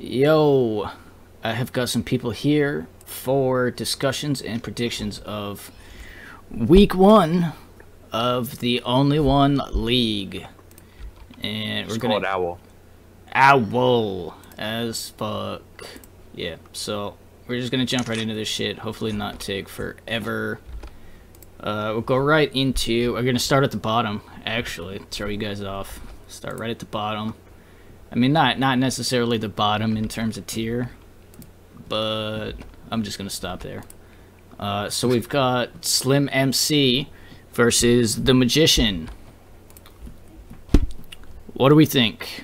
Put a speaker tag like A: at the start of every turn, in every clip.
A: Yo, I have got some people here for discussions and predictions of week 1 of the OnlyOne League. And we're gonna
B: Owl.
A: Owl as fuck. Yeah, so we're just gonna jump right into this shit. Hopefully not take forever. We'll go right into. We're gonna start at the bottom. Actually, throw you guys off. Start right at the bottom. I mean, not necessarily the bottom in terms of tier, but I'm just gonna stop there. So we've got Slim MC versus the Magician. What do we think?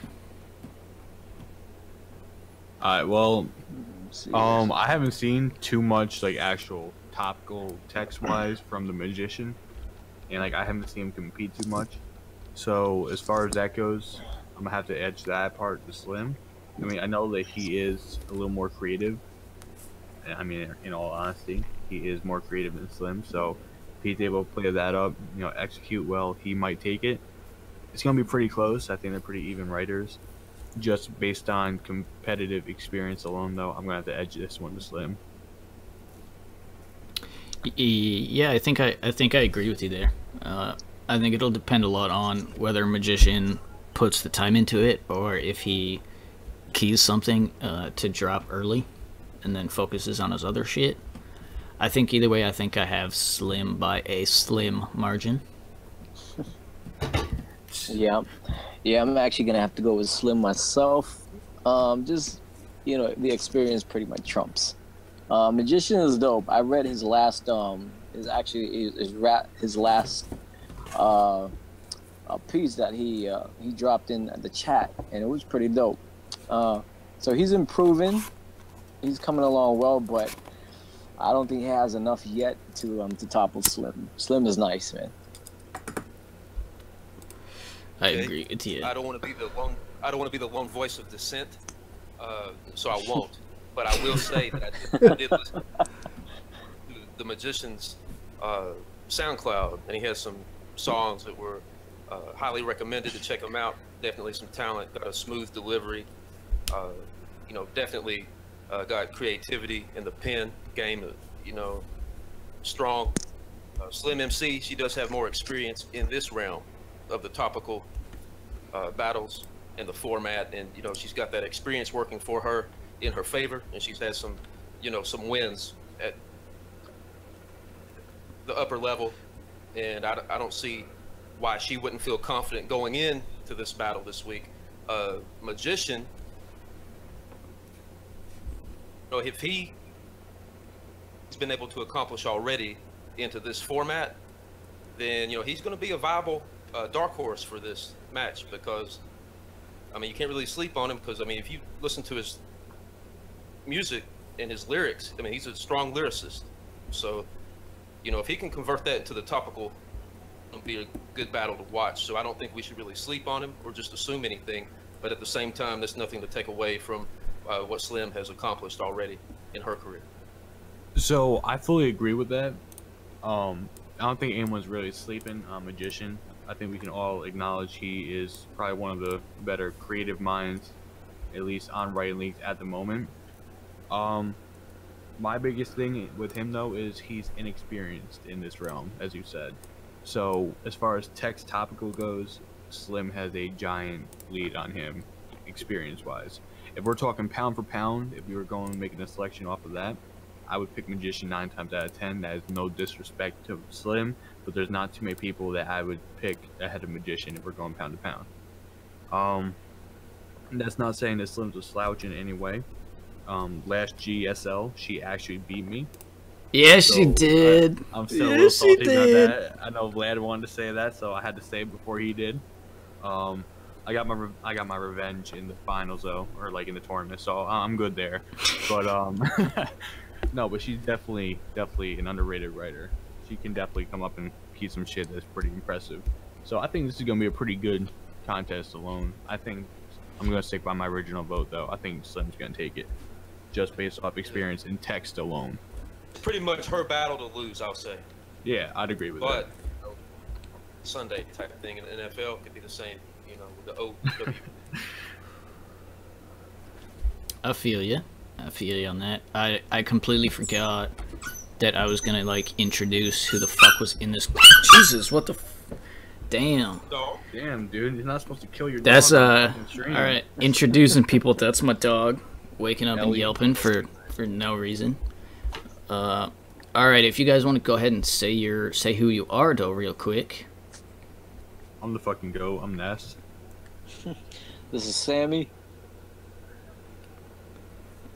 B: Well, I haven't seen too much like actual topical text-wise from the Magician, and like I haven't seen him compete too much. So as far as that goes, I'm gonna have to edge that part to Slim. I mean, I know that he is a little more creative. I mean, in all honesty, he is more creative than Slim. So if he's able to play that up, execute well, he might take it. It's gonna be pretty close. I think they're pretty even writers. Just based on competitive experience alone, though, I'm gonna have to edge this one to Slim.
A: Yeah, I think I agree with you there. I think it'll depend a lot on whether Magician puts the time into it or if he keys something to drop early and then focuses on his other shit. I think either way, I think I have Slim by a slim margin.
C: Yeah, I'm actually gonna have to go with Slim myself. Just the experience pretty much trumps. Magician is dope. I read his last his last piece that he dropped in the chat, and it was pretty dope. So he's improving. He's coming along well, but I don't think he has enough yet to topple Slim. Slim is nice, man.
A: I agree with you.
D: I don't want to be the one. I don't want to be the lone voice of dissent, so I won't. But I will say that I did listen to the Magician's SoundCloud, and he has some songs that were highly recommended to check him out. Definitely some talent, got a smooth delivery. Definitely got creativity in the pen game. Strong. Slim MC, she does have more experience in this realm of the topical battles and the format, and she's got that experience working for her in her favor, and she's had some some wins at the upper level, and I don't see why she wouldn't feel confident going in to this battle this week. Magician, if he's been able to accomplish already into this format, then he's going to be a viable dark horse for this match, because I mean you can't really sleep on him, because I mean if you listen to his music and his lyrics, I mean he's a strong lyricist. So if he can convert that into the topical, it'll be a good battle to watch. So I don't think we should really sleep on him or just assume anything, but at the same time there's nothing to take away from what Slim has accomplished already in her career.
B: So I fully agree with that. I don't think anyone's really sleeping on Magician. I think we can all acknowledge he is probably one of the better creative minds, at least on writing leagues at the moment. My biggest thing with him though is he's inexperienced in this realm, as you said. So as far as text topical goes, Slim has a giant lead on him, experience-wise. If we're talking pound for pound, if we were going making a selection off of that, I would pick Magician 9 times out of 10. That is no disrespect to Slim, but there's not too many people that I would pick ahead of Magician if we're going pound to pound. That's not saying that Slim's a slouch in any way. Last GSL, she actually beat me.
A: Yes, she did.
B: I'm still a little salty about that. I know Vlad wanted to say that, so I had to say it before he did. I got my revenge in the finals though, or like in the tournament, so I'm good there. But no, but she's definitely an underrated writer. She can definitely come up and keep some shit that's pretty impressive. So I think this is gonna be a pretty good contest alone. I think I'm gonna stick by my original vote though. I think Slim's gonna take it, just based off experience in text alone.
D: Pretty much her battle to lose, I'll say.
B: Yeah, I'd agree with that.
D: But Sunday type thing in the NFL could be the same, with the O.W.L.
A: I feel you. I feel you on that. I completely forgot that I was gonna like introduce who the fuck was in this. Jesus, what the? Damn.
D: Dog.
B: Damn, dude, you're not supposed to kill your
A: That's
B: dog on fucking stream.
A: all right. Introducing people. That's my dog, waking up and
B: Ellie.
A: yelping for no reason. All right. If you guys want to go ahead and say who you are, though, real quick.
B: I'm the fucking goat. I'm Ness.
C: This is Sammy.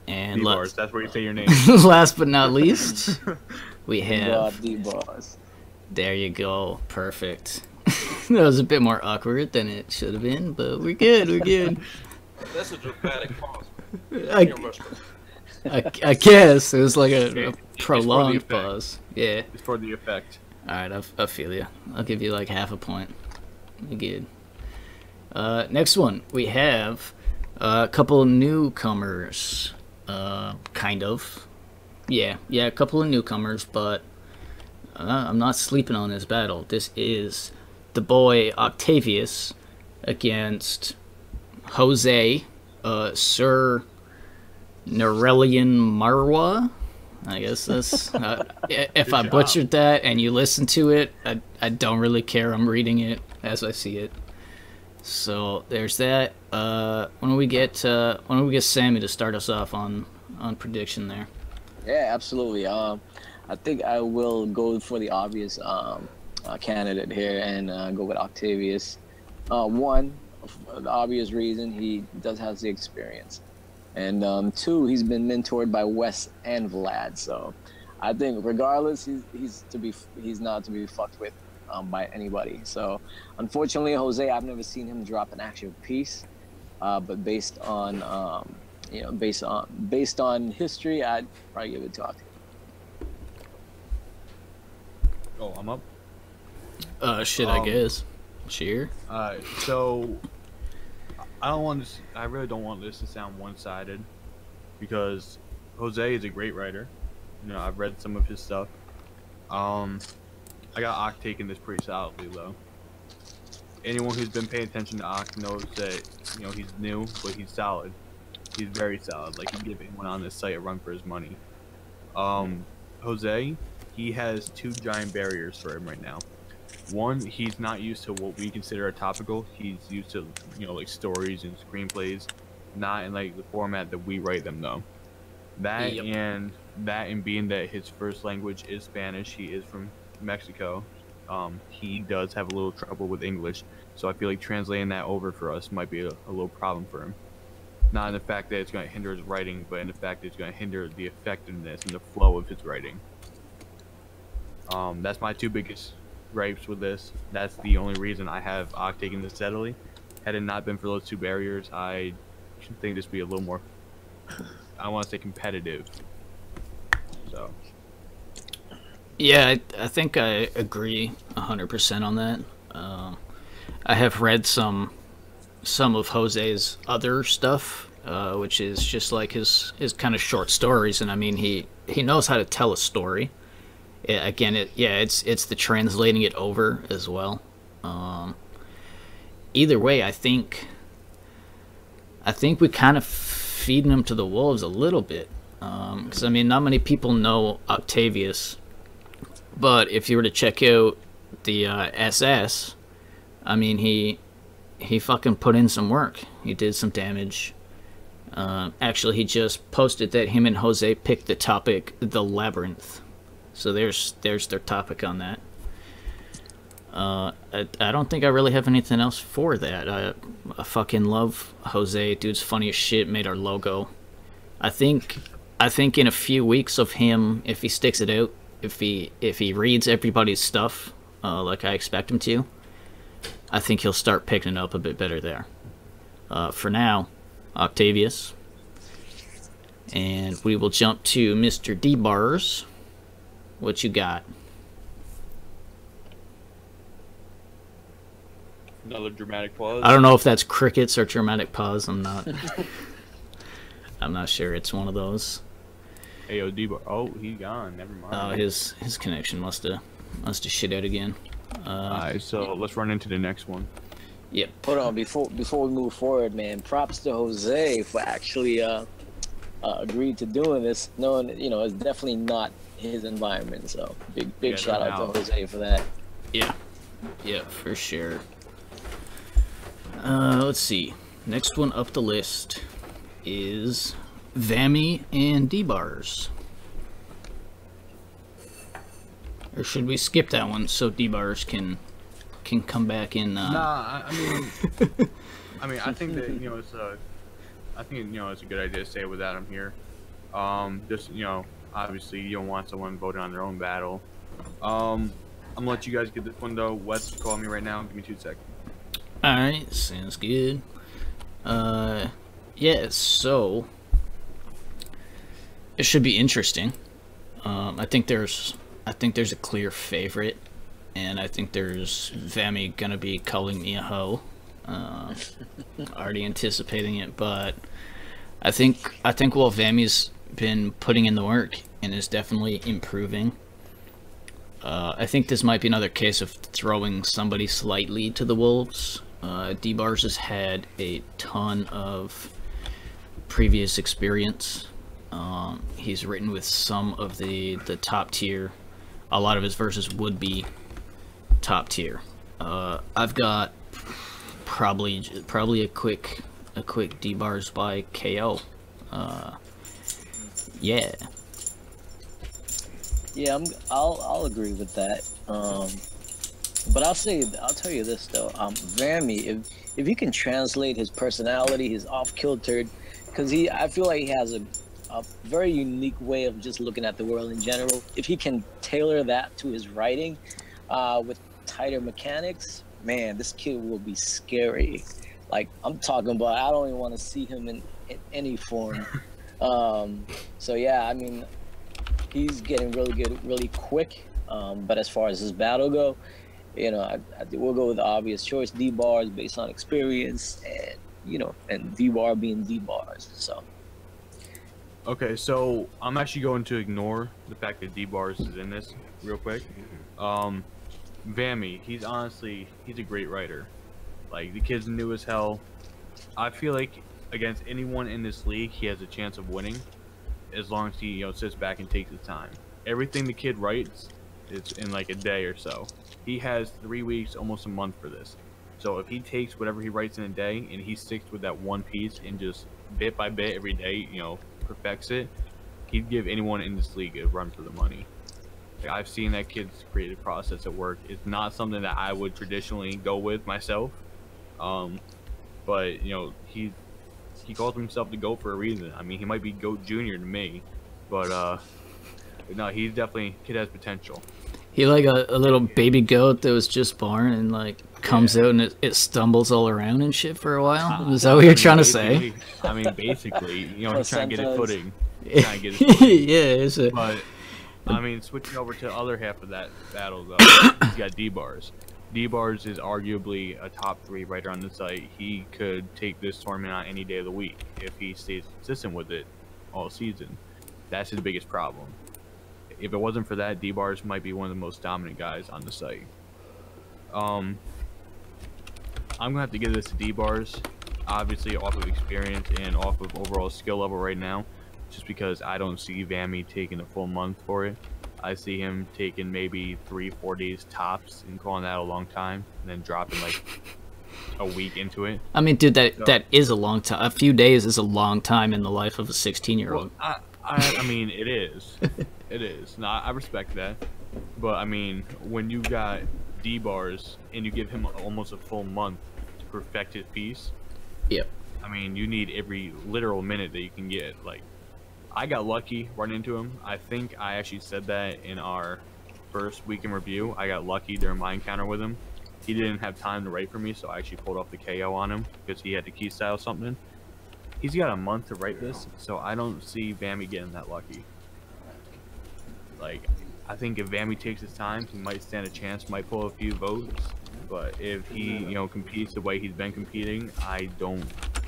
A: And
B: D-bars, that's where you say your name.
A: last but not least, we have.
C: D-bars.
A: There you go. Perfect. That was a bit more awkward than it should have been, but we're good. We're good.
D: That's a dramatic pause.
A: I guess it was like a
B: It's
A: prolonged
B: for the effect.
A: pause. Yeah.
B: It's for the effect.
A: All right, I feel you. I'll give you like half a point. You're good. Next one, we have a couple of newcomers. Kind of. Yeah, a couple of newcomers, but I'm not sleeping on this battle. This is the boy Octavius against Jose, Sir Nerelian Marwa. I guess that's if I butchered that and you listen to it, I don't really care. I'm reading it as I see it. So there's that. Why don't we get Sammy to start us off on prediction there?
C: Yeah, absolutely. I think I will go for the obvious candidate here and go with Octavius. One, for the obvious reason, he does have the experience. And two, he's been mentored by Wes and Vlad. So I think regardless, he's not to be fucked with by anybody. So unfortunately, Jose, I've never seen him drop an actual piece. But based on based on history, I'd probably give it to Octavius.
B: Oh, I'm up.
A: I guess. Sure.
B: So I really don't want this to sound one-sided, because Jose is a great writer. You know, I've read some of his stuff. I got Ock taking this pretty solidly, though. Anyone who's been paying attention to Ock knows that, you know, he's new, but he's solid. He's very solid. Like, he'd give anyone on this site a run for his money. Jose, he has two giant barriers for him right now. One, he's not used to what we consider a topical. He's used to, you know, like stories and screenplays, not in like the format that we write them, though. That and being that his first language is Spanish, he is from Mexico. He does have a little trouble with English, so I feel like translating that over for us might be a little problem for him. Not in the fact that it's going to hinder his writing, but in the fact that it's going to hinder the effectiveness and the flow of his writing. That's my two biggest gripes with this. That's the only reason I have Ock taking this steadily. Had it not been for those two barriers, I think this would be a little more, I want to say, competitive. So.
A: Yeah, I think I agree 100% on that. I have read some of Jose's other stuff, which is just like his kind of short stories, and I mean he knows how to tell a story. Again, it's the translating it over as well. Either way, I think we kind of feeding him to the wolves a little bit, because I mean not many people know Octavius. But if you were to check out the SS, I mean, he fucking put in some work. He did some damage. Actually, he just posted that him and Jose picked the topic, the labyrinth. So there's their topic on that. I don't think I really have anything else for that. I fucking love Jose. Dude's funny as shit. Made our logo. I think in a few weeks of him, if he sticks it out, if he reads everybody's stuff like I expect him to, I think he'll start picking it up a bit better there. For now, Octavius. And we will jump to Mr. D-Bars. What you got?
B: Another dramatic pause.
A: I don't know if that's crickets or dramatic pause. I'm not sure. It's one of those.
B: Ayo, D-bar. Oh, he's gone. Never mind.
A: Oh, his connection must have shit out again.
B: Alright, so let's run into the next one.
A: Yep.
C: Hold on, before we move forward, man. Props to Jose for actually agreed to doing this, knowing that, it's definitely not his environment. So big shout out to Jose for that.
A: Yeah, for sure. Let's see. Next one up the list is Vammy and D-Bars. Or should we skip that one so D-Bars can come back in?
B: Nah, I mean, I think that it's a good idea to say without him here. Just obviously you don't want someone voting on their own battle. I'm gonna let you guys get this one though. Wes is calling me right now. Give me 2 seconds.
A: All right, sounds good. Yeah, so it should be interesting. I think there's a clear favorite, and I think there's Vammy gonna be calling me a hoe. Already anticipating it, but I think while Vammy's been putting in the work and is definitely improving, I think this might be another case of throwing somebody slightly to the wolves. D-Bars has had a ton of previous experience. He's written with some of the top tier. A lot of his verses would be top tier. I've got probably a quick D-Bars by KO. Yeah.
C: Yeah, I'll agree with that. But I'll tell you this though, Vammy, if he can translate his personality, his off-kiltered, because I feel like he has a very unique way of just looking at the world in general. If he can tailor that to his writing, with tighter mechanics, man, this kid will be scary. Like, I'm talking about, I don't even want to see him in any form. So yeah, I mean, he's getting really good, really quick. But as far as his battle go, we'll go with the obvious choice, D-Bars, based on experience, and D-Bar being D-Bars. So.
B: Okay, so I'm actually going to ignore the fact that D-Bars is in this real quick. Vammy, he's a great writer. Like, the kid's new as hell. I feel like against anyone in this league, he has a chance of winning, as long as he sits back and takes his time. Everything the kid writes, it's in like a day or so. He has 3 weeks, almost a month for this. So if he takes whatever he writes in a day and he sticks with that one piece and just bit by bit every day, perfects it, he'd give anyone in this league a run for the money. Like, I've seen that kid's creative process at work. It's not something that I would traditionally go with myself. But he calls himself the GOAT for a reason. I mean, he might be GOAT Junior to me, but no, he's definitely, kid has potential.
A: He like a little baby goat that was just born and like comes out and it stumbles all around and shit for a while. Is that what you're trying to say?
B: I mean, basically, he's trying to get his footing.
A: Yeah,
B: but I mean, switching over to the other half of that battle though, he's got D-Bars. D-Bars is arguably a top 3 writer on the site. He could take this tournament on any day of the week if he stays consistent with it all season. That's his biggest problem. If it wasn't for that, D-Bars might be one of the most dominant guys on the site. I'm gonna have to give this to D-Bars, obviously off of experience and off of overall skill level right now, just because I don't see Vammy taking a full month for it. I see him taking maybe 3-4 days tops and calling that a long time, and then dropping like a week into it.
A: I mean, dude, that is a long time. A few days is a long time in the life of a 16-year-old.
B: Well, I mean, it is. It is. No, I respect that. But, I mean, when you got D-Bars and you give him almost a full month to perfect his piece,
A: yep.
B: I mean, you need every literal minute that you can get. Like, I got lucky running into him. I think I actually said that in our first week in review. I got lucky during my encounter with him. He didn't have time to write for me, so I actually pulled off the KO on him because he had to key style something. He's got a month to write this, so I don't see Vammy getting that lucky. Like, I think if Vammy takes his time, he might stand a chance, might pull a few votes. But if he, competes the way he's been competing, I don't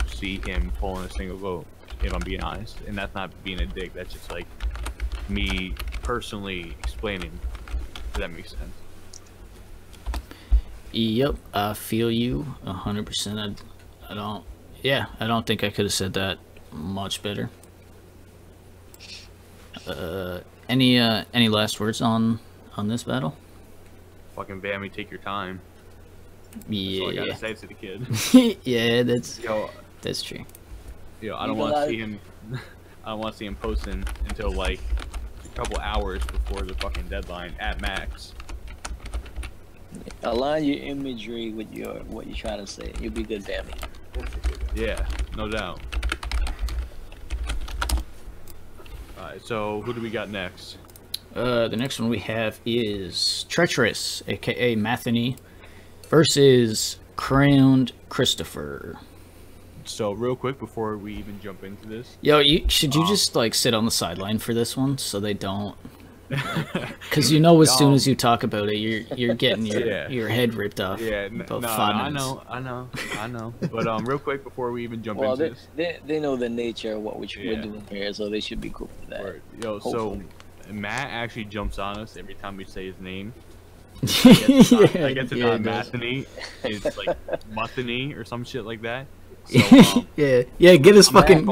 B: see him pulling a single vote, if I'm being honest. And that's not being a dick, that's just like me personally explaining, if that makes sense.
A: Yep, I feel you 100%. I don't think I could have said that much better. Any last words on this battle?
B: Fucking Bammy, take your time.
A: Yeah.
B: That's all I gotta say to the kid.
A: Yeah, that's true.
B: I don't want to see him. I don't want to see him posting until like a couple hours before the fucking deadline at max.
C: Align your imagery with what you're trying to say. You'll be good, Bammy.
B: Yeah, no doubt. Alright, so who do we got next?
A: The next one we have is Treacherous, aka Matheny, versus Crowned Christopher.
B: So real quick before we even jump into this,
A: Yo, should you just like sit on the sideline for this one so they don't? Because you know, as soon as you talk about it, you're getting your head ripped off.
B: Yeah,
A: about 5 minutes.
B: I know. But real quick before we even jump into this,
C: they know the nature of what we're doing here, so they should be cool with that.
B: Word. Yo,
C: Hopefully.
B: So Matt actually jumps on us every time we say his name. I guess it's not Matheny. It's like Muthany or some shit like that. So,
A: yeah. Get his fucking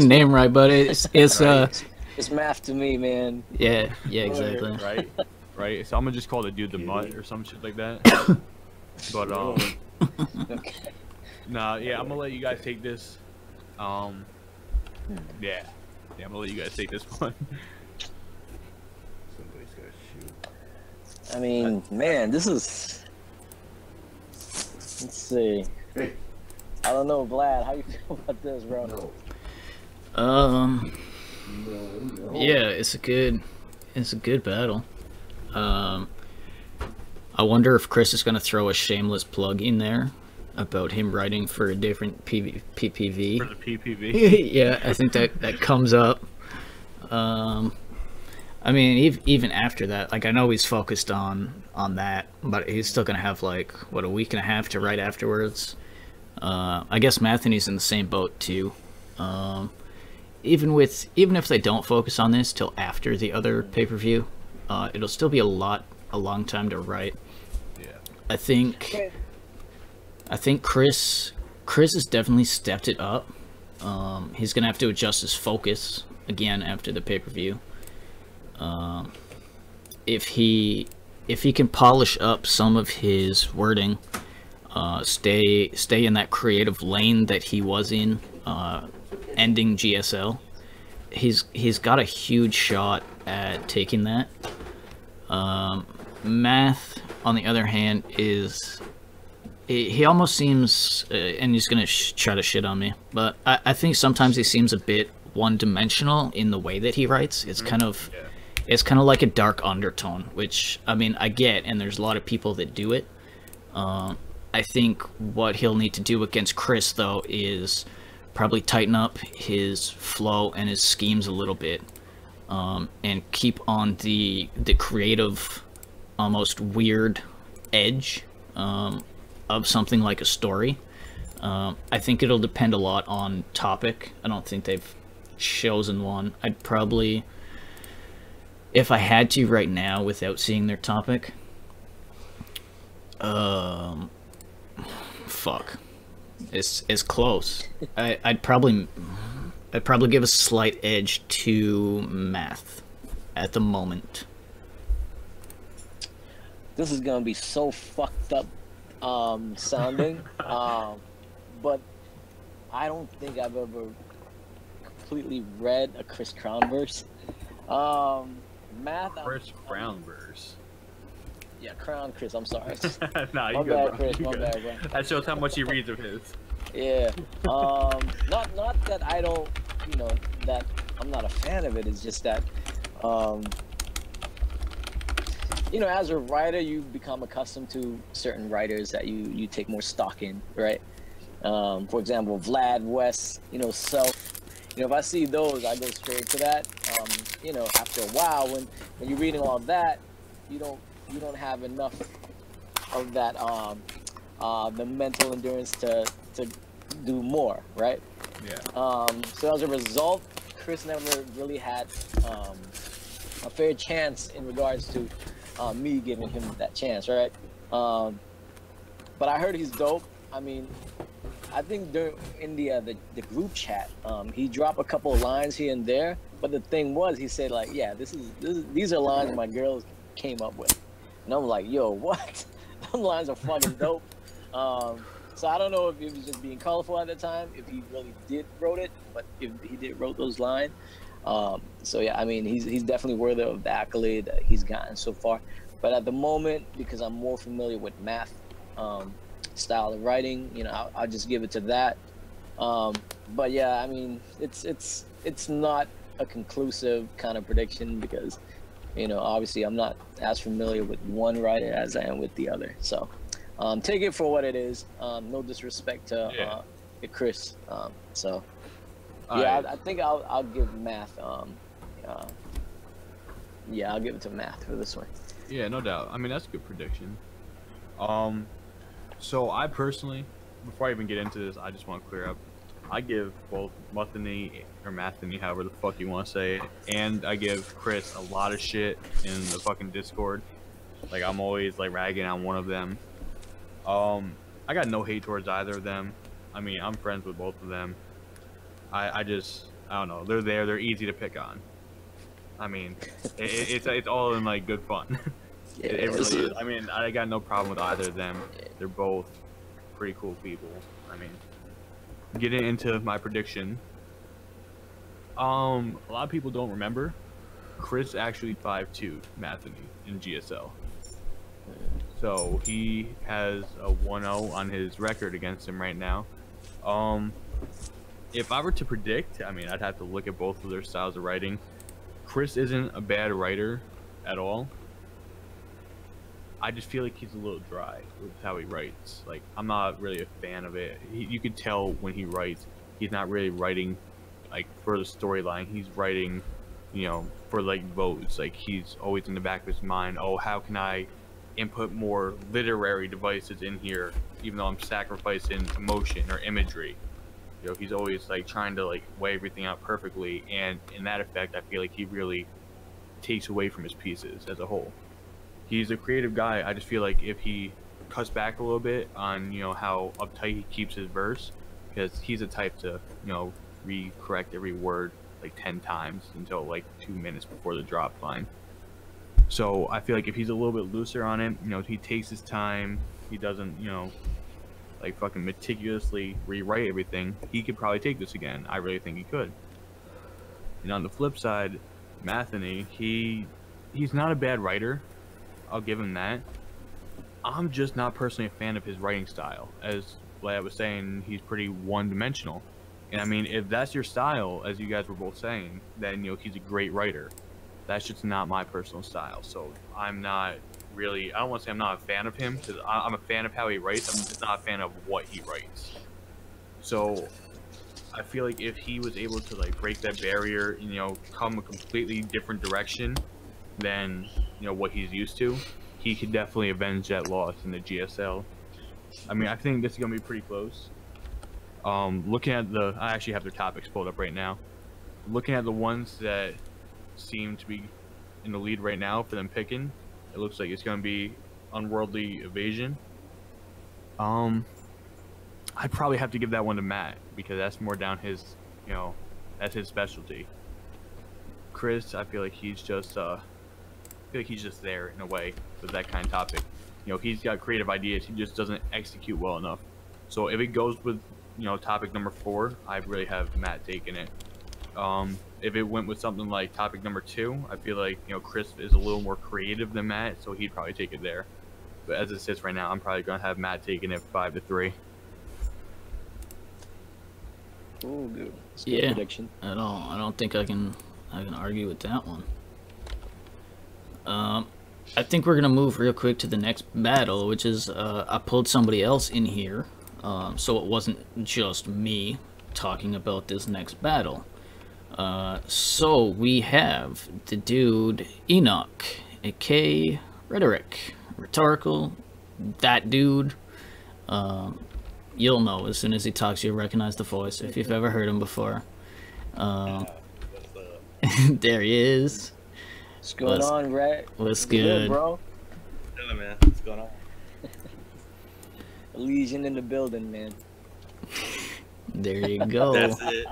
A: name right, but it's
C: right. It's math to me, man.
A: Yeah, exactly.
B: Right. So I'm gonna just call the dude the Mutt or some shit like that. But
C: Okay.
B: Nah, yeah, I'm gonna let you guys take this. I'm gonna let you guys take this one.
E: Somebody's gotta shoot.
C: I mean, man, this is. Let's see.
E: Hey.
C: I don't know, Vlad. How you feel about this, bro?
E: No.
A: Yeah, it's a good battle. I wonder if Chris is gonna throw a shameless plug in there about him writing for a different PPV.
B: For the PPV.
A: Yeah, I think that comes up. I mean, even after that, like, I know he's focused on that, but he's still gonna have like what, a week and a half to write afterwards. I guess Matheny's in the same boat too. Even if they don't focus on this till after the other pay-per-view, it'll still be a long time to write.
B: Yeah.
A: I think Chris has definitely stepped it up. He's gonna have to adjust his focus again after the pay-per-view. If he can polish up some of his wording, stay in that creative lane that he was in, ending GSL, he's got a huge shot at taking that. Math, on the other hand, he almost seems, and he's gonna try to shit on me, but I think sometimes he seems a bit one-dimensional in the way that he writes. It's kind of like a dark undertone, which, I mean, I get, and there's a lot of people that do it. I think what he'll need to do against Chris, though, is probably tighten up his flow and his schemes a little bit, and keep on the creative, almost weird edge of something like a story. I think it'll depend a lot on topic. I don't think they've chosen one. I'd probably, if I had to right now without seeing their topic, fuck, it's close. I'd probably give a slight edge to Math at the moment.
C: This is gonna be so fucked up sounding, but I don't think I've ever completely read a Chris Crown verse. Math.
B: Chris Crown verse.
C: Yeah, Crown Chris. I'm sorry.
B: Nah, you
C: my
B: good,
C: bad,
B: bro.
C: Chris.
B: You
C: My
B: good.
C: bad, bro.
B: That shows how much he reads of his.
C: Yeah. Not that I don't, that I'm not a fan of it. It's just that, as a writer, you become accustomed to certain writers that you take more stock in, right? For example, Vlad, Wes, Self. If I see those, I go straight to that. After a while, when you're reading all that, you don't have enough of that the mental endurance to do more, right?
B: Yeah.
C: So as a result, Chris never really had a fair chance in regards to me giving him that chance, right? But I heard he's dope. I mean, I think during in the group chat, he dropped a couple of lines here and there. But the thing was, he said like, yeah, these are lines my girls came up with, and I'm like, yo, what? Them lines are fucking dope. So I don't know if he was just being colorful at the time, if he really did wrote it, but if he did wrote those lines. So yeah, I mean, he's definitely worthy of the accolade that he's gotten so far. But at the moment, because I'm more familiar with math style of writing, you know, I'll just give it to that. But yeah, I mean, it's not a conclusive kind of prediction because, you know, obviously I'm not as familiar with one writer as I am with the other. So take it for what it is. No disrespect to Chris. So yeah, I think I'll give math. Yeah, I'll give it to math for this one.
B: Yeah, no doubt. I mean, that's a good prediction. So I personally, before I even get into this, I just want to clear up. I give both Muthany or Mathany, however the fuck you want to say it, and I give Chris a lot of shit in the fucking Discord. Like, I'm always like ragging on one of them. I got no hate towards either of them. I mean, I'm friends with both of them. I don't know. They're there. They're easy to pick on. I mean, it's all in like good fun.
C: Yeah,
B: it really is. I mean, I got no problem with either of them. They're both pretty cool people. I mean, getting into my prediction. A lot of people don't remember. Chris actually 5'2" Mathany in GSL. So he has a 1-0 on his record against him right now. If I were to predict, I mean, I'd have to look at both of their styles of writing. Chris isn't a bad writer at all. I just feel like he's a little dry with how he writes. Like, I'm not really a fan of it. You could tell when he writes, he's not really writing like for the storyline. He's writing, you know, for like votes. Like, he's always in the back of his mind, oh, how can I input more literary devices in here, even though I'm sacrificing emotion or imagery. You know, he's always like trying to like weigh everything out perfectly, and in that effect, I feel like he really takes away from his pieces as a whole. He's a creative guy. I just feel like if he cuts back a little bit on, you know, how uptight he keeps his verse, because he's the type to, you know, re-correct every word like 10 times until like 2 minutes before the drop line. So I feel like if he's a little bit looser on it, you know, he takes his time, he doesn't, you know, like fucking meticulously rewrite everything, he could probably take this again. I really think he could. And on the flip side, Mathany, he's not a bad writer. I'll give him that. I'm just not personally a fan of his writing style. As I was saying, he's pretty one-dimensional. And I mean, if that's your style, as you guys were both saying, then, you know, he's a great writer. That's just not my personal style. So I'm not really, I don't want to say I'm not a fan of him, because I'm a fan of how he writes. I'm just not a fan of what he writes. So I feel like if he was able to like break that barrier, you know, come a completely different direction than, you know, what he's used to, he could definitely avenge that loss in the GSL. I mean, I think this is gonna be pretty close. Looking at I actually have their topics pulled up right now. Looking at the ones that seem to be in the lead right now for them picking, it looks like it's gonna be Unworldly Evasion. I'd probably have to give that one to Matt, because that's more down his, you know, that's his specialty. Chris, I feel like he's just there in a way with that kind of topic. You know, he's got creative ideas, he just doesn't execute well enough. So if it goes with, you know, topic number 4, I really have Matt taking it. If it went with something like topic number 2, I feel like, you know, Chris is a little more creative than Matt, so he'd probably take it there. But as it sits right now, I'm probably gonna have Matt taking it 5-3.
C: Oh, good.
A: Yeah,
C: prediction.
A: I don't think I can argue with that one. I think we're gonna move real quick to the next battle, which is I pulled somebody else in here, so it wasn't just me talking about this next battle. So we have the dude Enoch, aka Rhetoric, Rhetorical, that dude. You'll know as soon as he talks, you'll recognize the voice if you've ever heard him before. There he is.
C: What's going on, Red?
A: What's good,
C: bro?
F: Chilling, man. What's going on?
C: Legion in the building, man.
A: There you go.
F: That's it.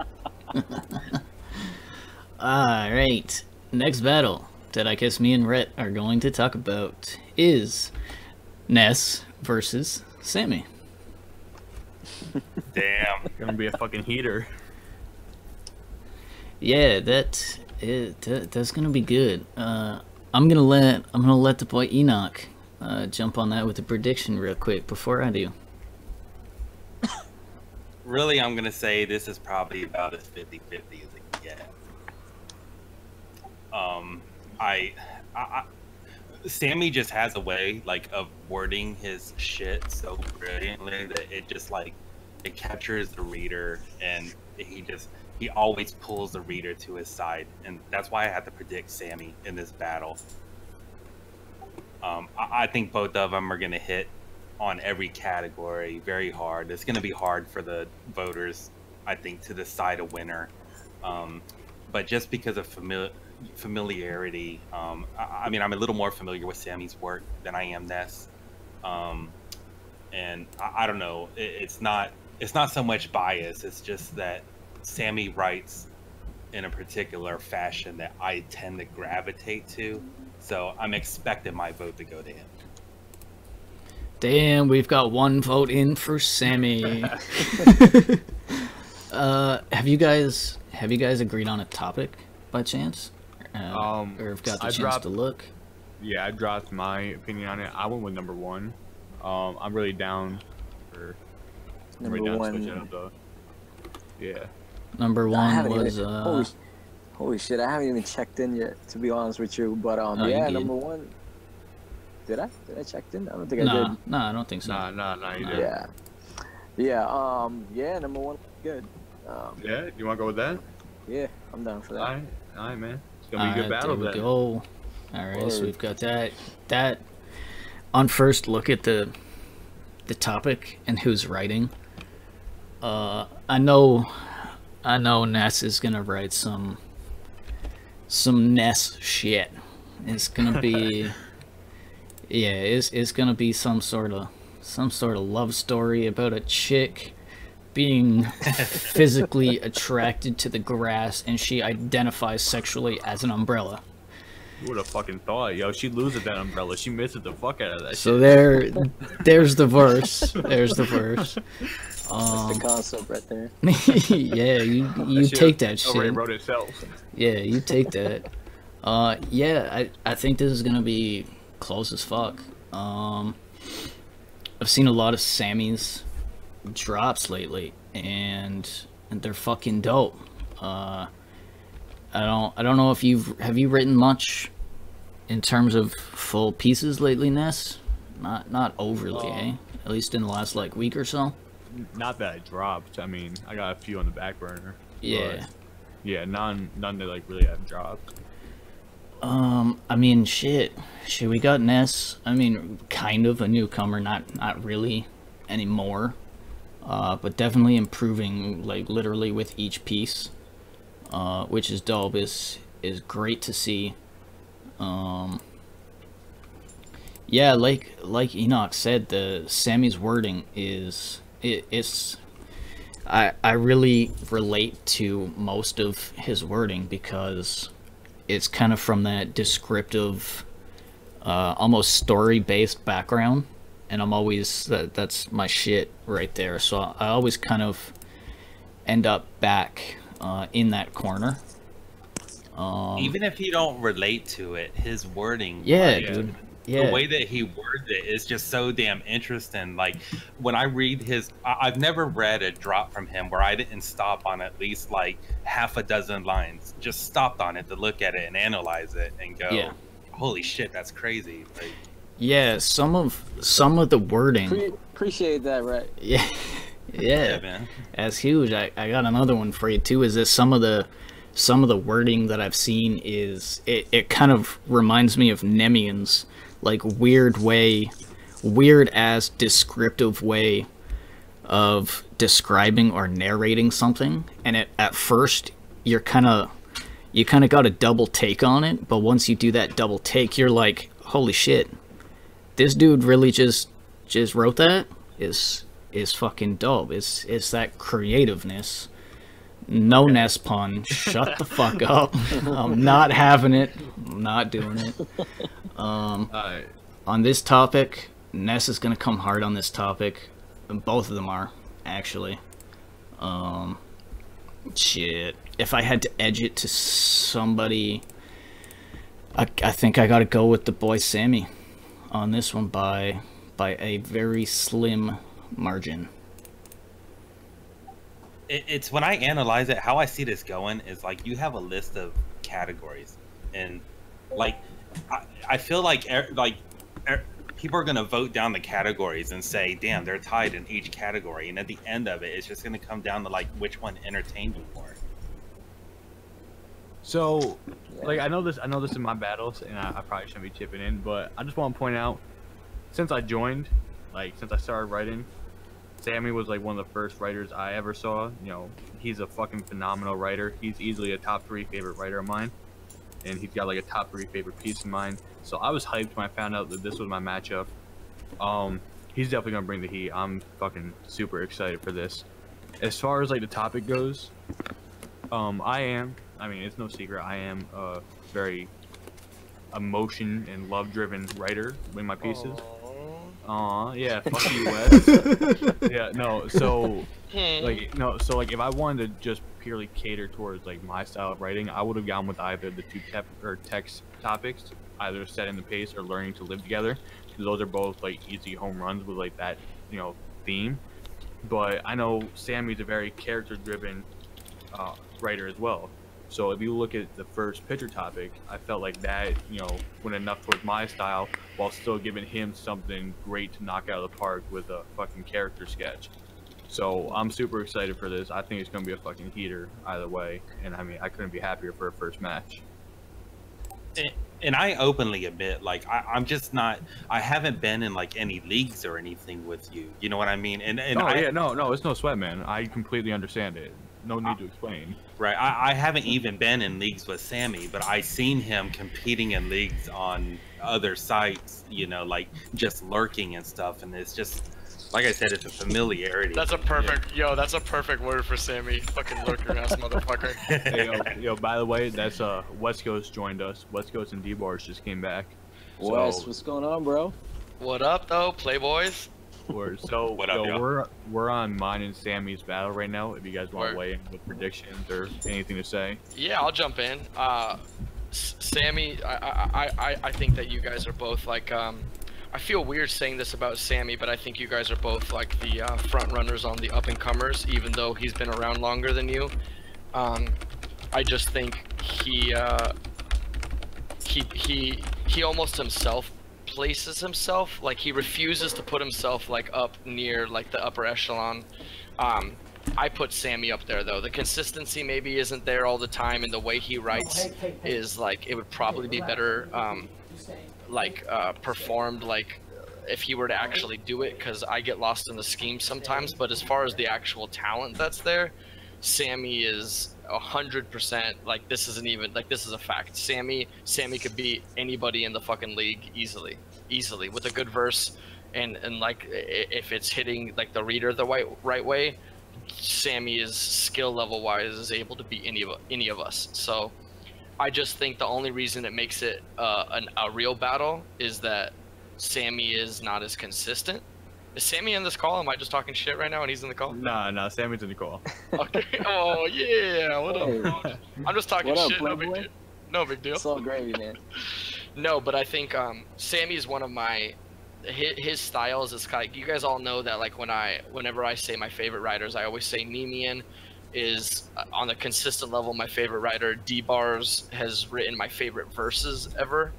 A: Alright. Next battle that I guess me and Rhett are going to talk about is Ness versus Sammy.
F: Damn.
B: Gonna be a fucking heater.
A: Yeah, that's gonna be good. I'm gonna let the boy Enoch jump on that with a prediction real quick before I do.
F: Really, I'm gonna say this is probably about as 50-50 as it can get. Sammy just has a way like of wording his shit so brilliantly that it just like it captures the reader, and he always pulls the reader to his side, and that's why I have to predict Sammy in this battle. I think both of them are gonna hit on every category very hard. It's gonna be hard for the voters, I think, to decide a winner. But just because of familiarity, I mean, I'm a little more familiar with Sammy's work than I am Ness, and I don't know. It's not so much bias. It's just that Sammy writes in a particular fashion that I tend to gravitate to. So I'm expecting my vote to go to him.
A: Damn, we've got one vote in for Sammy. Have you guys agreed on a topic by chance? Or have got the chance to look?
B: Yeah, I dropped my opinion on it. I went with number one. I'm really down for
C: Number one.
B: switching up though. Yeah.
A: Number one was
C: holy shit! I haven't even checked in yet, to be honest with you. But
A: Oh,
C: yeah,
A: you
C: number one. Did I check in? I don't think I did.
A: Nah, I don't think so.
B: Nah, you did.
C: Yeah. Yeah. Number one, good.
B: Yeah, you want to go with that?
C: Yeah, I'm down for that.
B: All right, man. It's gonna be a good battle
A: there we
B: then.
A: go. Alright, so we've got that on first look at the topic and who's writing. I know Ness is gonna write some Ness shit. It's gonna be yeah, it's gonna be some sort of love story about a chick being physically attracted to the grass, and she identifies sexually as an umbrella.
B: Who would have fucking thought, yo? She loses that umbrella. She misses the fuck out of that
A: So
B: shit.
A: there's the verse. There's the verse.
C: That's the concept right there.
A: Yeah, you take that
B: Already
A: shit.
B: wrote itself.
A: Yeah, you take that. Yeah, I think this is gonna be close as fuck. I've seen a lot of Sammy's drops lately, and they're fucking dope. I don't know if have you written much in terms of full pieces lately, Ness? Not overly, eh? At least in the last like week or so.
B: Not that I dropped. I mean, I got a few on the back burner.
A: Yeah.
B: But yeah, none that like really have dropped.
A: I mean, shit, we got Ness. I mean, kind of a newcomer, not really anymore, but definitely improving, like literally with each piece, which is dope. Is great to see. Yeah, like Enoch said, the Sammy's wording is it's. I really relate to most of his wording because it's kind of from that descriptive, almost story-based background, and I'm always that's my shit right there. So I always kind of end up back in that corner.
F: Even if you don't relate to it, his wording,
A: Yeah,
F: like,
A: dude. Yeah.
F: the way that he words it is just so damn interesting. Like when I read I've never read a drop from him where I didn't stop on at least like half a dozen lines. Just stopped on it to look at it and analyze it and go,
A: Yeah.
F: holy shit, that's crazy. Like,
A: Yeah, some of the wording.
C: Appreciate that, right?
A: Yeah, yeah,
F: man.
A: That's huge. I got another one for you too. Is that some of the wording that I've seen is it kind of reminds me of Nemian's like weird as descriptive way of describing or narrating something, and at first you kind of got a double take on it, but once you do that double take, you're like, holy shit, this dude really just wrote that. Is is fucking dope. It's that creativeness. No Ness pun. Shut the fuck up. I'm not having it. I'm not doing it. On this topic, Ness is gonna come hard on this topic. Both of them are, actually. Shit. If I had to edge it to somebody, I think I gotta go with the boy Sammy on this one by a very slim margin.
F: It's when I analyze it, how I see this going is like you have a list of categories, and like I feel like people are gonna vote down the categories and say, "Damn, they're tied in each category," and at the end of it, it's just gonna come down to like which one entertained you more.
B: So, like, I know this is my battles, and I probably shouldn't be chipping in, but I just want to point out, since I joined, like, since I started writing, Sammy was like one of the first writers I ever saw. You know, he's a fucking phenomenal writer. He's easily a top 3 favorite writer of mine, and he's got like a top 3 favorite piece of mine. So I was hyped when I found out that this was my matchup. He's definitely gonna bring the heat. I'm fucking super excited for this. As far as like the topic goes, I mean, it's no secret, I am a very emotion and love-driven writer in my pieces. Aw, yeah, fuck you, Wes. Yeah, no, so, like, if I wanted to just purely cater towards, like, my style of writing, I would have gone with either the two text topics, either setting the pace or learning to live together, because those are both, like, easy home runs with, like, that, you know, theme. But I know Sammy's a very character-driven writer as well. So if you look at the first picture topic, I felt like that, you know, went enough towards my style while still giving him something great to knock out of the park with a fucking character sketch. So I'm super excited for this. I think it's going to be a fucking heater either way. And I mean, I couldn't be happier for a first match.
F: And I openly admit, like, I'm just not, I haven't been in like any leagues or anything with you. You know what I mean? And
B: no, it's no sweat, man. I completely understand it. No need to explain.
F: Right. I haven't even been in leagues with Sammy, but I seen him competing in leagues on other sites, you know, like just lurking and stuff. And it's just, like I said, it's a familiarity.
G: That's a perfect, that's a perfect word for Sammy. Fucking lurker ass motherfucker.
B: Hey, yo, by the way, that's West Coast joined us. West Coast and D-Bars just came back.
C: Wes, what's going on, bro?
G: What up, though, Playboys?
B: So,
F: what up,
B: we're on mine and Sammy's battle right now. If you guys want to weigh in with predictions or anything to say.
G: Yeah, I'll jump in. Sammy, I think that you guys are both like, I feel weird saying this about Sammy, but I think you guys are both like the front runners on the up and comers, even though he's been around longer than you. I just think he almost himself places himself, like he refuses to put himself like up near like the upper echelon. I put Sammy up there though. The consistency maybe isn't there all the time, and the way he writes is like, it would probably be better performed like if he were to actually do it, because I get lost in the scheme sometimes. But as far as the actual talent that's there, Sammy is 100%. Like, this isn't even like, this is a fact. Sammy could beat anybody in the fucking league easily with a good verse, and like if it's hitting like the reader the right way, Sammy is skill level wise is able to beat any of us. So I just think the only reason it makes it a real battle is that Sammy is not as consistent. Is Sammy in this call? Am I just talking shit right now and he's in the call?
B: Nah, Sammy's in the call.
G: Okay. Oh yeah, what up, bro? I'm just talking shit. No big deal. No big deal.
C: It's all gravy, man.
G: No, but I think Sammy is one of my his styles is kind of, you guys all know that like whenever I say my favorite writers, I always say Nemian is on the consistent level my favorite writer. D-Bars has written my favorite verses ever.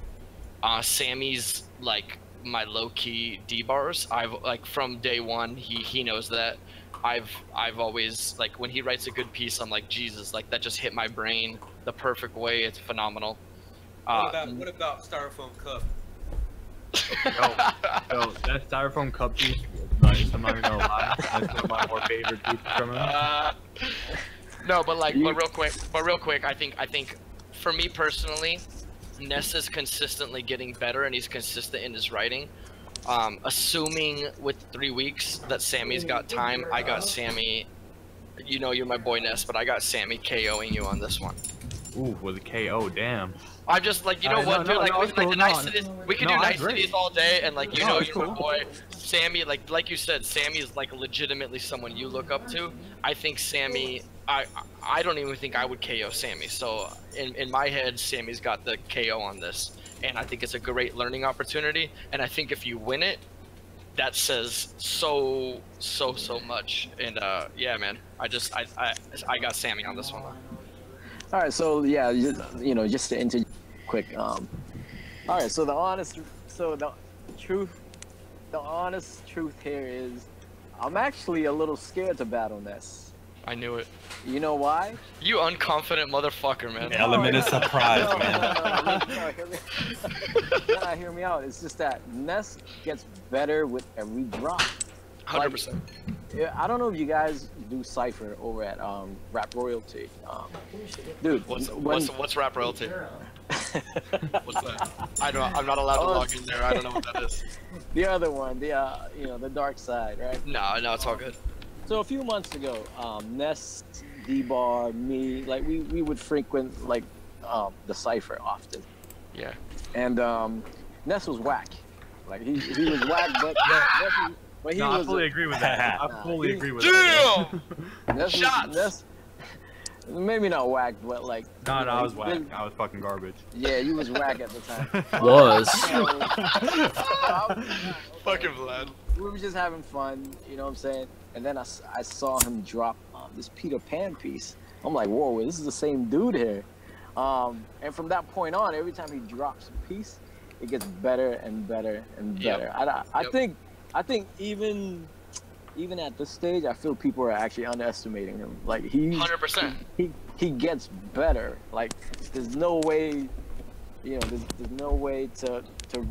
G: Sammy's like my low-key D-Bars. I've like from day one, he knows that. I've always like, when he writes a good piece, I'm like, Jesus, like that just hit my brain the perfect way. It's phenomenal.
D: What about Styrofoam Cup?
B: Yo, that Styrofoam Cup piece, nice. I'm not even gonna lie. That's one of my more favorite pieces from him.
G: No, but like, but real quick, I think for me personally, Ness is consistently getting better and he's consistent in his writing. Assuming with 3 weeks that Sammy's got time, I got Sammy. You know you're my boy Ness, but I got Sammy KOing you on this one.
B: Ooh, with a KO, damn.
G: I'm just like, you know what, dude? Like,
B: it's
G: like
B: cool,
G: the niceties, we can do
B: that's
G: niceties
B: great.
G: all day, and like, you
B: No,
G: know,
B: it's
G: you're my
B: cool.
G: boy. Sammy, like you said, Sammy is like legitimately someone you look up to. I think Sammy, I don't even think I would KO Sammy. So in my head, Sammy's got the KO on this, and I think it's a great learning opportunity. And I think if you win it, that says so much. And yeah, man, I got Sammy on this one.
C: All right, so yeah, you know, just to interject quick. All right, so the honest truth here is, I'm actually a little scared to battle Ness.
G: I knew it.
C: You know why?
G: You unconfident motherfucker, man.
F: Element of surprise, man.
C: No, hear me out. It's just that Ness gets better with every drop.
G: 100%.
C: Yeah, I don't know if you guys do Cypher over at Rap Royalty. Dude,
G: What's Rap Royalty? What's that? I'm not allowed to log in there. I don't know what that is.
C: The other one, you know, the dark side, right?
G: No, it's all good.
C: So a few months ago, Ness, D-Bar, me, like we would frequent like the Cypher often.
G: Yeah.
C: And Ness was whack. Like he was whack, but he
B: No,
C: was.
B: I fully agree with that. I fully agree with
G: Damn!
B: that.
C: Ness
G: Shots!
C: Ness, maybe not whack, but like.
B: No,
C: you know,
B: I was whack. I was fucking garbage.
C: Yeah, you was whack at the time.
A: Was.
G: Fucking Vlad.
C: We were just having fun, you know what I'm saying? And then I saw him drop this Peter Pan piece. I'm like, whoa, this is the same dude here. And from that point on, every time he drops a piece, it gets better and better and better.
G: Yep.
C: I think even at this stage, I feel people are actually underestimating him. Like
G: 100%.
C: He gets better. Like there's no way, you know, there's no way to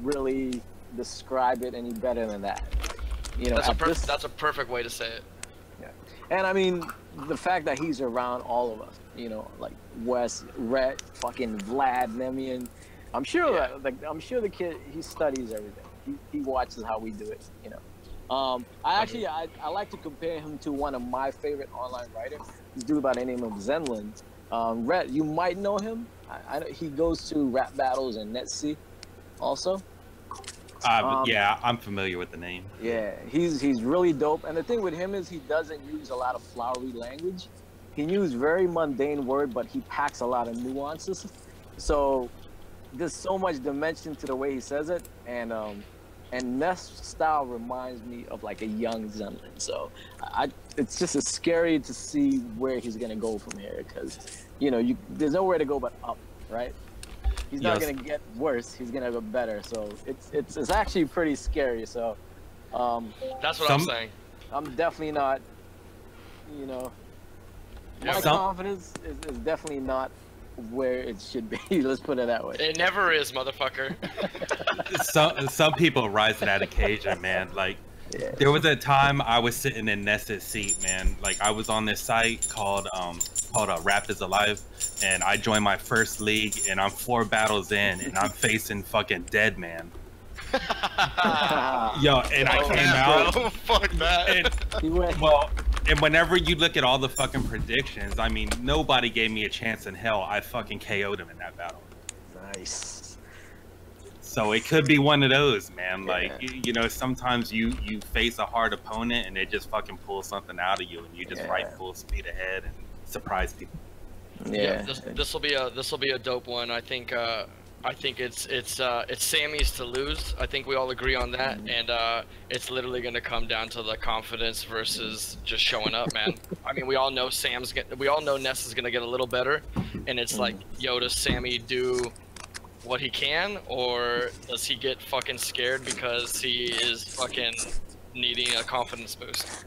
C: really describe it any better than that. You know,
G: That's a perfect way to say it.
C: Yeah. And I mean, the fact that he's around all of us, you know, like Wes, Rhett, fucking Vlad, Nemian. I'm sure the kid, he studies everything. He watches how we do it, you know. I like to compare him to one of my favorite online writers, this dude by the name of Zenlin. Rhett, you might know him. He goes to rap battles and Netsy also.
F: Yeah, I'm familiar with the name.
C: Yeah, he's really dope. And the thing with him is he doesn't use a lot of flowery language. He uses very mundane word, but he packs a lot of nuances. So there's so much dimension to the way he says it. And Ness style reminds me of like a young Zenlin. So it's just scary to see where he's gonna go from here, because you know there's nowhere to go but up, right? He's not gonna get worse. He's gonna go better. So it's actually pretty scary. So
G: That's what I'm saying.
C: I'm definitely not. You know, my confidence is definitely not where it should be. Let's put it that way.
G: It never is, motherfucker.
F: Some people rise to that occasion, man. Like there was a time I was sitting in Ness's seat, man. Like I was on this site called Rap is Alive, and I joined my first league, and I'm 4 battles in, and I'm facing fucking Dead Man. Yo, and I came out.
G: Bro. Fuck that.
F: And whenever you look at all the fucking predictions, I mean, nobody gave me a chance in hell. I fucking KO'd him in that battle.
C: Nice.
F: So it could be one of those, man. Like, you know, sometimes you face a hard opponent and they just fucking pull something out of you, and you just ride full speed ahead and surprise people.
G: Yeah. This will be a dope one. I think it's Sammy's to lose. I think we all agree on that, and it's literally gonna come down to the confidence versus just showing up, man. I mean, we all know Ness is gonna get a little better, and it's like, yo, does Sammy do what he can, or does he get fucking scared because he is fucking needing a confidence boost?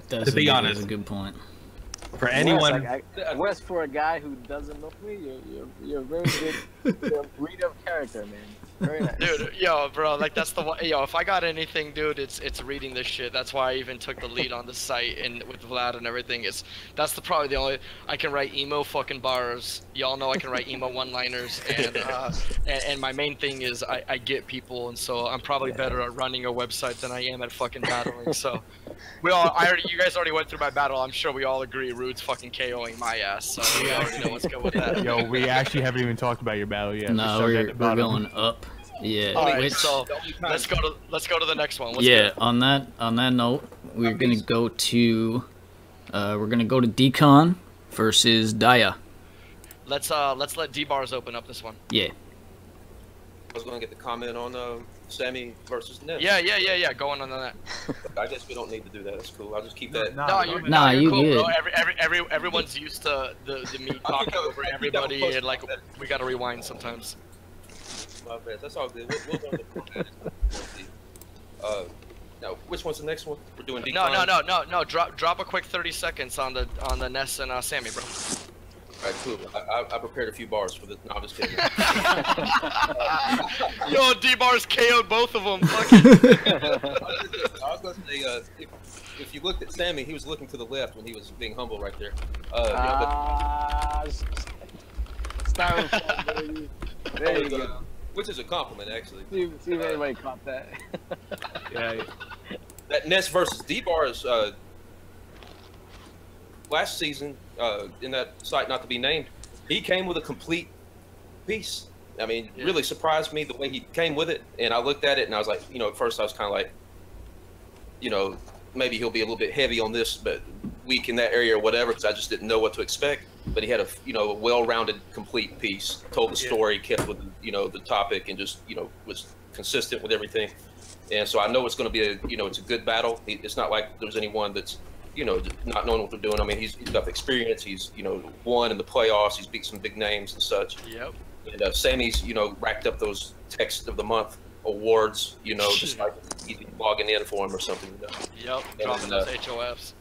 F: To be honest,
A: that's a good point.
F: For anyone,
C: Wes, for a guy who doesn't know me, you're a very good reader of character, man. Very nice.
G: Dude, yo, bro, like that's the one. Yo, if I got anything, dude, it's reading this shit. That's why I even took the lead on the site and with Vlad and everything. That's probably the only I can write emo fucking bars. Y'all know I can write emo one-liners, and my main thing is I get people, and so I'm probably better at running a website than I am at fucking battling. So you guys already went through my battle. I'm sure we all agree Rude's fucking KOing my ass. So we already know what's good with that.
B: Yo, we actually haven't even talked about your battle yet.
A: No, we're going up. Yeah.
G: All right, so let's go to the next one. What's
A: yeah.
G: good?
A: On that note, we're gonna go to Decon versus Daya.
G: Let's let D-Bars open up this one.
A: Yeah.
D: I was going to get the comment on Sammy versus Ness.
G: Yeah. Going on that.
D: I guess we don't need to do that. That's cool. I'll just keep that.
A: Nah,
G: you're
A: you
G: cool,
A: good.
G: bro. Everyone's used to the me talking over everybody, and like we gotta rewind sometimes.
D: My bad. That's all good. We'll learn the now, which one's the next one? We're doing Decon?
G: No. Drop a quick 30 seconds on the Ness and Sammy, bro.
D: All right, cool. I prepared a few bars for this. No, I'm just kidding.
G: Yo, D-Bars KO'd both of them. Fuck it.
D: I was going to say, if you looked at Sammy, he was looking to the left when he was being humble right there.
C: There you go.
D: Which is a compliment, actually.
C: See if anybody caught that.
B: Yeah.
D: That Ness versus D-Bars, last season, in that site not to be named, he came with a complete piece. I mean, really surprised me the way he came with it. And I looked at it and I was like, at first I was kind of like, maybe he'll be a little bit heavy on this, but weak in that area or whatever, because I just didn't know what to expect. But he had a well-rounded, complete piece. Told the story, kept with the topic, and just was consistent with everything. And so I know it's going to be it's a good battle. It's not like there's anyone that's not knowing what they're doing. I mean, he's got the experience. He's won in the playoffs. He's beat some big names and such.
G: Yep.
D: And Sammy's racked up those Text of the Month awards. Just like he's logging in for him or something.
G: Yep. Dropping those HOFs.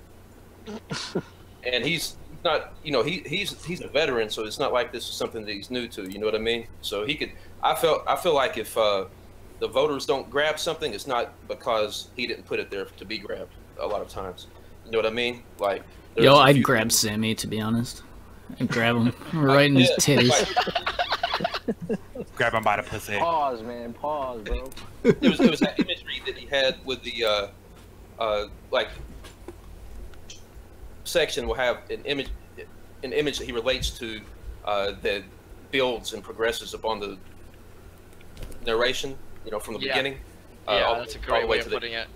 D: And he's not, he's a veteran, so it's not like this is something that he's new to. You know what I mean? So he could. I feel like if the voters don't grab something, it's not because he didn't put it there to be grabbed. A lot of times, you know what I mean? Like,
A: yo, I'd grab Sammy, to be honest. I'd grab him right in his titties.
F: Grab him by the pussy.
C: Pause, man. Pause, bro.
D: There was that imagery that he had with the section will have an image that he relates to that builds and progresses upon the narration, from the beginning.
G: That's a great way of putting it.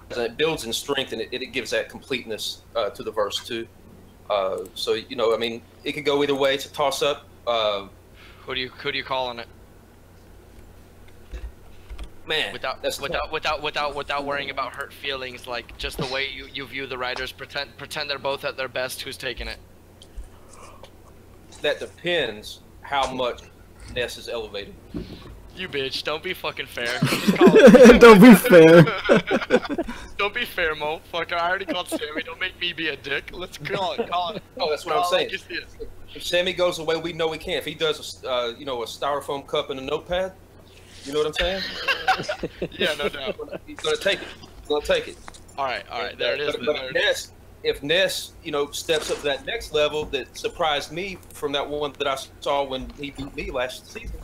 D: And it builds in strength, and it gives that completeness to the verse too. So I mean, it could go either way. It's a toss up.
G: Who do you call on it?
D: Man,
G: without worrying about hurt feelings, like just the way you view the writers. Pretend they're both at their best. Who's taking it?
D: That depends how much Ness is elevated.
G: You bitch! Don't be fucking fair.
A: Don't be fair.
G: Don't be fair, Mo. Fuck! I already called Sammy. Don't make me be a dick. Let's call it.
D: Oh, that's what I'm saying. If Sammy goes away, we know we can. If he does, a styrofoam cup and a notepad, you know what I'm saying?
G: Yeah, no doubt.
D: He's gonna take it. He's gonna take it.
G: All right. There it is.
D: But if Ness, steps up to that next level that surprised me from that one that I saw when he beat me last season.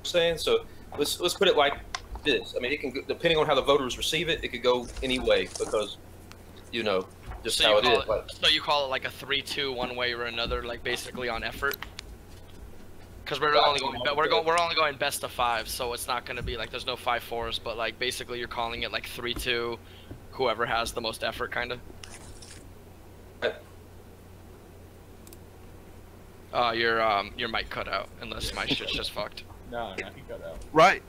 D: Saying so, let's put it like this. I mean, it can go, depending on how the voters receive it, it could go any way because, just
G: so
D: how it is.
G: So you call it like a 3-2 one way or another, like basically on effort. Because we're only going best of 5, so it's not going to be like there's no 5-4s, but like basically you're calling it like 3-2, whoever has the most effort, kind of. Your mic cut out, unless my shit's just fucked.
B: No, he cut out.
G: Right.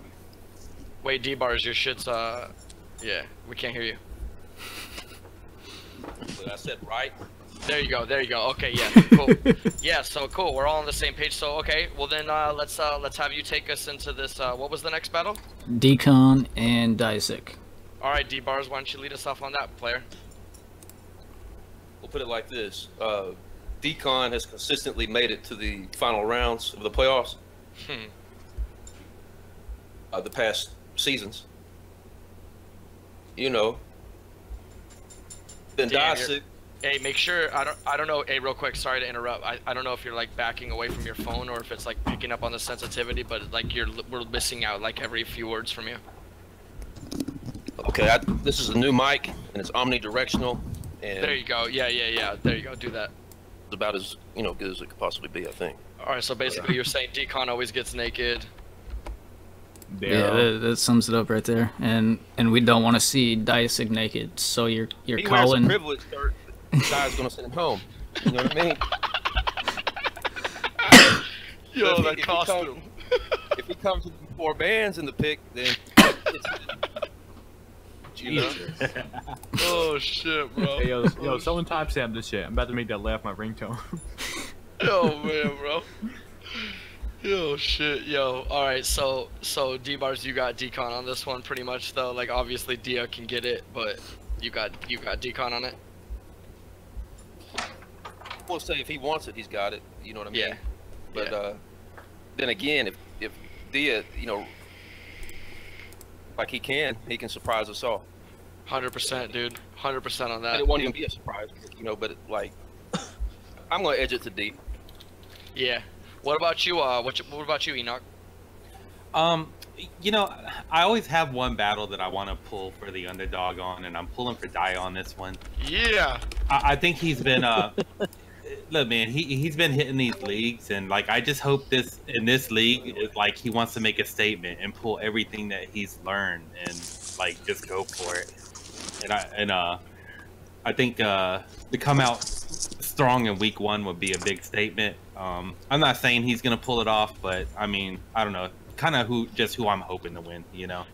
G: Wait, D-Bars, your shit's yeah, we can't hear you.
D: I said right.
G: There you go. Okay, yeah, cool. Yeah, so cool. We're all on the same page. So okay, well then let's have you take us into this. What was the next battle?
A: Decon and Dysek.
G: All right, D-Bars, why don't you lead us off on that, player?
D: We'll put it like this. Decon has consistently made it to the final rounds of the playoffs. the past seasons. You know. Then Disick.
G: Hey, make sure I don't know. Hey, real quick, sorry to interrupt. I don't know if you're like backing away from your phone or if it's like picking up on the sensitivity, but like we're missing out like every few words from you.
D: Okay, this is a new mic and it's omnidirectional. And
G: there you go. Yeah. There you go. Do that.
D: It's about as good as it could possibly be, I think.
G: All right. So basically, you're saying Decon always gets naked.
A: Yeah, that sums it up right there. And we don't want to see Disick naked. So you're
D: he
A: calling.
D: Wears a privilege shirt. The guy's gonna send him home. You know what I mean?
G: Yo, that costume.
D: If he comes with 4 bands in the pic, then
B: Jesus.
G: Oh shit, bro.
B: Hey, yo, someone timestamp this shit. I'm about to make that laugh my ringtone.
G: Oh man, bro. Yo, shit, yo. All right, so D-Bars, you got Decon on this one pretty much though. Like obviously Dia can get it, but you got Decon on it.
D: We'll say if he wants it, he's got it. You know what I mean?
G: Yeah.
D: But then again, if Dia, like he can surprise us all.
G: 100%, dude. 100% on that.
D: And it won't even be a surprise, but like, I'm gonna edge it to D.
G: Yeah. What about you? What about you, Enoch?
F: I always have one battle that I want to pull for the underdog on, and I'm pulling for Dia on this one.
G: Yeah.
F: I think he's been look, man, he's been hitting these leagues, and like I just hope in this league is like he wants to make a statement and pull everything that he's learned and like just go for it. And I think to come out strong in week 1 would be a big statement. I'm not saying he's gonna pull it off, but I mean, I don't know, kind of who I'm hoping to win,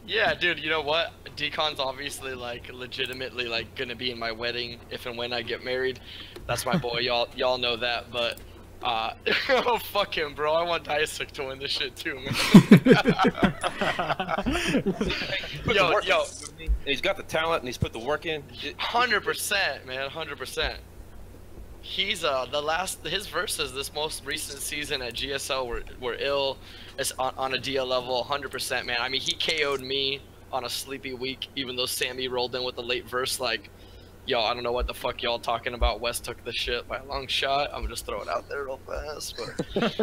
G: Yeah, dude. You know what? Decon's obviously like legitimately like gonna be in my wedding if and when I get married. That's my boy. y'all know that, but oh fuck him, bro. I want Disick to win this shit too, man. yo.
D: He's got the talent and he's put the work in.
G: 100%, man. 100%. He's his verses this most recent season at GSL were ill. It's on a DL level, 100%, man. I mean, he KO'd me on a sleepy week, even though Sammy rolled in with a late verse. Like, yo, I don't know what the fuck y'all talking about. West took the shit by a long shot. I'm gonna just throw it out there real fast, but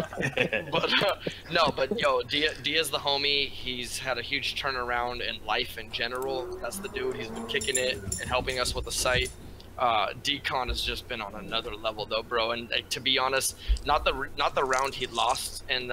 G: yo, Dia's the homie. He's had a huge turnaround in life in general. That's the dude. He's been kicking it and helping us with the site. Decon has just been on another level though, bro. And to be honest, not the round he lost in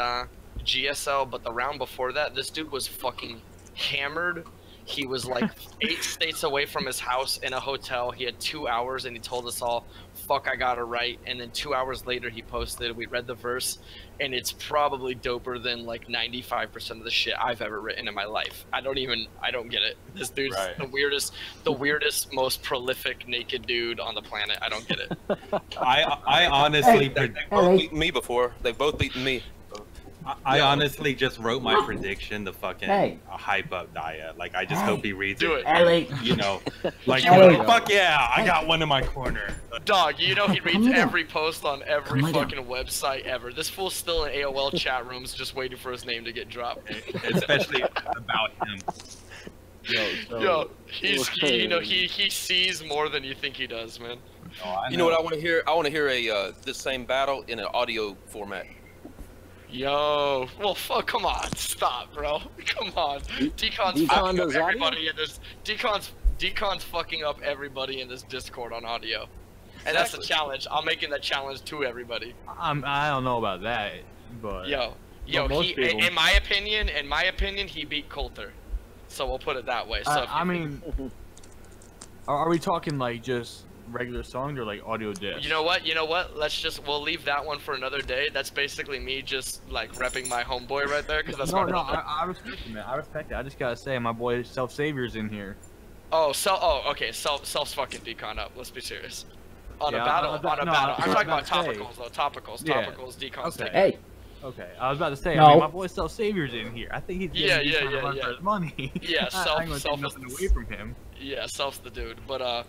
G: GSL, but the round before that, this dude was fucking hammered. He was like 8 states away from his house in a hotel. He had 2 hours and he told us all, fuck, I gotta write. And then 2 hours later he posted, we read the verse, and it's probably doper than like 95% of the shit I've ever written in my life. I don't get it. This dude's
F: right.
G: the weirdest, most prolific naked dude on the planet. I don't get it.
F: I honestly
D: They both beaten me before. They've both beaten me.
F: I honestly just wrote my prediction to fucking hype up Dia. Like, I just hope he reads
G: Do
F: it.
G: it.
F: Like, fuck yeah, I got one in my corner.
G: Dog, he reads every post on every fucking website ever. This fool's still in AOL chat rooms just waiting for his name to get dropped.
F: Especially about him.
G: He sees more than you think he does, man.
D: You know what I want to hear? I want to hear this same battle in an audio format.
G: Yo, well, fuck, come on, stop, bro. Come on. Decon's fucking up everybody in this. Decon's fucking up everybody in this Discord on audio. And that's the challenge. I'm making that challenge to everybody.
B: I don't know about that, but
G: yo, in my opinion, he beat Coulter. So we'll put it that way. So
B: I mean, are we talking like just regular songs or like audio discs?
G: You know what? We'll leave that one for another day. That's basically me just like repping my homeboy right there, because that's
B: I respect it, man. I respect it. I just gotta say, my boy Self Savior's in here.
G: Okay. Self's fucking Decon up. Let's be serious. On a battle. I'm talking about topicals though. Topicals, Decon's taking.
C: Hey.
B: Okay, I was about to say, I mean, my boy Self Savior's in here. I think he's getting
G: run
B: for his money.
G: Yeah,
B: Self is nothing away from him.
G: Yeah, Self's the dude. But on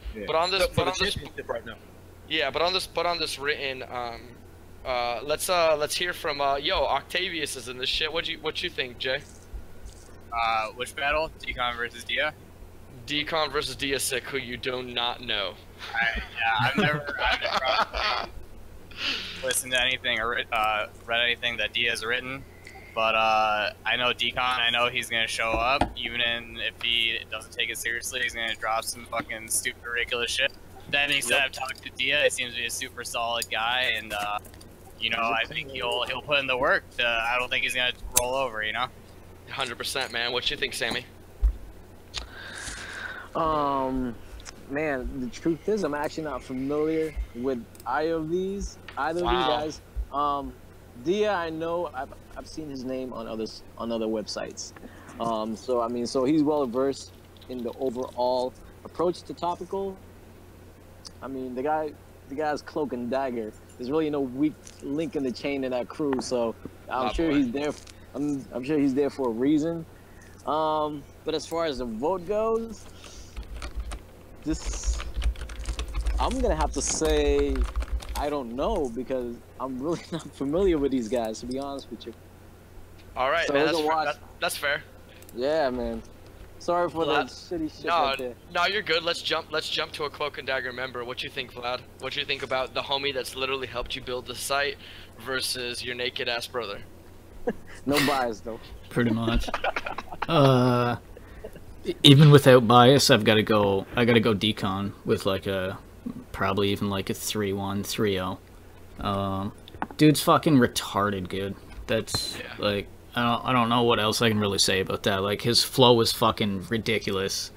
G: this
D: right now.
G: Yeah, but on this written, let's hear from Octavius is in this shit. What you think, Jay?
H: Which battle? Decon versus Dia?
G: Decon versus Diasic, who you do not know.
H: I've never listened to anything or read anything that Dia has written, but I know Decon. I know he's gonna show up, even if he doesn't take it seriously. He's gonna drop some fucking stupid, ridiculous shit. That being said, I've talked to Dia. He seems to be a super solid guy, and you know, I think he'll put in the work. I don't think he's gonna roll over. You know.
G: 100%, man. What you think, Sammy?
C: Man, the truth is, I'm actually not familiar with either of these guys. Dia, I know, I've seen his name on other websites. So I mean, so he's well versed in the overall approach to topical. I mean, the guy's cloak and dagger. There's really no weak link in the chain in that crew. So I'm sure he's there. I'm sure he's there for a reason. But as far as the vote goes, I'm gonna have to say I don't know, because I'm really not familiar with these guys, to be honest with you.
G: All right,
C: So
G: man, that's fair.
C: Yeah, man. Sorry for that shitty shit right there.
G: No, you're good. Let's jump to a Cloak and Dagger member. What you think, Vlad? What you think about the homie that's literally helped you build the site versus your naked ass brother?
C: No bias though.
A: Pretty much. Even without bias, I gotta go Decon with like probably even like a 3-1, 3-0. Dude's fucking retarded good. That's like, I don't know what else I can really say about that. Like, his flow is fucking ridiculous.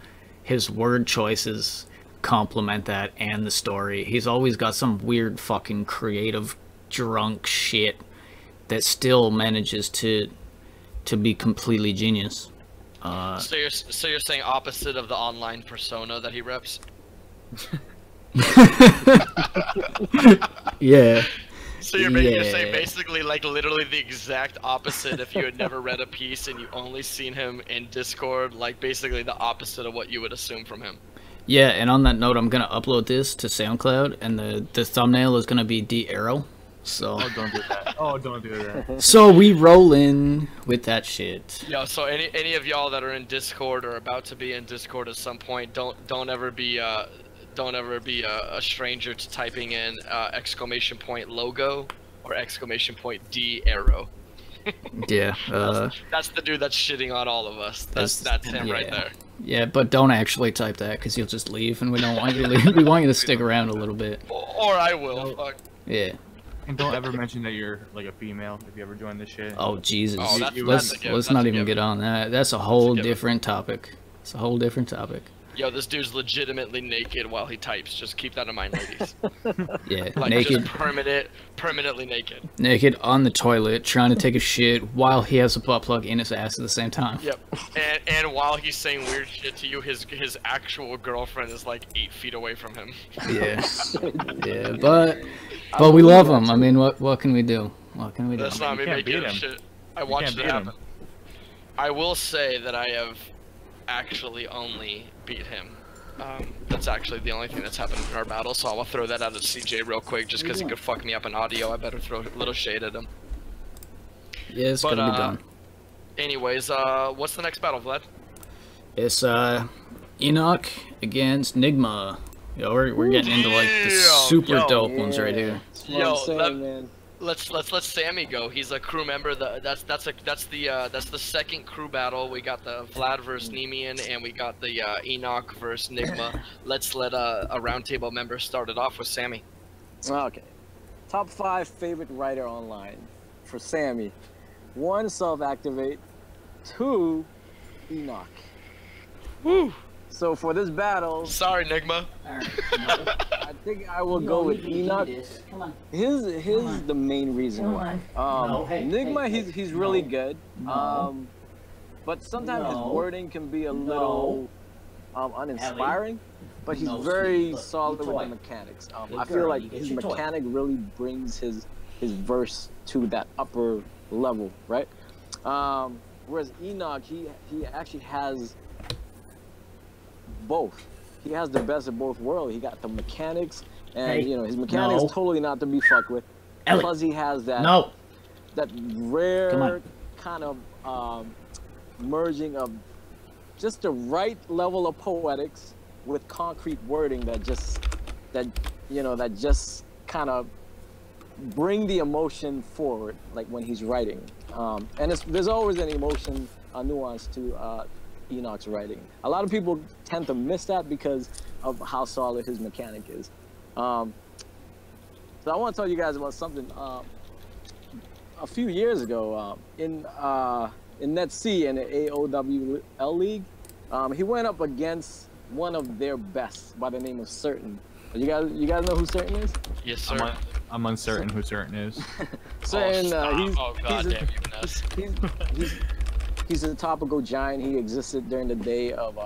A: His word choices complement that and the story. He's always got some weird fucking creative drunk shit that still manages to be completely genius.
G: So you're saying opposite of the online persona that he reps?
A: Yeah.
G: So you're saying basically like literally the exact opposite if you had never read a piece and you only seen him in Discord, like basically the opposite of what you would assume from him.
A: Yeah, and on that note, I'm gonna upload this to SoundCloud, and the thumbnail is gonna be D-Arrow. So
B: don't do that. Oh, don't do that.
A: So we roll in with that shit.
G: Yo, so any of y'all that are in Discord or about to be in Discord at some point, don't ever be a stranger to typing in ! logo or ! D-Arrow.
A: Yeah.
G: That's the dude that's shitting on all of us. That's him right there.
A: Yeah, but don't actually type that, because you'll just leave, and we don't want you to leave. We want you to stick around a little bit.
G: Or I will. Fuck.
A: Yeah.
B: And don't ever mention that you're like a female if you ever join this shit.
A: Oh Jesus!
G: Oh,
A: let's not even get on that. That's a whole different topic. It's a whole different topic.
G: Yo, this dude's legitimately naked while he types. Just keep that in mind, ladies.
A: Yeah,
G: like,
A: naked.
G: Just permanently naked.
A: Naked on the toilet, trying to take a shit while he has a butt plug in his ass at the same time.
G: Yep. And while he's saying weird shit to you, his actual girlfriend is like 8 feet away from him.
A: Yeah. Yeah, but we love him. I mean, what can we do? What can we do?
G: That's not me making up shit. I watched it happen. I will say that I have actually only beat him. That's actually the only thing that's happened in our battle, so I'll throw that out at CJ real quick, just because he could fuck me up in audio. I better throw a little shade at him.
A: Yeah, it's gonna be done.
G: Anyways, what's the next battle, Vlad?
A: It's Enoch against Nigma. Yo, we're getting into like the super dope ones right here.
G: Yo, let's Sammy go. He's a crew member. That's the second crew battle. We got the Vlad versus Nemian, and we got the Enoch versus Nigma. Let's let a roundtable member start it off with Sammy.
C: Okay. Top 5 favorite writer online for Sammy. 1, Self-Activate. 2, Enoch.
G: Woo.
C: So for this battle,
G: sorry, Nigma.
C: I think I will go with Enoch. Here's the main reason why. Nigma, he's really good. But sometimes his wording can be a little uninspiring. But he's very solid with the mechanics. I feel like his mechanic really brings his verse to that upper level, right? Whereas Enoch, he actually has both. He has the best of both worlds. He got the mechanics, and you know, his mechanics totally not to be fucked with. Plus he has that that rare kind of merging of just the right level of poetics with concrete wording that just kind of bring the emotion forward, like when he's writing. And there's always an emotion, a nuance to Enoch's writing. A lot of people tend to miss that because of how solid his mechanic is. So I want to tell you guys about something. A few years ago, in Net C in the O.W.L League, he went up against one of their best by the name of Certain. You guys know who Certain is?
G: Yes, sir.
B: I'm uncertain who Certain is.
C: Certain, he's a topical giant. He existed during the day of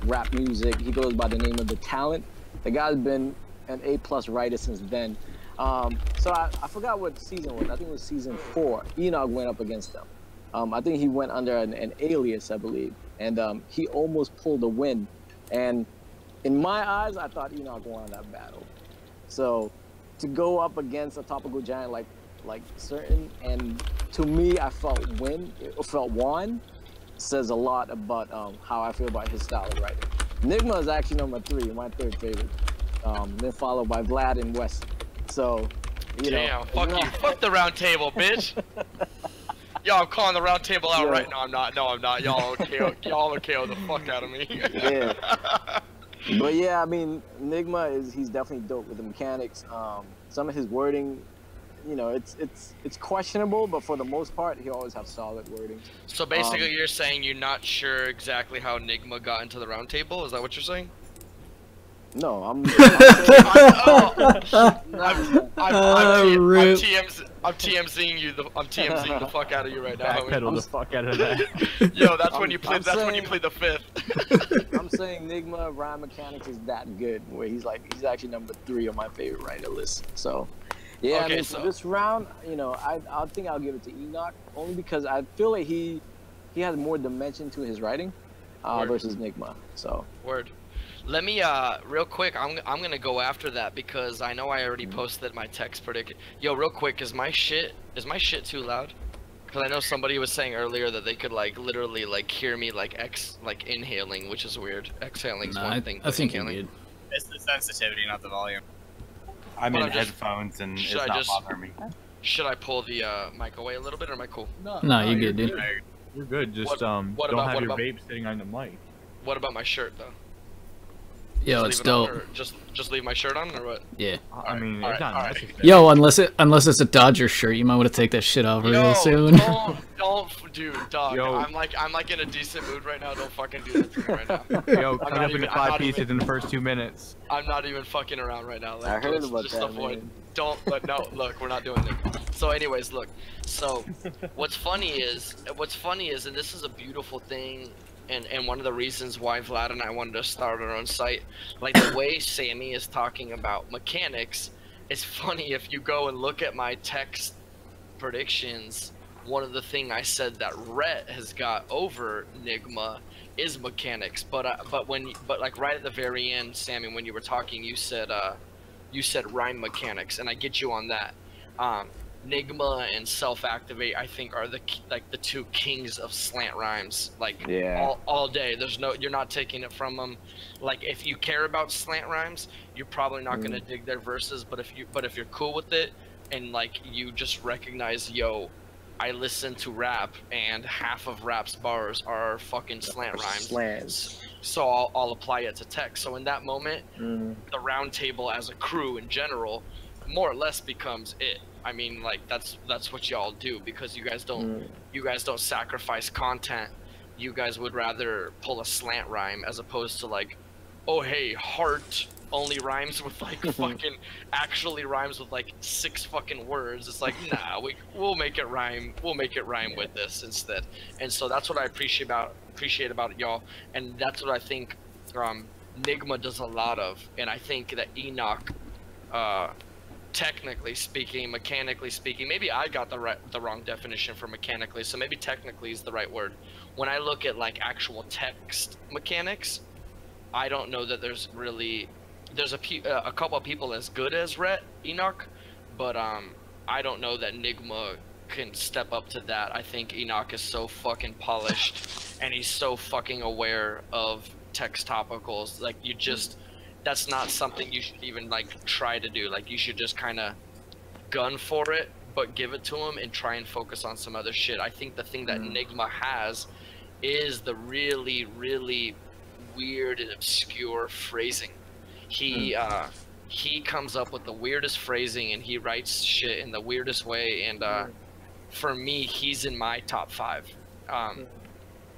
C: rap music. He goes by the name of The Talent. The guy's been an A+ writer since then. So I forgot what season it was. I think it was season 4. Enoch went up against him. I think he went under an alias, I believe, and he almost pulled a win. And in my eyes, I thought Enoch won that battle. So to go up against a topical giant like Certain, and to me, I felt won, says a lot about how I feel about his style of writing. Nigma is actually number 3, my 3rd favorite. Then followed by Vlad and West. So,
G: damn, fuck you. Fuck the round table, bitch. Yo, I'm calling the round table out right now. I'm not. No, I'm not. Y'all okay? Y'all KO the fuck out of me.
C: Yeah. But yeah, I mean, Nigma he's definitely dope with the mechanics. Some of his wording, it's questionable, but for the most part, he always has solid wording.
G: So basically, you're saying you're not sure exactly how Nigma got into the round table? Is that what you're saying?
C: No, I'm
G: TMZing you. I'm TMZing the fuck out of you right now.
B: Backpedal the fuck out of that.
G: Yo, that's when you play. When you play the 5th.
C: I'm saying Nigma rhyme mechanics is that good, where he's actually number 3 on my favorite writer list. So, yeah.
G: Okay,
C: for this round, I think I'll give it to Enoch only because I feel like he has more dimension to his writing versus Nigma. So.
G: Word. Let me real quick. I'm gonna go after that because I know I already posted my text prediction. Yo, real quick, is my shit too loud? Because I know somebody was saying earlier that they could literally hear me inhaling, which is weird. Exhaling is one thing.
A: I think you're good.
H: It's the sensitivity, not the volume.
F: I'm in headphones and it's not bothering me.
G: Should I pull the mic away a little bit, or am I cool?
A: No, you're good, dude.
B: You're good. Just don't have your vape sitting on the mic.
G: What about my shirt though?
A: Yo, it's dope.
G: Just leave my shirt on, or what?
A: Yeah.
B: I mean, it's not necessary.
A: Yo, unless it's a Dodger shirt, you might want to take that shit off real soon.
G: Don't, dude, dog.
B: Yo.
G: I'm in a decent mood right now. Don't fucking do that to me right now.
B: Yo, cut up into 5 pieces in the first 2 minutes.
G: I'm not even fucking around right now.
C: I heard about that,
G: avoid.
C: man.
G: Don't. But no, look, we're not doing it. So, anyways, look. So, what's funny is, and this is a beautiful thing. And one of the reasons why Vlad and I wanted to start our own site, like the way Sammy is talking about mechanics, it's funny if you go and look at my text predictions. One of the things I said that Rhett has got over Nigma is mechanics, but right at the very end, Sammy, when you were talking, you said rhyme mechanics, and I get you on that. Nigma and Self-Activate, I think, are the 2 kings of slant rhymes. All day. You're not taking it from them. Like, if you care about slant rhymes, you're probably not gonna dig their verses. But if you're cool with it, and you just recognize, yo, I listen to rap, and half of rap's bars are fucking slant rhymes.
C: Slants.
G: So I'll apply it to text. So in that moment, the round table as a crew in general, more or less becomes it. I mean, that's what y'all do, because you guys don't sacrifice content. You guys would rather pull a slant rhyme as opposed to oh hey, heart only rhymes with fucking actually rhymes with 6 fucking words. It's nah, we'll make it rhyme. We'll make it rhyme with this instead. And so that's what I appreciate about y'all, and that's what I think Nigma does a lot of. And I think that Enoch, technically speaking, mechanically speaking, maybe I got the wrong definition for mechanically, so maybe technically is the right word. When I look at actual text mechanics, I don't know that there's a couple of people as good as Rhett Enoch, but I don't know that Nigma can step up to that. I think Enoch is so fucking polished, and he's so fucking aware of text topicals. Like, you just, that's not something you should even like try to do. Like, you should just kind of gun for it, but give it to him and try and focus on some other shit. I think the thing that Enigma has is the really, really weird and obscure phrasing. He comes up with the weirdest phrasing, and he writes shit in the weirdest way, and for me, he's in my top 5.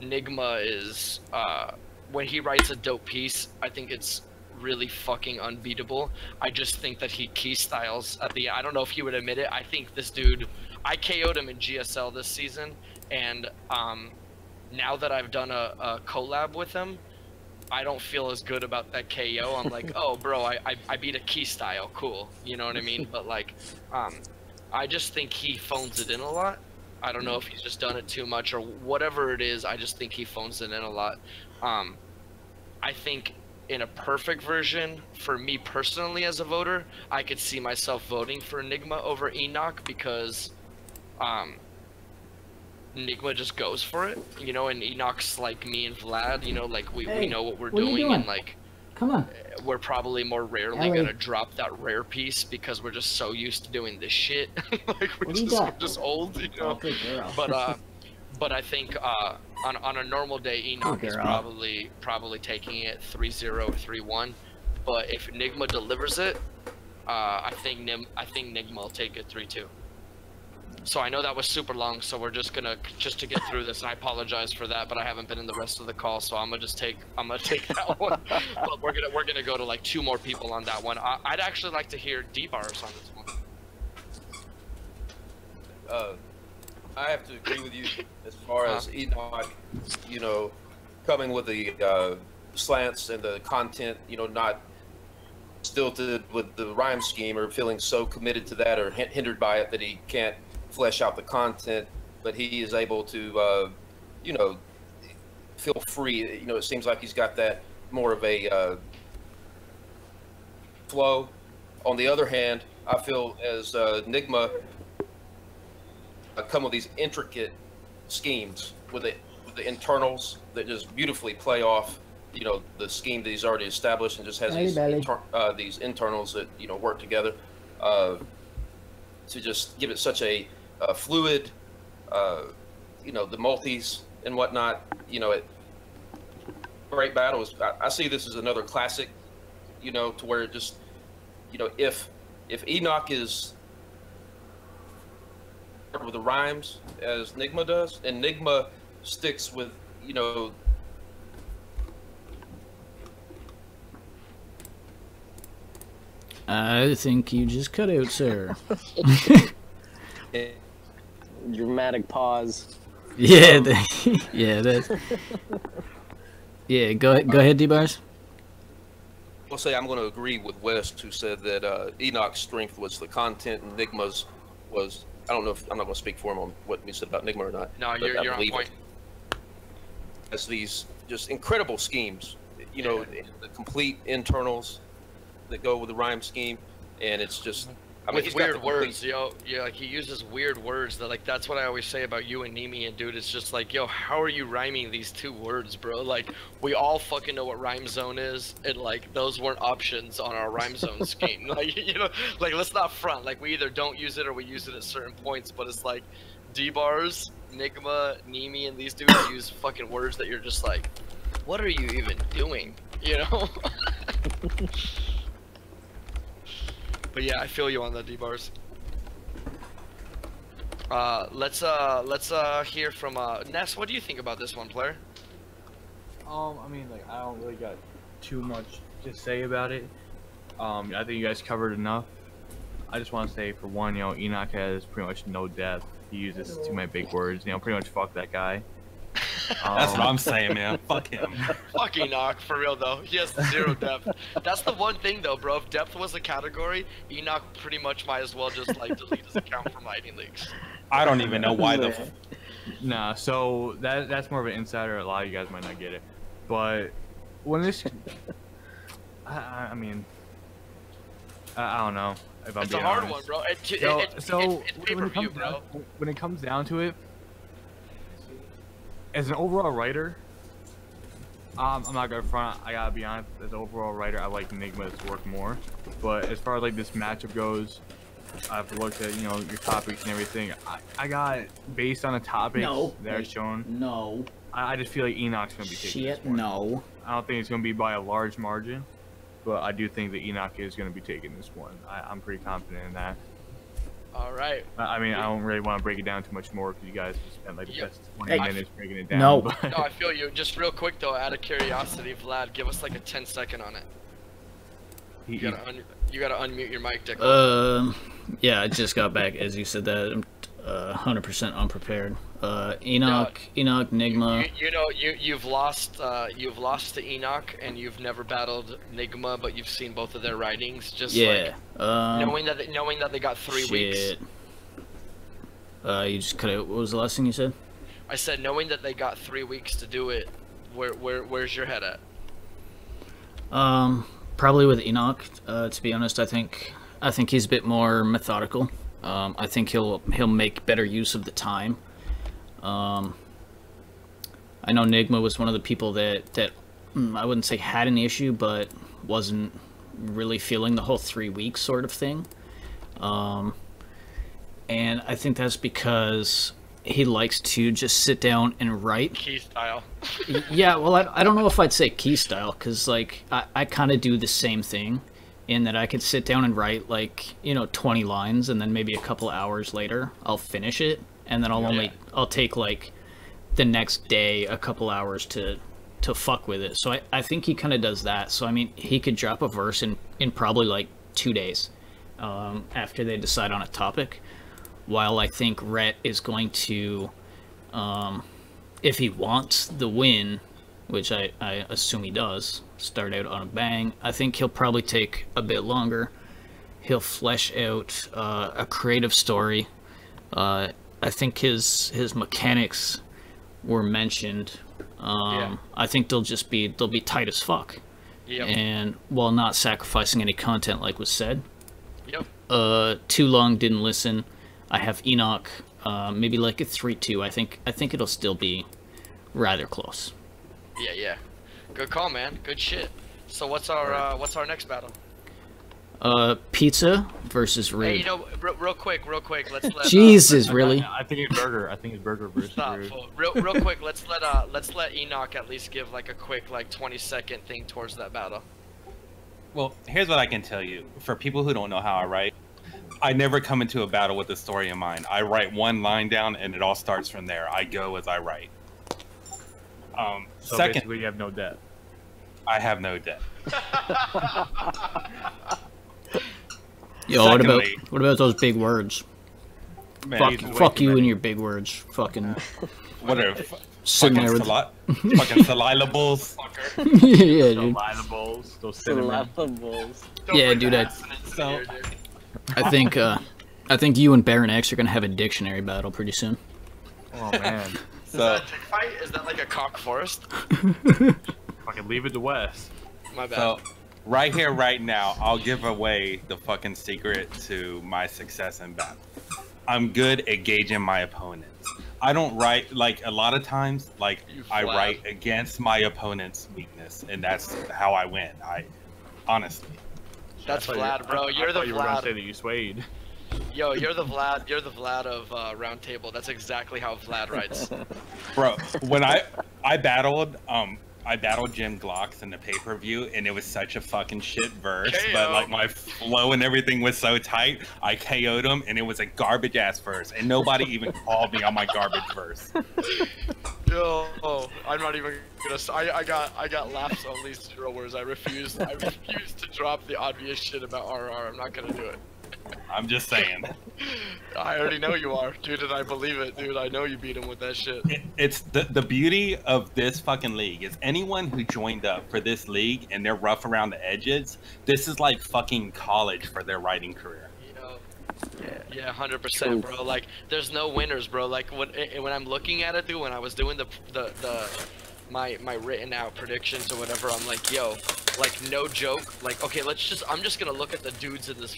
G: Enigma is, when he writes a dope piece, I think it's really fucking unbeatable. I just think that he key styles at the, I don't know if he would admit it, I think this dude, I KO'd him in GSL this season, and now that I've done a collab with him, I don't feel as good about that KO. I'm like, oh bro, I beat a key style, cool, you know what I mean? But like, I just think he phones it in a lot. I don't know if he's just done it too much or whatever it is. I just think he phones it in a lot. I think in a perfect version, for me personally as a voter, I could see myself voting for Enigma over Enoch because Enigma just goes for it, you know, and Enoch's like me and Vlad, you know, like we know what we're doing, and like,
A: come on,
G: we're probably more rarely gonna drop that rare piece because we're just so used to doing this shit. Like we're just old, you know. But I think on a normal day, Enoch is probably taking it 3-0 or 3-1. But if Enigma delivers it, I think Enigma will take it 3-2. So I know that was super long, so we're just to get through this, and I apologize for that, but I haven't been in the rest of the call, so I'm gonna take that one. But we're gonna go to like 2 more people on that one. I'd actually like to hear D-Bars on this one.
D: I have to agree with you as far as Enoch, you know, coming with the slants and the content, you know, not stilted with the rhyme scheme or feeling so committed to that or hindered by it that he can't flesh out the content, but he is able to, you know, feel free. You know, it seems like he's got that more of a flow. On the other hand, I feel as Enigma come with these intricate schemes with the internals that just beautifully play off, you know, the scheme that he's already established, and just has these internals that, you know, work together to just give it such a fluid, you know, the multis and whatnot. You know, great battles. I see this as another classic, you know, to where it just, you know, if Enoch is with the rhymes as Enigma does, and Enigma sticks with, you know,
A: I think you just cut out, sir.
C: Dramatic pause.
A: Yeah, yeah, that's. Yeah, go ahead, D-Bars.
D: I'll say I'm going to agree with West, who said that Enoch's strength was the content, and Enigma's was. I don't know if I'm not going to speak for him on what we said about Enigma or not.
G: No, you're on point.
D: As these just incredible schemes, you know, the complete internals that go with the rhyme scheme, and it's just. I mean,
G: with weird words, yo, yeah, like he uses weird words that, like, that's what I always say about you and Nemi, and dude, it's just like, yo, how are you rhyming these 2 words, bro? Like, we all fucking know what rhyme zone is, and like, those weren't options on our rhyme zone scheme. Like, you know, like, let's not front, like, we either don't use it or we use it at certain points, but it's like, D-Bars, Enigma, Nemi, and these dudes use fucking words that you're just like, what are you even doing, you know? But yeah, I feel you on that, D-Bars. Let's hear from Ness. What do you think about this one, player?
B: I mean, like, I don't really got too much to say about it. I think you guys covered enough. I just want to say, for one, you know, Enoch has pretty much no depth. He uses too many big words. You know, pretty much fuck that guy.
F: That's what I'm saying, man. Fuck him.
G: Fuck Enoch, for real though. He has 0 depth. That's the one thing though, bro. If depth was a category, Enoch pretty much might as well just like delete his account from Writing Leagues.
F: I don't even know why the.
B: Nah, so that's more of an insider. A lot of you guys might not get it, but when this, I mean, I don't know. If I'm
G: It's a
B: being
G: hard
B: honest.
G: one, bro. It's
B: when
G: pay-per-view, bro.
B: When it comes down to it, as an overall writer, I'm not gonna front. I gotta be honest. As an overall writer, I like Enigma's work more. But as far as like this matchup goes, I've looked at your topics and everything. I got based on the topics that are shown.
A: No.
B: I just feel like Enoch's gonna be taking this one.
A: No.
B: I don't think it's gonna be by a large margin, but I do think that Enoch is gonna be taking this one. I'm pretty confident in that.
G: All right.
B: I mean, I don't really want to break it down too much more because you guys just spent like the best 20
A: Hey.
B: minutes breaking it down.
A: No.
B: But
G: No, I feel you. Just real quick though, out of curiosity, Vlad, give us like a 10-second on it. You gotta unmute your mic, Dick.
A: Yeah, I just got back as you said that. I'm 100% unprepared. Enoch, Enigma.
G: You've lost to Enoch, and you've never battled Enigma, but you've seen both of their writings. Just
A: Yeah.
G: knowing that they got 3 weeks.
A: You just cut out. What was the last thing you said?
G: I said knowing that they got 3 weeks to do it. Where's your head at?
A: Probably with Enoch. To be honest, I think he's a bit more methodical. I think he'll make better use of the time. I know Enigma was one of the people that I wouldn't say had an issue, but wasn't really feeling the whole 3 weeks sort of thing. And I think that's because he likes to just sit down and write.
G: Key style.
A: Yeah, well, I don't know if I'd say key style, because like I kind of do the same thing, in that I could sit down and write like 20 lines, and then maybe a couple hours later I'll finish it, and then I'll take like the next day a couple hours to fuck with it. So I think he kind of does that. So I mean, he could drop a verse in probably like 2 days after they decide on a topic. While I think Rhett is going to, if he wants the win, which I assume he does, start out on a bang, I think he'll probably take a bit longer. He'll flesh out a creative story. I think his mechanics were mentioned. I think they'll be tight as fuck.
G: Yep.
A: And while not sacrificing any content, like was said.
G: Yep.
A: Too long, didn't listen. I have Enoch, maybe like a 3-2. I think it'll still be rather close.
G: Yeah. Good call, man. Good shit. So what's our next battle?
A: Pizza versus Rude.
G: Hey, real quick. Let's let.
A: Jesus, really?
B: I think it's Burger. I think it's Burger versus
G: Stop.
B: Rude.
G: Real quick. Let's let Enoch at least give like a quick 20-second thing towards that battle.
F: Well, here's what I can tell you. For people who don't know how I write, I never come into a battle with a story in mind. I write one line down, and it all starts from there. I go as I write.
B: So
F: Second,
B: basically you have no debt.
F: I have no debt.
A: Yo,
F: Secondly,
A: what about those big words?
F: Man,
A: Fuck you and your big words. Fucking
F: what are
A: sitting
F: fucking
A: there with
F: fucking syllables?
A: yeah, dude.
B: Syllables, those cinnamon.
C: Syllables.
A: Yeah, dude. I think you and Baron X are gonna have a dictionary battle pretty soon.
B: Oh man.
G: Is that a tick fight? Is that like a cock forest?
B: Fucking leave it to Wes.
G: My bad.
F: So, right here, right now, I'll give away the fucking secret to my success in battle. I'm good at gauging my opponents. I don't write, like, a lot of times, like, I write against my opponent's weakness, and that's how I win. Honestly.
G: That's Vlad, bro. You're the
B: You were gonna say
G: Vlad.
B: that you swayed.
G: Yo, you're the Vlad of Round Table. That's exactly how Vlad writes.
F: Bro, when I battled Jim Glocks in the pay-per-view, and it was such a fucking shit verse, but like my flow and everything was so tight, I KO'd him, and it was a garbage ass verse, and nobody even called me on my garbage verse.
G: Yo, I'm not even gonna. I got laughs on these 0 words. I refuse to drop the obvious shit about RR. I'm not gonna do it.
F: I'm just saying.
G: I already know you are, dude, and I believe it, dude. I know you beat him with that shit.
F: It's the beauty of this fucking league is anyone who joined up for this league and they're rough around the edges, this is like fucking college for their writing career.
G: Yeah, 100%, bro. Like, there's no winners, bro. Like, when I'm looking at it, dude, when I was doing my written out predictions or whatever, I'm like, yo, like no joke, like okay, I'm just gonna look at the dudes in this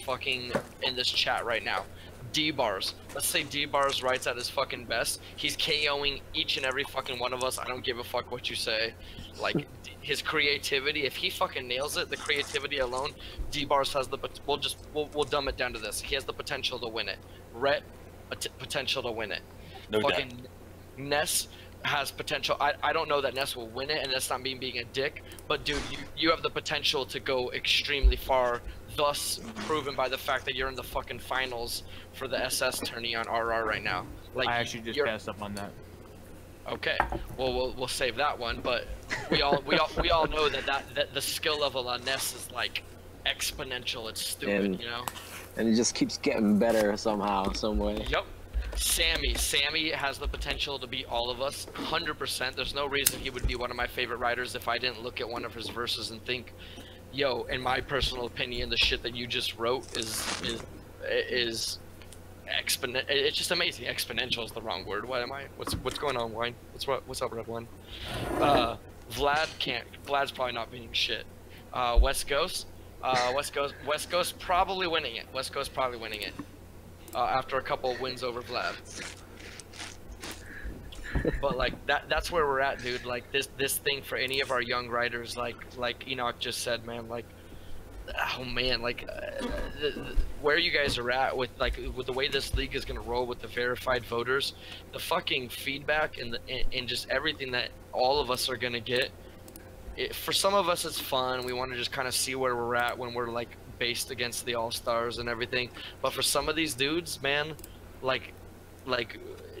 G: chat right now. D-Bars. Let's say D-Bars writes at his fucking best. He's KOing each and every fucking one of us. I don't give a fuck what you say. Like, his creativity, if he fucking nails it, the creativity alone, D-Bars has the, we'll dumb it down to this. He has the potential to win it. Rhett, potential to win it.
F: No
G: fucking
F: doubt.
G: Ness has potential. I don't know that Ness will win it, and that's not me being a dick, but dude, you have the potential to go extremely far, thus proven by the fact that you're in the fucking finals for the SS tourney on RR right now. Like,
B: I actually just passed up on that.
G: Okay, well we'll save that one, but we all know that the skill level on Ness is like exponential. It's stupid, you know.
C: And it just keeps getting better somehow, some way.
G: Yep. Sammy has the potential to beat all of us, 100%. There's no reason he would be one of my favorite writers if I didn't look at one of his verses and think, yo, in my personal opinion, the shit that you just wrote is exponent. It's just amazing. Exponential is the wrong word. What am I? What's going on, Wine? What's up, Red One? Vlad's probably not beating shit. West Coast probably winning it. West Coast probably winning it. After a couple of wins over Vlad. But like that's where we're at, dude. Like this thing for any of our young writers, like Enoch just said, man, like, oh man, like where you guys are at with the way this league is gonna roll with the verified voters, the fucking feedback and just everything that all of us are gonna get. For some of us, it's fun. We want to just kind of see where we're at when we're like based against the all-stars and everything. But for some of these dudes, man, like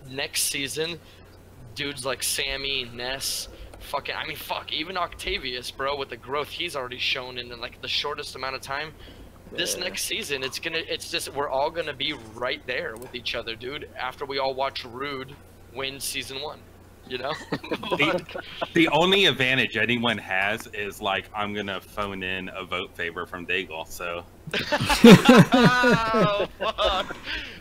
G: next season, dudes like Sammy, Ness, even Octavius, bro, with the growth he's already shown in like the shortest amount of time. This next season, we're all gonna be right there with each other, dude. After we all watch Rude win season 1. You know?
F: The only advantage anyone has is like I'm gonna phone in a vote favor from Daigle, so.
G: Oh, fuck.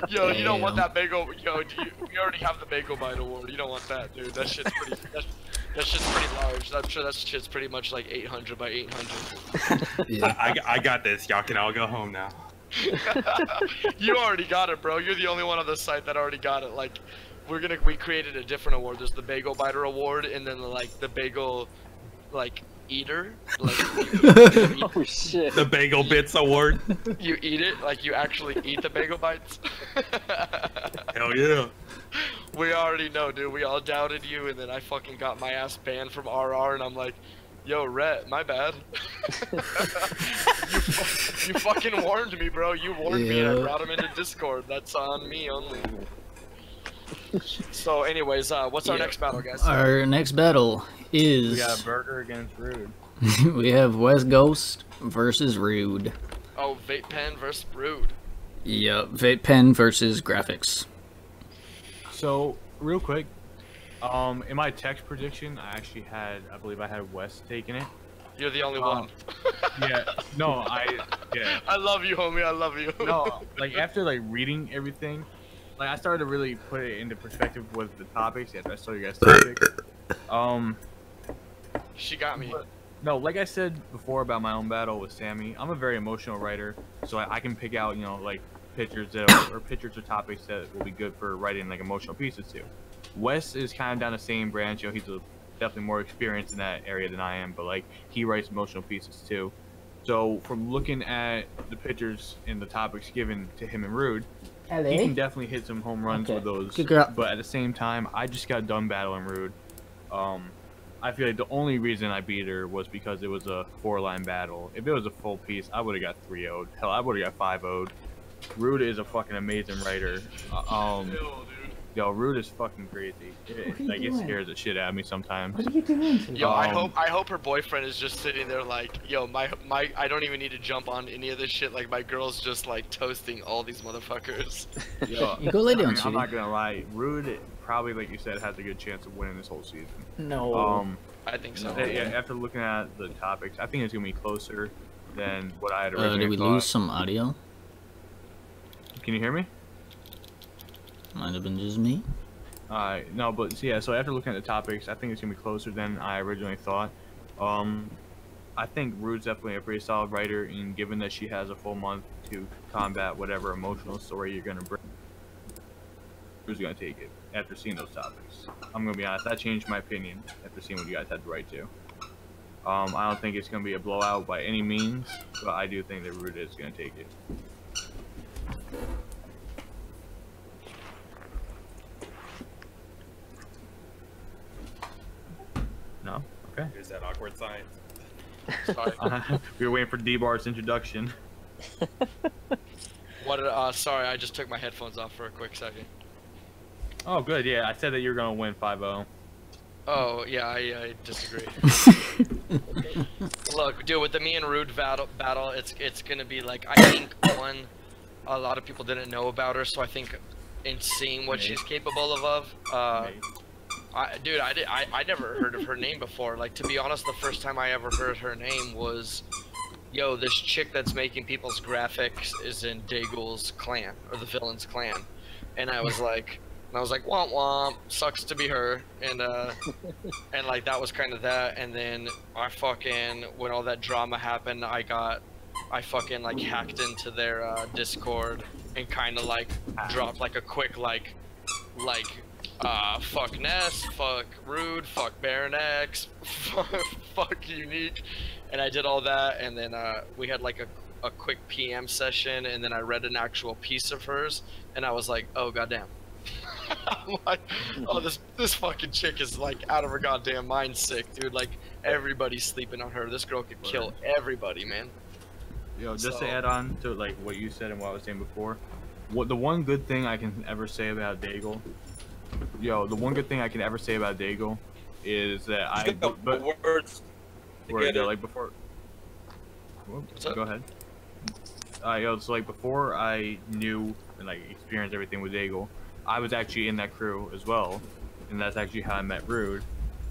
G: Yo, you don't want that bagel. Yo, we already have the Bagel Bite Award. You don't want that, dude. That shit's pretty. That shit's pretty large. I'm sure that shit's pretty much like 800 by 800.
F: Yeah. I got this. Y'all can all go home now.
G: You already got it, bro. You're the only one on the site that already got it. Like. We created a different award. There's the Bagel Biter Award, and then the Bagel, Eater.
C: Oh shit.
F: The Bagel Bits Award.
G: You eat it, you actually eat the bagel bites.
F: Hell yeah.
G: We already know, dude. We all doubted you, and then I fucking got my ass banned from RR, and I'm like, yo, Rhett, my bad. you fucking warned me, bro. You warned me, and I brought him into Discord. That's on me only. So anyways, what's our next battle, guys?
A: Our next battle is...
B: We got a burger against Rude.
A: We have West Ghost versus Rude.
G: Oh, Vape Pen versus Rude.
A: Yep, Vape Pen versus Graphics.
B: So, real quick, in my text prediction, I believe I had West taking it.
G: You're the only one.
B: Yeah, no,
G: I love you, homie, I love you.
B: No, after reading everything, I started to really put it into perspective with the topics. Yeah, I saw you guys topics.
G: She got me.
B: No, like I said before about my own battle with Sammy, I'm a very emotional writer, so I can pick out, pictures or pictures or topics that will be good for writing emotional pieces too. Wes is kind of down the same branch. He's definitely more experienced in that area than I am, but he writes emotional pieces too. So from looking at the pictures and the topics given to him and Rude, he can definitely hit some home runs with those. But at the same time, I just got done battling Rude. I feel like the only reason I beat her was because it was a 4-line battle. If it was a full piece, I would have got 3-0'd. Hell, I would have got 5-0'd. Rude is a fucking amazing writer. Yo, Rude is fucking crazy. It scares the shit out of me sometimes.
E: What are you doing?
G: Yo, I hope her boyfriend is just sitting there yo, my I don't even need to jump on any of this shit. My girl's just toasting all these motherfuckers.
B: Yo,
A: you go lay down,
B: I'm not gonna lie. Rude probably, like you said, has a good chance of winning this whole season.
A: No.
G: I think so.
B: Yeah, after looking at the topics, I think it's gonna be closer than what I had originally
A: did we lose some audio?
B: Can you hear me?
A: Might have been just me.
B: No, but yeah, so after looking at the topics, I think it's gonna be closer than I originally thought. I think Rude's definitely a pretty solid writer, and given that she has a full month to combat whatever emotional story you're gonna bring, Rude's gonna take it after seeing those topics. I'm gonna be honest, that changed my opinion after seeing what you guys had to write to. I don't think it's gonna be a blowout by any means, but I do think that Rude is gonna take it. No? Okay.
F: Here's that awkward silence.
G: Sorry.
B: We were waiting for D-Bar's introduction.
G: Sorry, I just took my headphones off for a quick second.
B: Oh, good. Yeah, I said that you're gonna win 5-0.
G: Oh, yeah, I disagree. Look, dude, with the me and Rude battle, it's gonna be like, I think, a lot of people didn't know about her, so I think in seeing what she's capable of, I never heard of her name before. Like, to be honest, the first time I ever heard her name was, yo, this chick that's making people's graphics is in Daigul's clan, or the villain's clan. And I was like, womp womp, sucks to be her. And and like, that was kind of that. And then when all that drama happened, I fucking like hacked into their Discord and kind of like dropped like a quick fuck Ness, fuck Rude, fuck Baron X, fuck Unique, and I did all that, and then we had like a quick PM session, and then I read an actual piece of hers, and I was like, oh goddamn. I'm like, oh, this fucking chick is like out of her goddamn mind, sick, dude. Like, everybody's sleeping on her. This girl could kill everybody, man.
B: Yo, just to add on to like what you said and what I was saying before, the one good thing I can ever say about Daigul, is that
D: words together.
B: like before. Go ahead. So like before I knew and like experienced everything with Daigul, I was actually in that crew as well, and that's actually how I met Rude.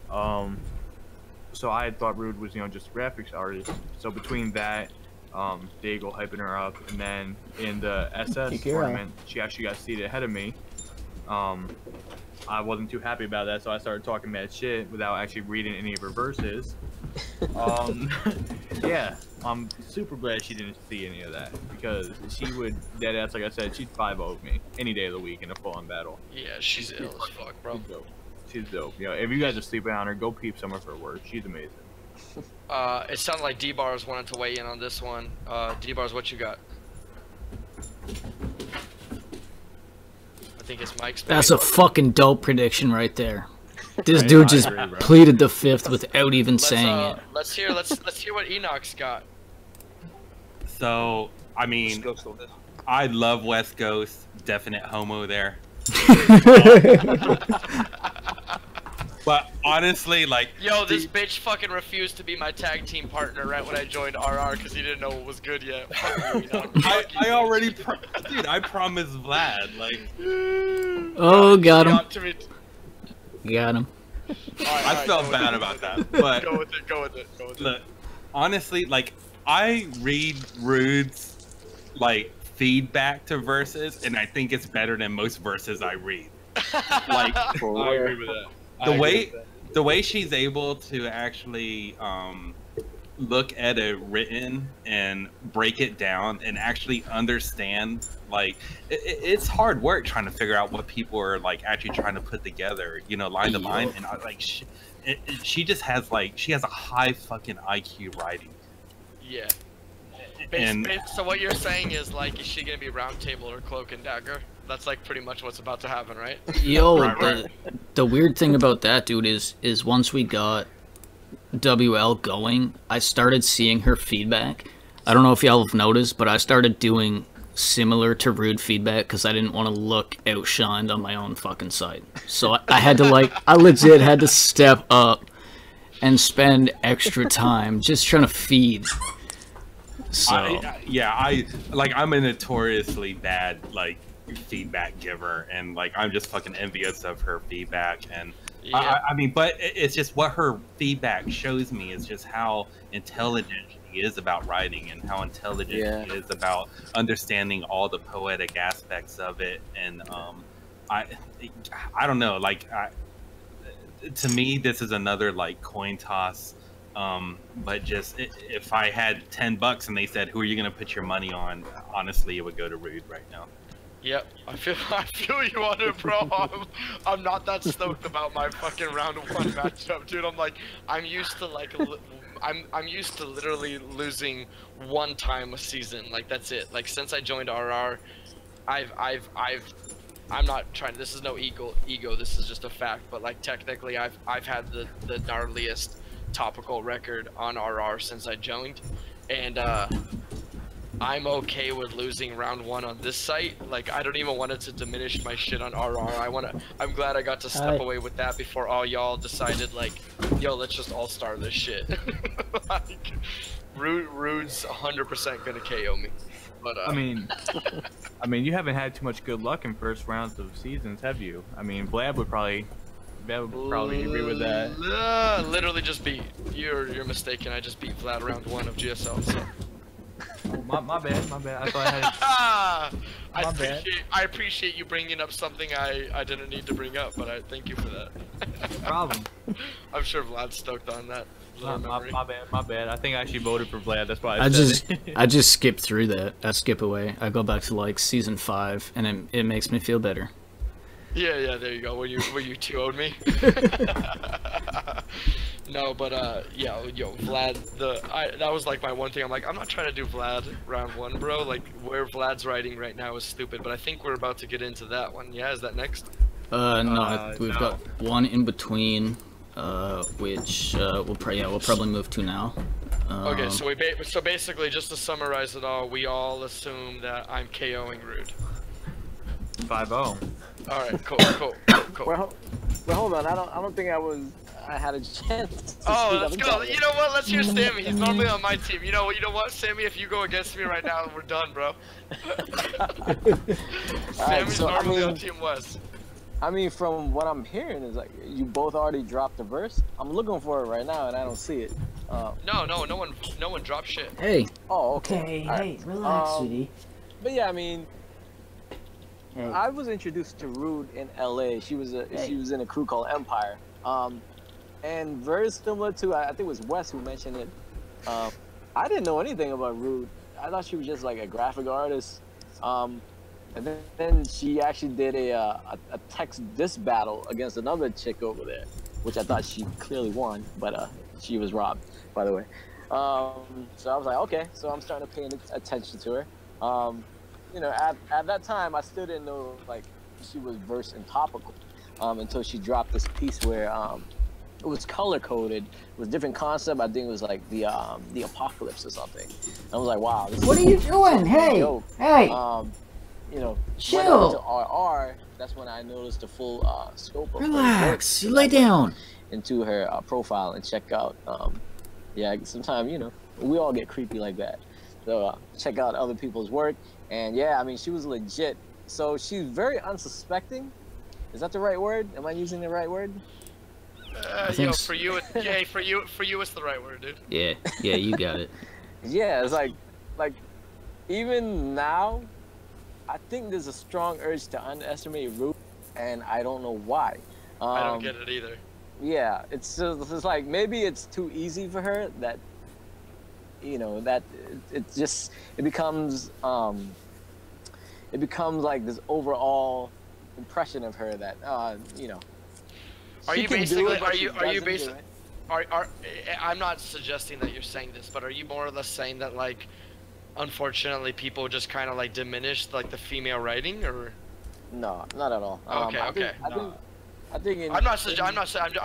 B: So I had thought Rude was just a graphics artist. So between that, Daigul hyping her up, and then in the SS tournament, she actually got seated ahead of me. I wasn't too happy about that, so I started talking mad shit without actually reading any of her verses. Yeah, I'm super glad she didn't see any of that, because she would deadass, like I said, she'd 5-0 me any day of the week in a full-on battle.
G: Yeah, she's ill as fuck, bro.
B: She's dope. If you guys are sleeping on her, go peep some of her work. She's amazing.
G: It sounded like D-Bars wanted to weigh in on this one. D-Bars, what you got? I think it's Mike's.
A: That's a fucking dope prediction right there. This dude just pleaded the fifth without even saying it.
G: Let's hear what Enoch's got.
F: So, I mean, I love West Coast. Definite homo there. But honestly, like,
G: yo, this bitch fucking refused to be my tag team partner right when I joined RR because he didn't know what was good yet.
F: I already, dude, I promised Vlad, like.
A: Oh, got him. Got him.
F: I felt bad about that, but
G: go with it.
F: Look, honestly, like, I read Rude's like feedback to verses, and I think it's better than most verses I read. Like,
D: I agree with that.
F: The way she's able to actually look at a written and break it down and actually understand, like, it's hard work trying to figure out what people are like actually trying to put together, line to line, and she just has she has a high fucking IQ writing.
G: Yeah. So what you're saying is, like, is she gonna be Round Table or Cloak and Dagger? That's like pretty much what's about to happen, right?
A: Yo, the weird thing about that, dude, is once we got O.W.L going, I started seeing her feedback. I don't know if y'all have noticed, but I started doing similar to Rude feedback because I didn't want to look outshined on my own fucking site. So I had to I legit had to step up and spend extra time just trying to feed. So
F: I'm a notoriously bad feedback giver, and I'm just fucking envious of her feedback. And
G: yeah.
F: I mean, but it's just what her feedback shows me is just how intelligent she is about writing, and how intelligent she is about understanding all the poetic aspects of it. And I don't know, to me this is another coin toss But just if I had $10 and they said, "Who are you gonna put your money on?" Honestly, it would go to Rude right now.
G: Yep, I feel you on it, bro. I'm not that stoked about my fucking round 1 matchup, dude. I'm used to I'm used to literally losing 1 time a season. Like that's it. Like since I joined RR, I'm not trying. This is no ego. This is just a fact. But like technically, I've had the gnarliest topical record on RR since I joined, and I'm okay with losing round 1 on this site. Like I don't even want it to diminish my shit on RR. I'm glad I got to step away with that before all y'all decided like, yo, let's just all star this shit. Like, Rude's 100% gonna KO me. But
B: I mean, you haven't had too much good luck in first rounds of seasons, have you? I mean, Vlad would probably agree with that.
G: Literally just beat. You're mistaken. I just beat Vlad round 1 of GSL. So.
B: Oh, my bad. I thought I had.
G: I appreciate you bringing up something I didn't need to bring up, but I thank you for that.
B: No problem.
G: I'm sure Vlad's stoked on that.
B: My bad. I think I actually voted for Vlad. That's why
A: I just skip through that. I skip away. I go back to like season 5, and it makes me feel better.
G: Yeah, there you go. Where you 2-0'd me. No, but yeah, yo, Vlad. That was like my one thing. I'm like, I'm not trying to do Vlad round 1, bro. Like where Vlad's writing right now is stupid. But I think we're about to get into that one. Yeah, is that next?
A: No, we've got one in between. Which we'll probably move to now.
G: Okay, so basically, just to summarize it all, we all assume that I'm KOing Rude.
B: 5-0.
G: All right, cool.
C: Well, hold on. I don't think I had a chance.
G: Oh, let's go. You know what? Let's hear Sammy. He's normally on my team. You know what, Sammy? If you go against me right now, we're done, bro. Sammy's normally on Team West.
C: I mean, from what I'm hearing is like you both already dropped the verse. I'm looking for it right now and I don't see it.
G: No one dropped shit.
A: Hey.
C: Oh, okay.
E: Hey, relax, sweetie.
C: But yeah, I mean, I was introduced to Rude in LA. She was in a crew called Empire. And very similar to I think it was Wes who mentioned it. I didn't know anything about Rude. I thought she was just like a graphic artist. And then she actually did a text diss battle against another chick over there, which I thought she clearly won, but she was robbed, by the way. So I was like, okay, so I'm starting to pay attention to her. You know, at that time, I still didn't know like she was versed in topical until she dropped this piece where it was color coded. It was a different concept. I think it was like the apocalypse or something. And I was like, wow.
E: What are you doing? Hey, hey.
C: You know,
E: chill.
C: To RR, that's when I noticed the full scope of
E: relax. You lay down.
C: Into her profile and check out. Yeah, sometimes, you know, we all get creepy like that. So check out other people's work. And yeah, I mean, she was legit. So she's very unsuspecting. Is that the right word? Am I using the right word?
G: Yo, for you, for you, it's the right word, dude.
A: Yeah, you got it.
C: Yeah, it's like even now, I think there's a strong urge to underestimate Rude, and I don't know why.
G: I don't get it either.
C: Yeah, it's like maybe it's too easy for her that, you know, that it becomes like this overall impression of her that you know.
G: I'm not suggesting that you're saying this, but are you more or less saying that like, unfortunately, people just kind of like diminish like the female writing, or?
C: No, not at all.
G: Okay.
C: I think
G: I'm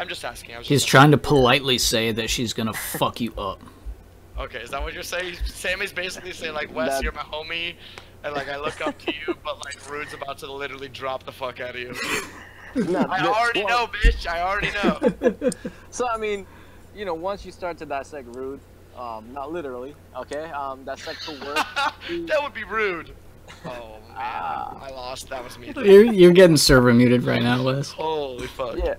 G: just asking.
A: He's trying to politely say that she's gonna fuck you up.
G: Okay, is that what you're saying? Sammy's basically saying like, Wes, you're my homie, and like I look up to you, but like Rude's about to literally drop the fuck out of you. I already know, bitch. I already know.
C: So I mean, you know, once you start to dissect Rude, not literally, okay, dissect her work.
G: That would be rude. Oh man, I lost. That was me.
A: You're getting server muted right now, Wes.
G: Holy fuck.
C: Yeah.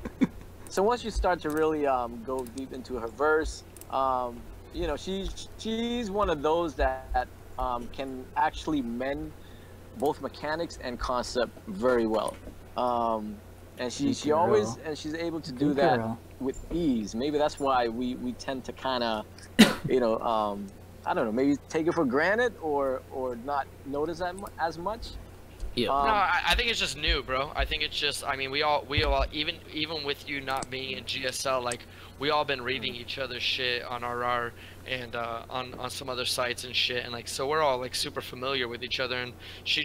C: So once you start to really go deep into her verse, you know, she's one of those that can actually mend both mechanics and concept very well. and she always she's able to do that with ease. Maybe that's why we tend to kind of, you know, I don't know, maybe take it for granted or not notice that as much.
A: Yeah.
G: No, I think it's just new, bro. I think it's just, I mean, we all even with you not being in GSL, like we all been reading each other's shit on RR and on some other sites and shit, and like so we're all like super familiar with each other. And she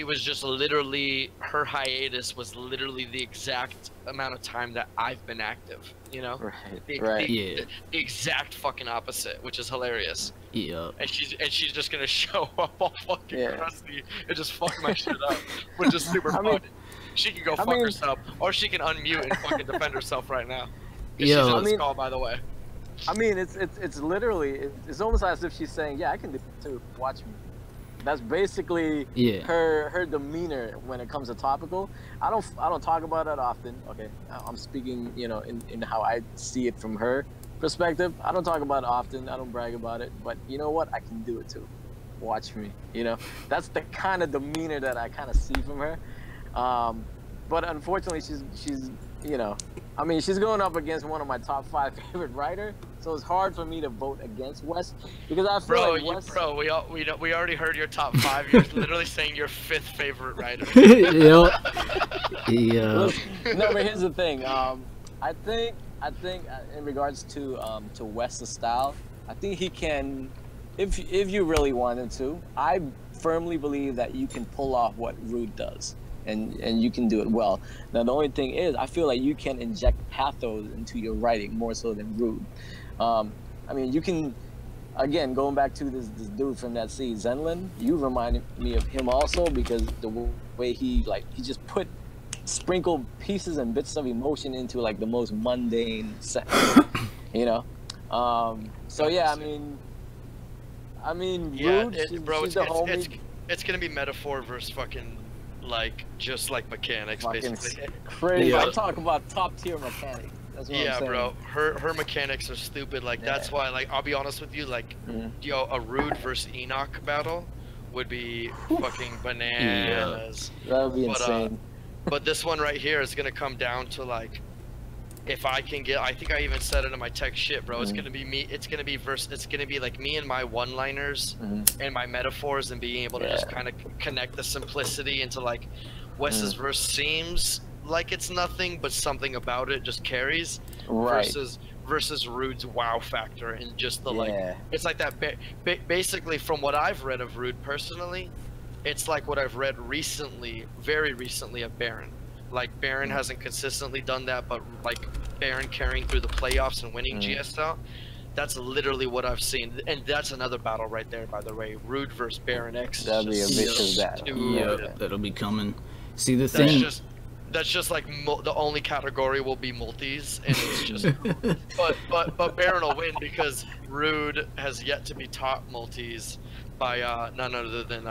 G: was just literally, her hiatus was literally the exact amount of time that I've been active, you know? The exact fucking opposite, which is hilarious.
A: Yeah.
G: And she's just gonna show up all fucking crusty and just fuck my shit up, which is super fun. She can go fuck herself, or she can unmute and fucking defend herself right now. She's on this call, by the way.
C: I mean, it's literally, it's almost as if she's saying, yeah, I can do it too. Watch me. That's basically her demeanor when it comes to topical. I don't talk about it often. Okay, I'm speaking, you know, in how I see it from her perspective. I don't talk about it often. I don't brag about it. But you know what? I can do it too. Watch me. You know, that's the kind of demeanor that I kind of see from her. But unfortunately, she's you know, I mean, she's going up against one of my top 5 favorite writers, so it's hard for me to vote against Wes because I feel like Wes...
G: we already heard your top 5. You're literally saying your 5th favorite writer.
C: Yeah. No, but here's the thing. I think in regards to Wes' style, I think he can, if you really wanted to. I firmly believe that you can pull off what Rude does. And you can do it well. Now the only thing is, I feel like you can inject pathos into your writing more so than Rude. I mean, you can, again, going back to this dude from that scene, Zenlin, you reminded me of him also because the way he just sprinkled pieces and bits of emotion into like the most mundane sentence, you know. So yeah, I mean, Rude, she's the homie.
G: It's gonna be metaphor versus fucking. Like just like mechanics, basically.
C: Crazy. Yeah. I'm talking about top tier mechanics. That's what I'm saying.
G: Bro. Her mechanics are stupid. Like that's why. Like I'll be honest with you. Like yo, a Rude versus Enoch battle would be fucking bananas.
C: That would be insane.
G: But this one right here is gonna come down to like, if I can get. I think I even said it in my tech shit, bro. It's gonna be me. It's gonna be like me and my one-liners and my metaphors and being able to just kind of connect the simplicity into like Wes's verse seems like it's nothing, but something about it just carries. Versus Rude's wow factor and just the like. It's like that. Basically, from what I've read of Rude personally, it's like what I've read recently, very recently of Baron. Like Baron hasn't consistently done that, but like Baron carrying through the playoffs and winning GSL, that's literally what I've seen. And that's another battle right there, by the way. Rude versus Baron X.
C: That'd be a vicious battle.
A: Yeah, that'll be coming. See the thing.
G: That's just like the only category will be multis, and it's just. but Baron will win because Rude has yet to be top multis by none other than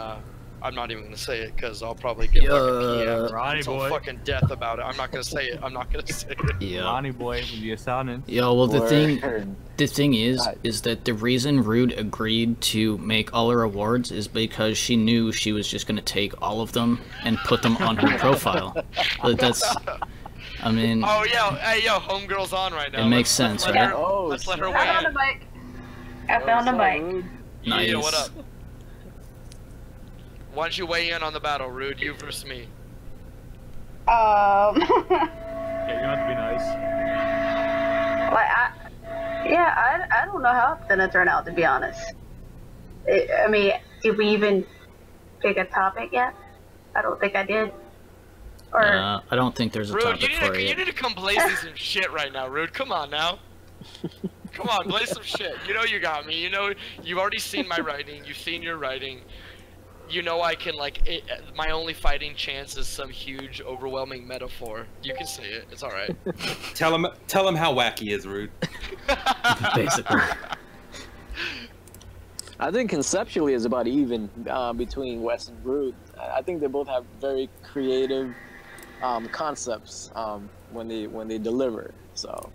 G: I'm not even gonna say it because I'll probably get fucking PM fucking death about it. I'm not gonna say it. I'm not gonna say it.
B: Yeah. Ronnie boy, when you sounding.
A: Yo, well the thing is that the reason Rude agreed to make all her awards is because she knew she was just gonna take all of them and put them on her profile. But that's, I mean.
G: Oh yeah, hey yo, homegirl's on right now.
A: It makes sense, right?
G: Let's let her weigh in.
I: I found a mic. I found a mic.
A: Nice.
G: Yeah, what up? Why don't you weigh in on the battle, Rude? You versus me.
B: Yeah, you have to be nice.
I: I don't know how it's gonna turn out, to be honest. I mean, did we even pick a topic yet? I don't think I did. Or
A: I don't think there's a topic for it.
G: You need to come blazing some shit right now, Rude. Come on now. Come on, blaze some shit. You know you got me. You know you've already seen my writing. You've seen your writing. You know I can my only fighting chance is some huge, overwhelming metaphor. You can say it. It's all right.
F: Tell him how wacky he is, Rude.
A: Basically.
C: I think conceptually it's about even between Wes and Rude. I think they both have very creative concepts when they deliver. So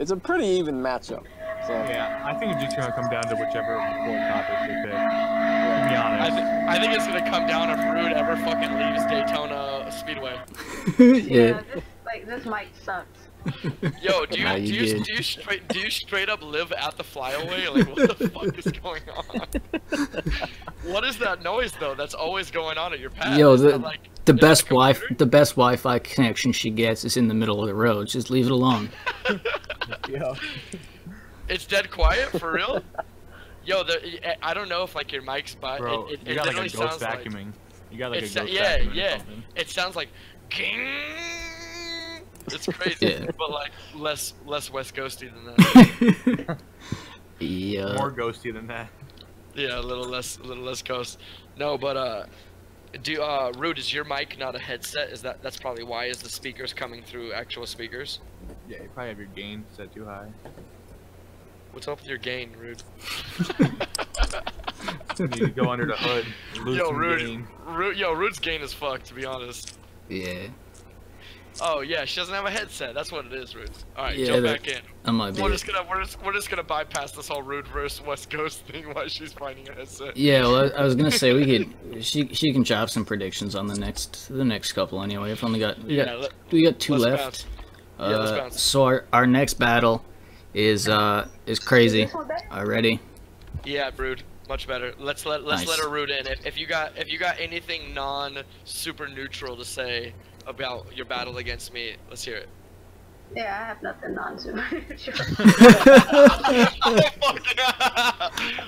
C: it's a pretty even matchup. So
B: yeah, I think it's just gonna come down to whichever topic they pick. To be honest,
G: I think it's gonna come down if Rude ever fucking leaves Daytona Speedway.
A: Yeah.
I: This mic sucks.
G: Yo,
A: Nah,
G: do you straight up live at the flyaway? Like, what the fuck is going on? What is that noise though? That's always going on at your pad.
A: Yo,
G: the
A: best Wi-Fi connection she gets is in the middle of the road. Just leave it alone.
C: Yeah.
G: It's dead quiet for real. Yo, I don't know if like your mic's by.
B: Bro,
G: it
B: you got like a
G: literally
B: ghost
G: sounds
B: vacuuming.
G: like,
B: You got like a ghost
G: yeah,
B: vacuuming or
G: yeah.
B: something.
G: It sounds like. It's crazy,
A: Yeah.
G: but like less West Coasty than that.
A: Yeah.
B: More ghosty than that.
G: Yeah, a little less ghost. No, but Rude, is your mic not a headset? That's probably why? Is the speakers coming through actual speakers?
B: Yeah, you probably have your gain set too high.
G: What's up with your gain, Rude?
B: You need to go under the hood. Lose
G: Yo,
B: some
G: Rude,
B: gain.
G: Rude's gain is fucked, to be honest.
A: Yeah.
G: Oh yeah, she doesn't have a headset. That's what it is, Rude. All right,
A: Yeah,
G: jump back in.
A: I might be.
G: We're just gonna bypass this whole Rude versus West Coast thing while she's finding a headset.
A: Yeah, well, I was gonna say we could. She can drop some predictions on the next couple anyway. I've only got we got two left.
G: Let's bounce.
A: So our next battle is crazy. Ready?
G: Yeah, Rude. Much better. Let's let her root in. If you got anything super neutral to say about your battle against me, let's hear it.
I: Yeah, I have nothing non-super.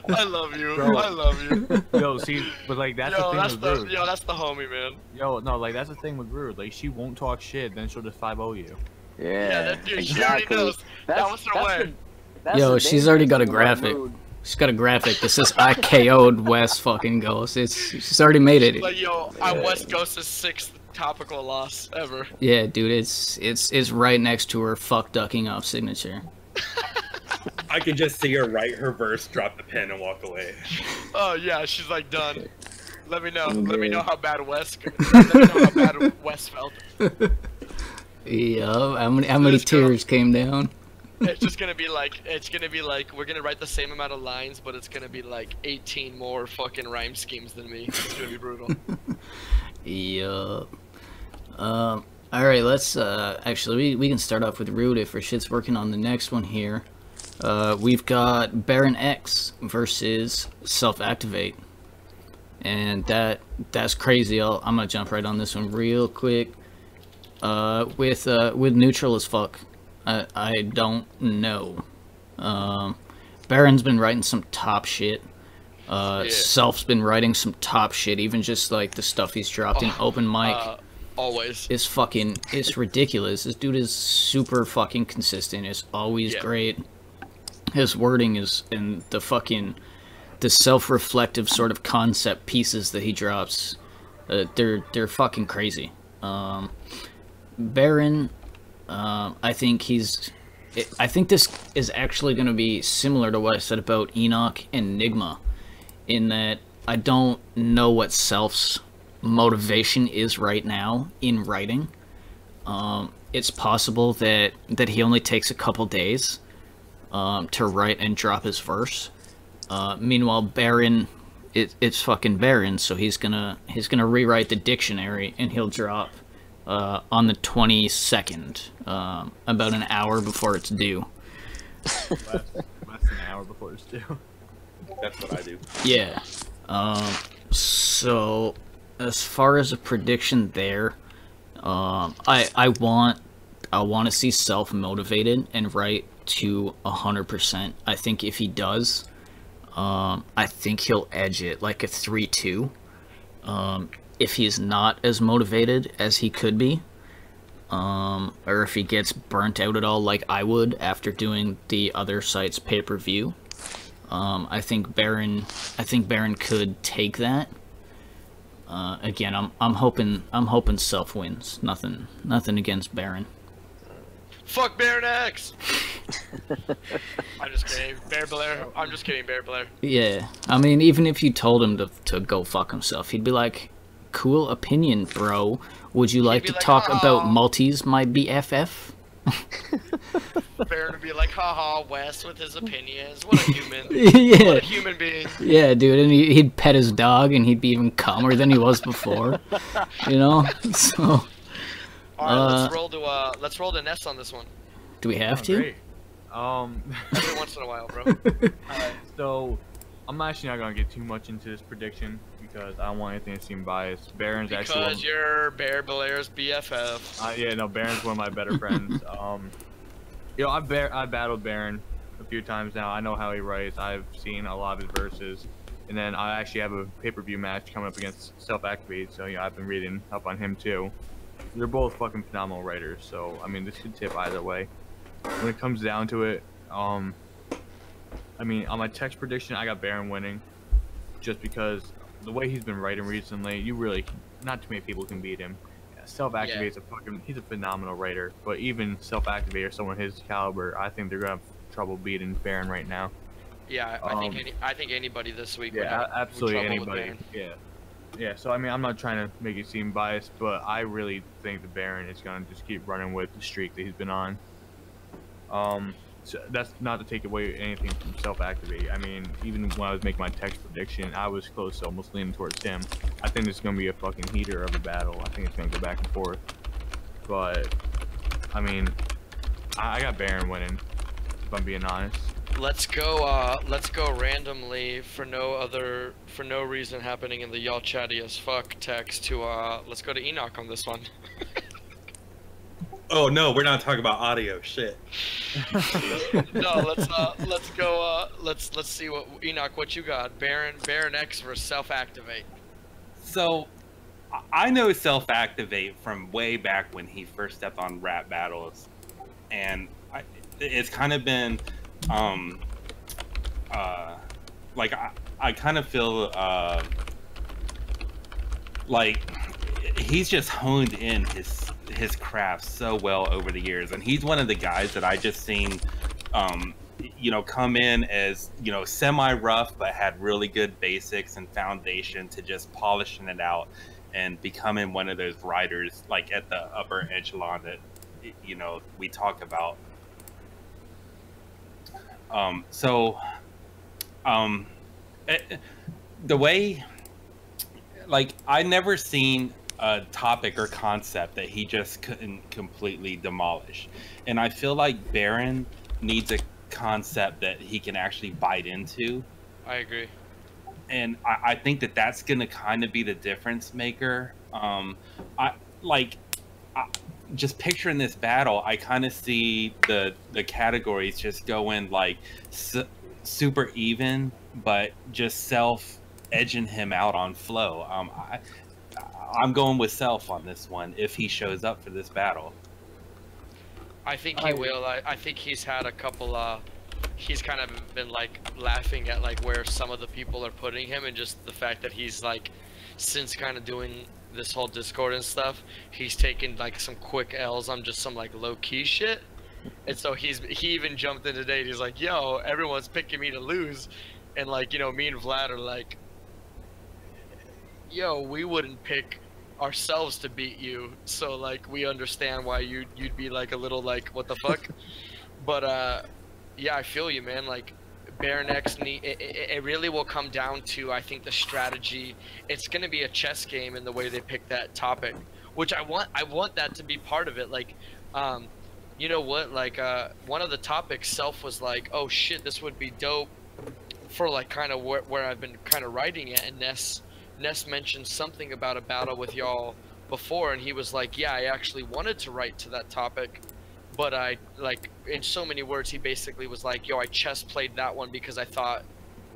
G: I love you.
B: Bro.
G: I love you.
B: Yo, see, but like that's the thing with Rude.
G: Yo, that's the homie, man.
B: Yo, no, like that's the thing with Rude. Like she won't talk shit, then she'll just 5-0 you.
I: Yeah,
G: She already knows. That was her way.
A: Yo, she's already got a graphic. She's got a graphic that says I KO'd West fucking Ghost. She's already made it.
G: Like, yo, I'm West Ghost's 6th topical loss ever.
A: Yeah, dude, it's right next to her fuck ducking off signature.
F: I can just see her write her verse, drop the pen, and walk away.
G: Oh yeah, she's like done. Let me know. Let me know how bad West. Let me know how bad West felt.
A: Yeah, how many tears came down?
G: It's just gonna be like we're gonna write the same amount of lines, but it's gonna be like 18 more fucking rhyme schemes than me. It's gonna be brutal.
A: Yup. Alright, let's actually we can start off with Rude if shit's working on the next one here. We've got Baron X versus Self-Activate. And that's crazy. I'm gonna jump right on this one real quick. With neutral as fuck. I don't know. Baron's been writing some top shit. Self's been writing some top shit, even just like the stuff he's dropped in open mic.
G: Always.
A: It's ridiculous. This dude is super fucking consistent. It's always great. His wording is in the self-reflective sort of concept pieces that he drops. They're fucking crazy. Baron, I think this is actually going to be similar to what I said about Enoch and Nigma, in that I don't know what Self's motivation is right now in writing. It's possible that he only takes a couple days to write and drop his verse. Meanwhile, Baron, it's fucking Baron, so he's gonna rewrite the dictionary and he'll drop on the 22nd, about an hour before it's due.
B: Less than an hour before it's due.
F: That's what I do.
A: Yeah. So as far as a prediction there, I want to see Self motivated and write to 100%. I think if he does, I think he'll edge it like a 3-2. If he's not as motivated as he could be, or if he gets burnt out at all like I would after doing the other site's pay-per-view, I think Baron could take that. Again, I'm hoping Self wins. Nothing against Baron.
G: Fuck Baron X. I'm just kidding, Bear Blair. I'm just kidding, Bear Blair.
A: Yeah, I mean, even if you told him to go fuck himself, he'd be like, cool opinion, bro. Would you like to talk about Maltese, my BFF?
G: Baron would be like, haha, Wes with his opinions. What a human.
A: Yeah.
G: What a human being.
A: Yeah, dude, and he'd pet his dog, and he'd be even calmer than he was before. You know? So,
G: All right, let's roll to Ness on this one.
A: Do we have to?
B: Great.
G: Every once in a while, bro.
B: Alright, so I'm actually not gonna get too much into this prediction because I don't want anything to seem biased. Baron's actually
G: because you're Bear Belair's BFF.
B: yeah, no, Baron's one of my better friends. You know, I battled Baron a few times now. I know how he writes. I've seen a lot of his verses, and then I actually have a pay-per-view match coming up against Self-Activate. So yeah, I've been reading up on him too. They're both fucking phenomenal writers. So I mean, this could tip either way. When it comes down to it, I mean, on my text prediction, I got Baron winning, just because the way he's been writing recently, not too many people can beat him. Self-Activate's he's a phenomenal writer, but even Self-Activate or someone his caliber, I think they're gonna have trouble beating Baron right now.
G: Yeah, I think anybody this week.
B: Yeah, absolutely anybody. Yeah. So I mean, I'm not trying to make it seem biased, but I really think the Baron is gonna just keep running with the streak that he's been on. So that's not to take away anything from Self-Activate. I mean, even when I was making my text prediction, I was close to almost leaning towards him. I think it's going to be a fucking heater of a battle. I think it's going to go back and forth. But, I mean, I got Baron winning, if I'm being honest.
G: Let's go randomly for no reason happening in the y'all chatty as fuck text to, let's go to Enoch on this one.
F: Oh no, we're not talking about audio. Shit.
G: No, let's go. Let's see what Enoch, what you got? Baron X versus Self-Activate.
F: So, I know Self-Activate from way back when he first stepped on rap battles, and it's kind of been, like I kind of feel like he's just honed in his craft so well over the years, and he's one of the guys that I just seen you know, come in as, you know, semi-rough but had really good basics and foundation to just polishing it out and becoming one of those writers like at the upper echelon that, you know, we talk about. The way, like, I never seen a topic or concept that he just couldn't completely demolish, and I feel like Baron needs a concept that he can actually bite into.
G: I agree,
F: and I think that that's gonna kind of be the difference maker. Just picturing this battle, I kind of see the categories just going like super even, but just Self edging him out on flow. I'm going with Self on this one if he shows up for this battle.
G: I think he will. I think he's had a couple. He's kind of been like laughing at like where some of the people are putting him, and just the fact that he's like, since kind of doing this whole Discord and stuff, he's taken like some quick L's on just some like low key shit. And so he even jumped in today and he's like, yo, everyone's picking me to lose, and like, you know, me and Vlad are like, yo, we wouldn't pick ourselves to beat you, so like we understand why you'd be like a little like what the fuck. But yeah, I feel you, man. Like Baron X, it really will come down to, I think, the strategy. It's gonna be a chess game in the way they pick that topic, which I want that to be part of it. Like you know what, like one of the topics, Self was like, oh shit, this would be dope for like kind of where I've been kind of writing it. And Ness mentioned something about a battle with y'all before, and he was like, yeah, I actually wanted to write to that topic, but I, like, in so many words, he basically was like, yo, I chess played that one because I thought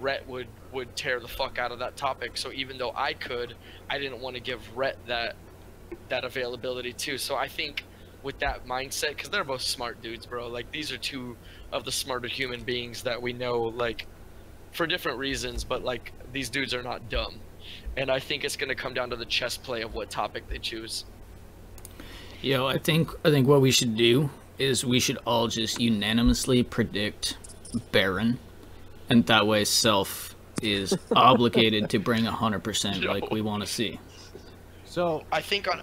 G: Rhett would tear the fuck out of that topic. So even though I could, I didn't want to give Rhett that availability too. So I think with that mindset, because they're both smart dudes, bro. Like, these are two of the smarter human beings that we know, like, for different reasons, but like, these dudes are not dumb. And I think it's going to come down to the chess play of what topic they choose.
A: Yo, I think what we should do is we should all just unanimously predict Baron, and that way Self is obligated to bring 100% like we want to see.
G: So I think on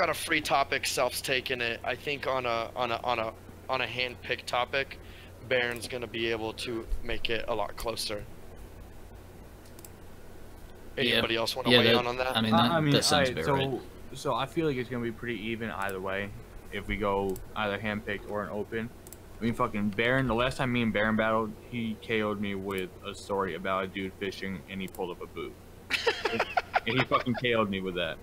G: a free topic, Self's taking it. I think on a hand-picked topic, Baron's going to be able to make it a lot closer. Anybody else want to weigh in on that?
A: I mean, that sounds about right.
B: So I feel like it's going to be pretty even either way. if we go either handpicked or an open. I mean, fucking Baron. The last time me and Baron battled, he KO'd me with a story about a dude fishing, and he pulled up a boot, and he fucking KO'd me with that.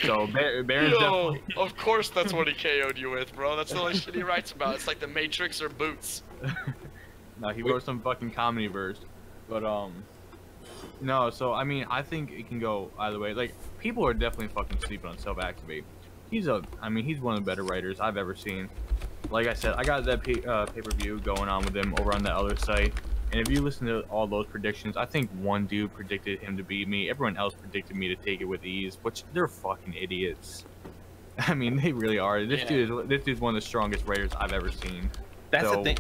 B: So Baron's definitely.
G: Of course, that's what he KO'd you with, bro. That's the only shit he writes about. It's like the Matrix or boots.
B: No, he wrote some fucking comedy verse, but no. So I mean, I think it can go either way. Like, people are definitely fucking sleeping on Self-Activate. He's one of the better writers I've ever seen. Like I said, I got that pay-per-view going on with him over on that other site, and if you listen to all those predictions, I think one dude predicted him to beat me. Everyone else predicted me to take it with ease, which they're fucking idiots. I mean, they really are. This dude's one of the strongest writers I've ever seen.
F: That's the thing.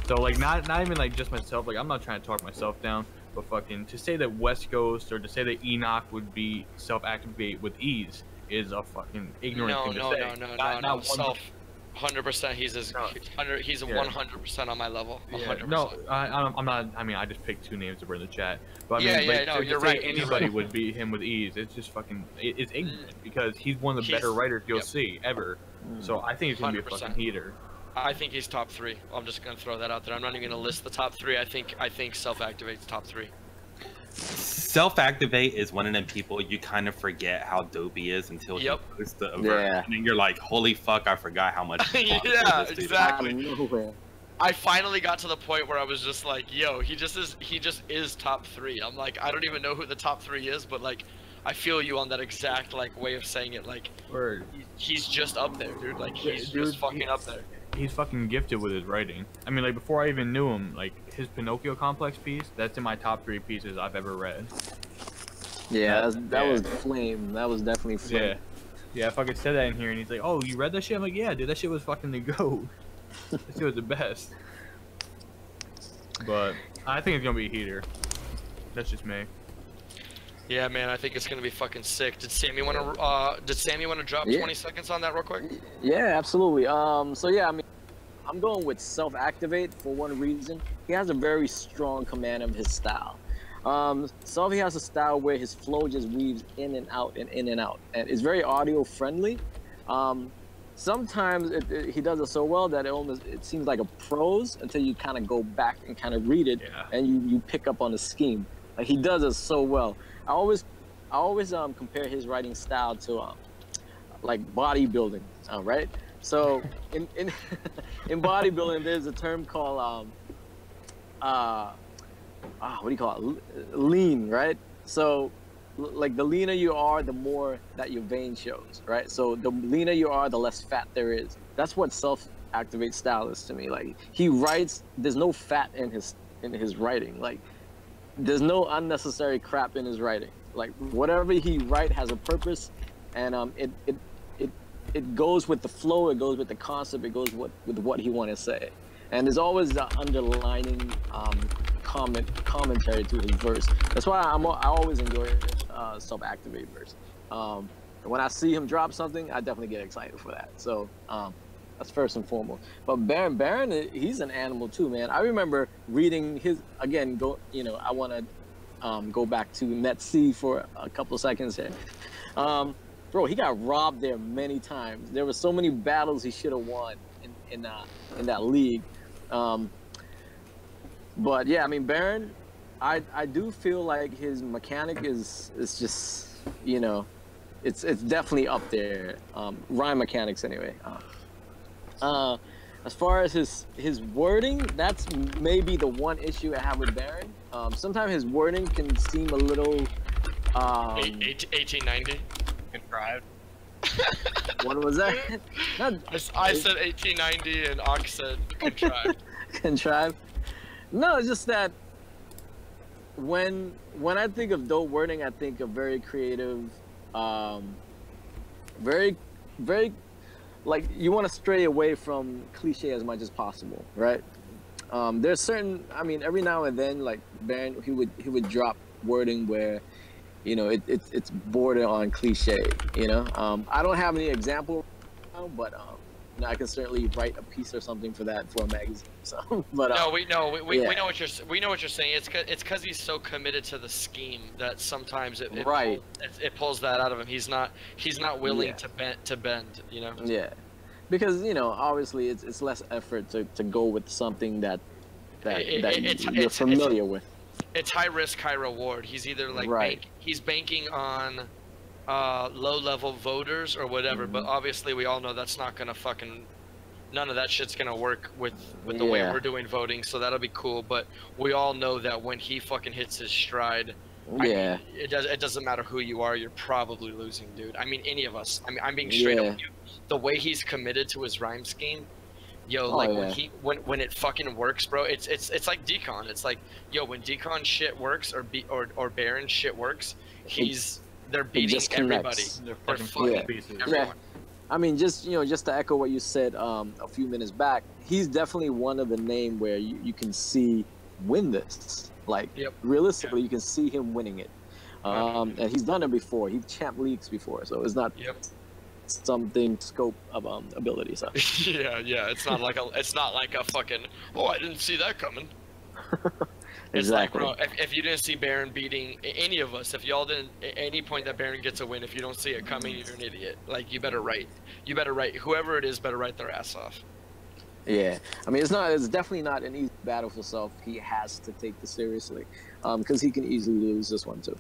B: So like, not even like just myself. Like, I'm not trying to talk myself down, but fucking to say that West Coast or to say that Enoch would be Self-Activate with ease is a fucking ignorant thing to say.
G: No. Self. 100%. He's 100% on my level. 100%.
B: Yeah, no, I'm not. I mean, I just picked two names to bring in the chat. But I mean,
G: you're right.
B: Anybody would beat him with ease. It's just fucking. It's ignorant because he's one of the better writers you'll see ever. So I think it's gonna be a fucking heater.
G: I think he's top 3. I'm just gonna throw that out there. I'm not even gonna list the top 3. I think Self-Activate's top 3.
F: Self-Activate is one of them people you kind of forget how dope he is until he posts the verse, and then you're like, holy fuck, I forgot how much.
G: Yeah, exactly. I finally got to the point where I was just like, yo, he just is top 3. I'm like, I don't even know who the top 3 is, but like, I feel you on that exact like way of saying it. Like, he's just up there, dude. Like, he's just fucking up there.
B: He's fucking gifted with his writing. I mean, like, before I even knew him, like, his Pinocchio Complex piece, that's in my top 3 pieces I've ever read.
C: Yeah, that was flame. That was definitely flame.
B: Yeah, if I could say that in here, and he's like, oh, you read that shit? I'm like, yeah, dude, that shit was fucking the GOAT. That shit was the best. But I think it's gonna be a heater. That's just me.
G: Yeah, man, I think it's gonna be fucking sick. Did Sammy wanna drop 20 seconds on that real quick?
C: Yeah, absolutely. So yeah, I mean, I'm going with Self-Activate for one reason. He has a very strong command of his style. Selfie has a style where his flow just weaves in and out and in and out, and it's very audio friendly. Sometimes he does it so well that it seems like a prose until you kind of go back and kind of read it, and you pick up on the scheme. Like, he does it so well. I always compare his writing style to like bodybuilding, right? So in in bodybuilding, there's a term called what do you call it? Lean, right? So like, the leaner you are, the more that your vein shows, right? So the leaner you are, the less fat there is. That's what Self-Activate style is to me. Like, he writes, there's no fat in his writing. Like, there's no unnecessary crap in his writing. Like, whatever he write has a purpose, and it goes with the flow, it goes with the concept, it goes with what he want to say. And there's always the underlining commentary to his verse. That's why I always enjoy Self-Activate verse. When I see him drop something, I definitely get excited for that. So that's first and foremost. But Baron, he's an animal too, man. I remember reading his, again, I want to go back to Net C for a couple of seconds here. Bro, he got robbed there many times. There were so many battles he should have won in that league. But yeah, I mean, Baron, I do feel like his mechanic is just, it's definitely up there. Rhyme mechanics anyway. As far as his wording, that's maybe the one issue I have with Baron. Sometimes his wording can seem a little
G: 1890
H: contrived.
C: What was that?
G: I said 1890 and Ox said contrived.
C: Contrived? No, it's just that when I think of dope wording, I think of very creative, very like, you want to stray away from cliche as much as possible, right? There's certain, I mean, every now and then, like, Baron, he would drop wording where, it's border on cliche, I don't have any example now, but I can certainly write a piece or something for a magazine. So, but
G: no, we know what you're saying. It's because he's so committed to the scheme that sometimes it pulls that out of him. He's not willing to bend.
C: Yeah. Because obviously it's less effort to go with something that you're familiar with.
G: It's high risk, high reward. He's either like he's banking on low level voters or whatever, but obviously we all know that's not gonna none of that shit's gonna work with the way we're doing voting, so that'll be cool. But we all know that when he fucking hits his stride, I mean, it doesn't matter who you are, you're probably losing, dude. I mean, any of us. I mean, I'm being straight up with you. The way he's committed to his rhyme scheme, yo, when it fucking works, bro, it's like Decon. It's like, yo, when Decon shit works or Baron shit works, they're beating everybody. They're fucking beating everyone.
C: I mean, just to echo what you said a few minutes back, he's definitely one of the name where you can see win this. Like realistically, you can see him winning it. And he's done it before. He's champ leagues before, so it's not something scope of ability. So
G: yeah, it's not like a fucking I didn't see that coming. It's
C: exactly.
G: like, bro, if you didn't see Baron beating any of us, if y'all didn't, at any point that Baron gets a win, if you don't see it coming, you're an idiot. Like, you better write, whoever it is better write their ass off.
C: Yeah, I mean, it's definitely not an easy battle for Self. He has to take this seriously, because he can easily lose this one too.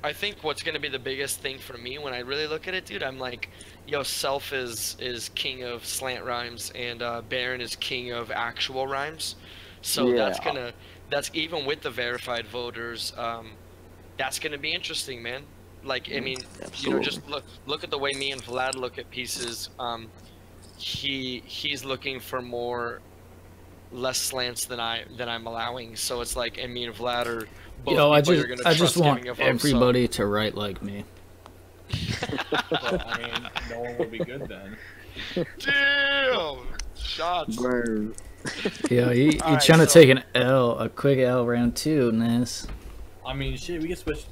G: I think what's going to be the biggest thing for me when I really look at it, dude, I'm like, yo, Self is king of slant rhymes, and Baron is king of actual rhymes. So that's even with the verified voters, that's gonna be interesting, man. Like, I mean, just look at the way me and Vlad look at pieces. He's looking for less slants than I'm allowing. So it's like, me and Vlad are both
A: I just want everybody to write like me.
B: Well, I mean, no one would be good then.
G: Damn! Shots.
C: Burn.
A: Yeah, you trying to take a quick L round 2, Ness.
B: I mean, shit, we can switch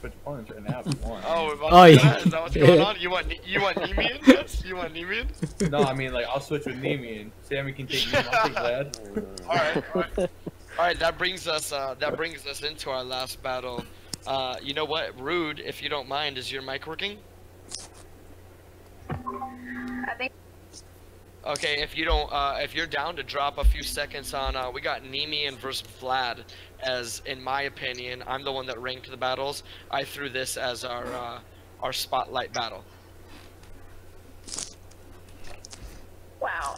B: opponents right now if you want.
G: Yeah. Is that what's going on? You want Nemean? Yes? You want Nemean?
B: No, I mean, like, I'll switch with Nemean. Sammy can take me. I'll take Vlad.
G: All right. That brings us into our last battle. You know what? Rude, if you don't mind, is your mic working?
I: I think.
G: Okay, if you're down to drop a few seconds on, we got Nemean versus Vlad. As in my opinion, I'm the one that ranked the battles. I threw this as our spotlight battle.
I: Wow.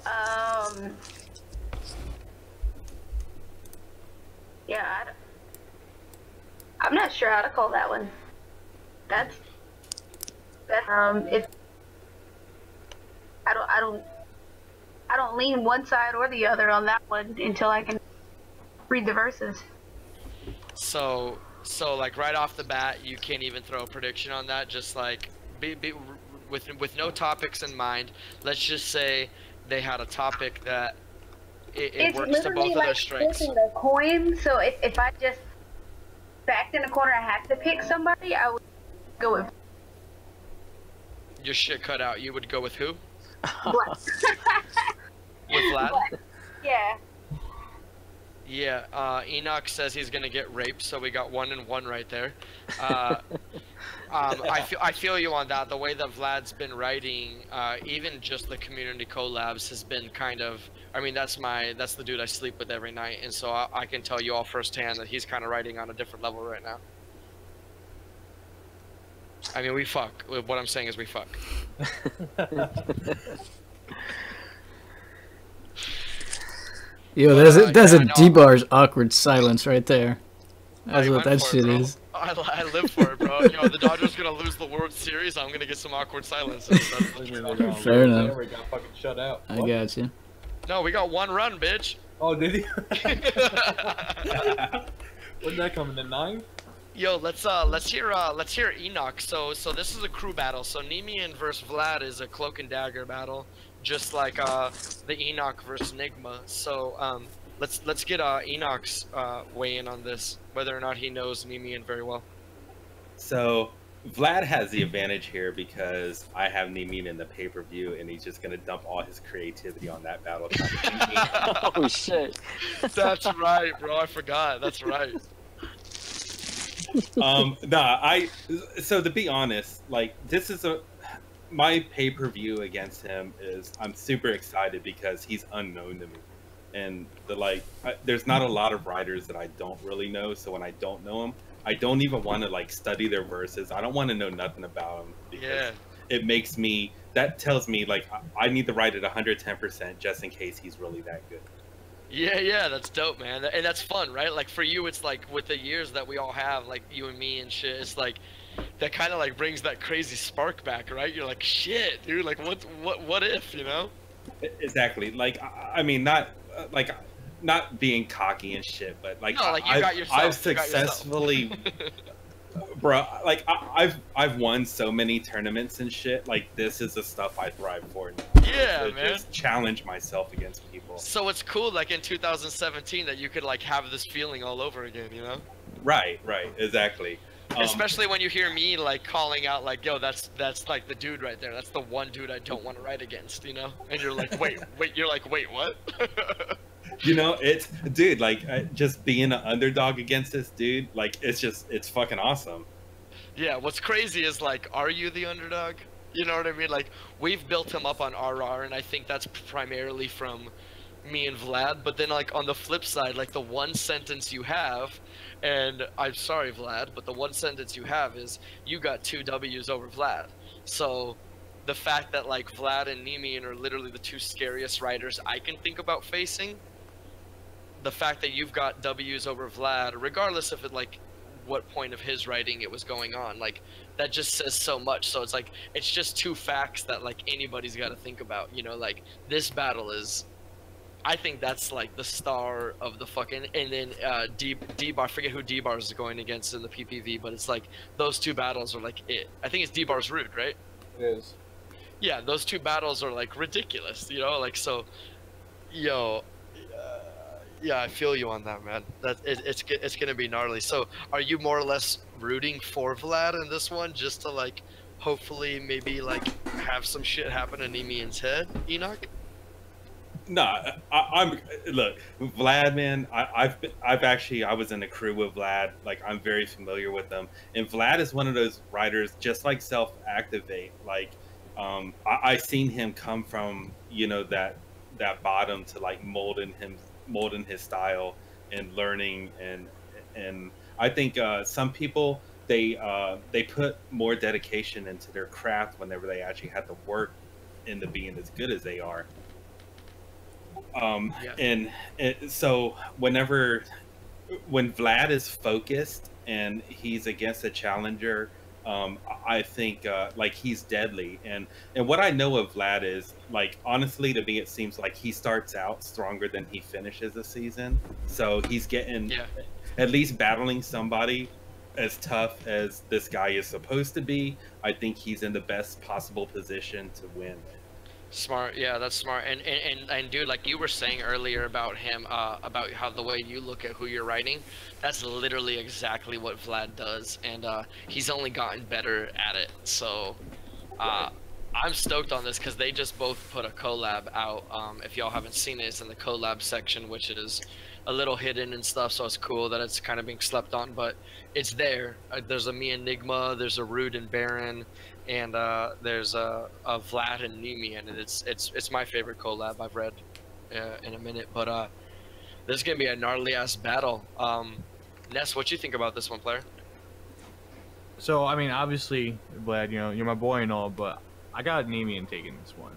I: Yeah. I'm not sure how to call that one. I don't lean one side or the other on that one until I can read the verses.
G: So like right off the bat, you can't even throw a prediction on that. Just like with no topics in mind. Let's just say they had a topic that it works to both of their strengths.
I: It's literally like flipping a coin. So if I just backed in a corner, I had to pick somebody, I would go with.
G: Your shit cut out. You would go with who?
I: Vlad.
G: With Vlad?
I: Yeah.
G: Yeah, Enoch says he's gonna get raped, so we got 1 and 1 right there. I feel you on that. The way that Vlad's been writing, even just the community collabs has been kind of. I mean, that's the dude I sleep with every night, and so I can tell you all firsthand that he's kind of writing on a different level right now. I mean, we fuck. What I'm saying is we fuck.
A: Yo, that's a D-bar's awkward silence right there. That's what that shit is.
G: I live for it, bro. You know, the Dodgers gonna lose the World Series. I'm gonna get some awkward silence.
A: Fair enough.
B: We got fucking shut out.
A: I got you.
G: No, we got 1 run, bitch.
B: Oh, did he? When'd that come in the 9th?
G: Yo, let's hear Enoch. So this is a crew battle. So Nemean versus Vlad is a cloak and dagger battle, just like the Enoch versus Enigma. So let's get Enoch's weigh in on this, whether or not he knows Nemean very well.
F: So Vlad has the advantage here because I have Nemean in the pay-per-view, and he's just gonna dump all his creativity on that battle.
C: Oh shit!
G: That's right, bro. I forgot. That's right.
F: So to be honest, like this is my pay-per-view against him is I'm super excited because he's unknown to me, and there's not a lot of writers that I don't really know. So when I don't know them, I don't even want to like study their verses. I don't want to know nothing about them because it makes me, that tells me like I need to write it 110% just in case he's really that good.
G: Yeah, that's dope, man. And that's fun, right? Like for you, it's like with the years that we all have, like you and me and shit, it's like that kind of like brings that crazy spark back, right? You're like, shit, dude, like what if, you know?
F: Exactly. Like, I mean, not like not being cocky and shit, but like,
G: no, like you got yourself.
F: I've successfully, bro. Like I've won so many tournaments and shit. Like this is the stuff I thrive for now.
G: Yeah,
F: to
G: man.
F: Just challenge myself against people.
G: So it's cool, like in 2017, that you could like have this feeling all over again, you know?
F: Right, exactly.
G: Especially when you hear me like calling out like, yo, that's like the dude right there. That's the one dude I don't want to write against, you know? And you're like, wait, you're like, wait, what?
F: You know, it's, dude, like just being an underdog against this dude, like it's fucking awesome.
G: Yeah, what's crazy is like, are you the underdog? You know what I mean? Like, we've built him up on RR, and I think that's primarily from me and Vlad. But then, like, on the flip side, like, the one sentence you have, and I'm sorry, Vlad, but the one sentence you have is, you got 2 W's over Vlad. So, the fact that, like, Vlad and Nemian are literally the 2 scariest writers I can think about facing, the fact that you've got W's over Vlad, regardless of it, like, what point of his writing it was going on, like that just says so much. So it's like it's just 2 facts that like anybody's got to think about, you know? Like this battle is, I think that's like the star of the fucking, and then D-Bar, I forget who D-Bar is going against in the PPV, but it's like those 2 battles are like it. I think it's D-Bar's Rude, right?
B: It is.
G: Yeah, those 2 battles are like ridiculous, you know? Like, so yo, yeah, I feel you on that, man. It's gonna be gnarly. So, are you more or less rooting for Vlad in this one, just to like, hopefully, maybe like have some shit happen in Nemian's head, Enoch?
F: No, I'm look, Vlad, man. I was in the crew with Vlad. Like I'm very familiar with them, and Vlad is one of those writers, just like Self Activate. Like, I seen him come from that bottom to like molding his style and learning, and I think some people they put more dedication into their craft whenever they actually have to work into being as good as they are. So when Vlad is focused and he's against a challenger, I think like he's deadly. And what I know of Vlad is, like, honestly, to me it seems like he starts out stronger than he finishes a season. So he's getting at least battling somebody as tough as this guy is supposed to be. I think he's in the best possible position to win.
G: Smart, yeah, that's smart. And dude, like you were saying earlier about him, about how the way you look at who you're writing, that's literally exactly what Vlad does, and he's only gotten better at it. So I'm stoked on this because they just both put a collab out. If y'all haven't seen it, it's in the collab section, which is a little hidden and stuff, so it's cool that it's kind of being slept on, but it's there. There's a Me Enigma, there's a Rude and Baron, and there's a Vlad and Nemian, and it's my favorite collab I've read in a minute. But this is gonna be a gnarly ass battle. Ness, what you think about this one, player?
B: So I mean, obviously, Vlad, you're my boy and all, but I got Nemian taking this one.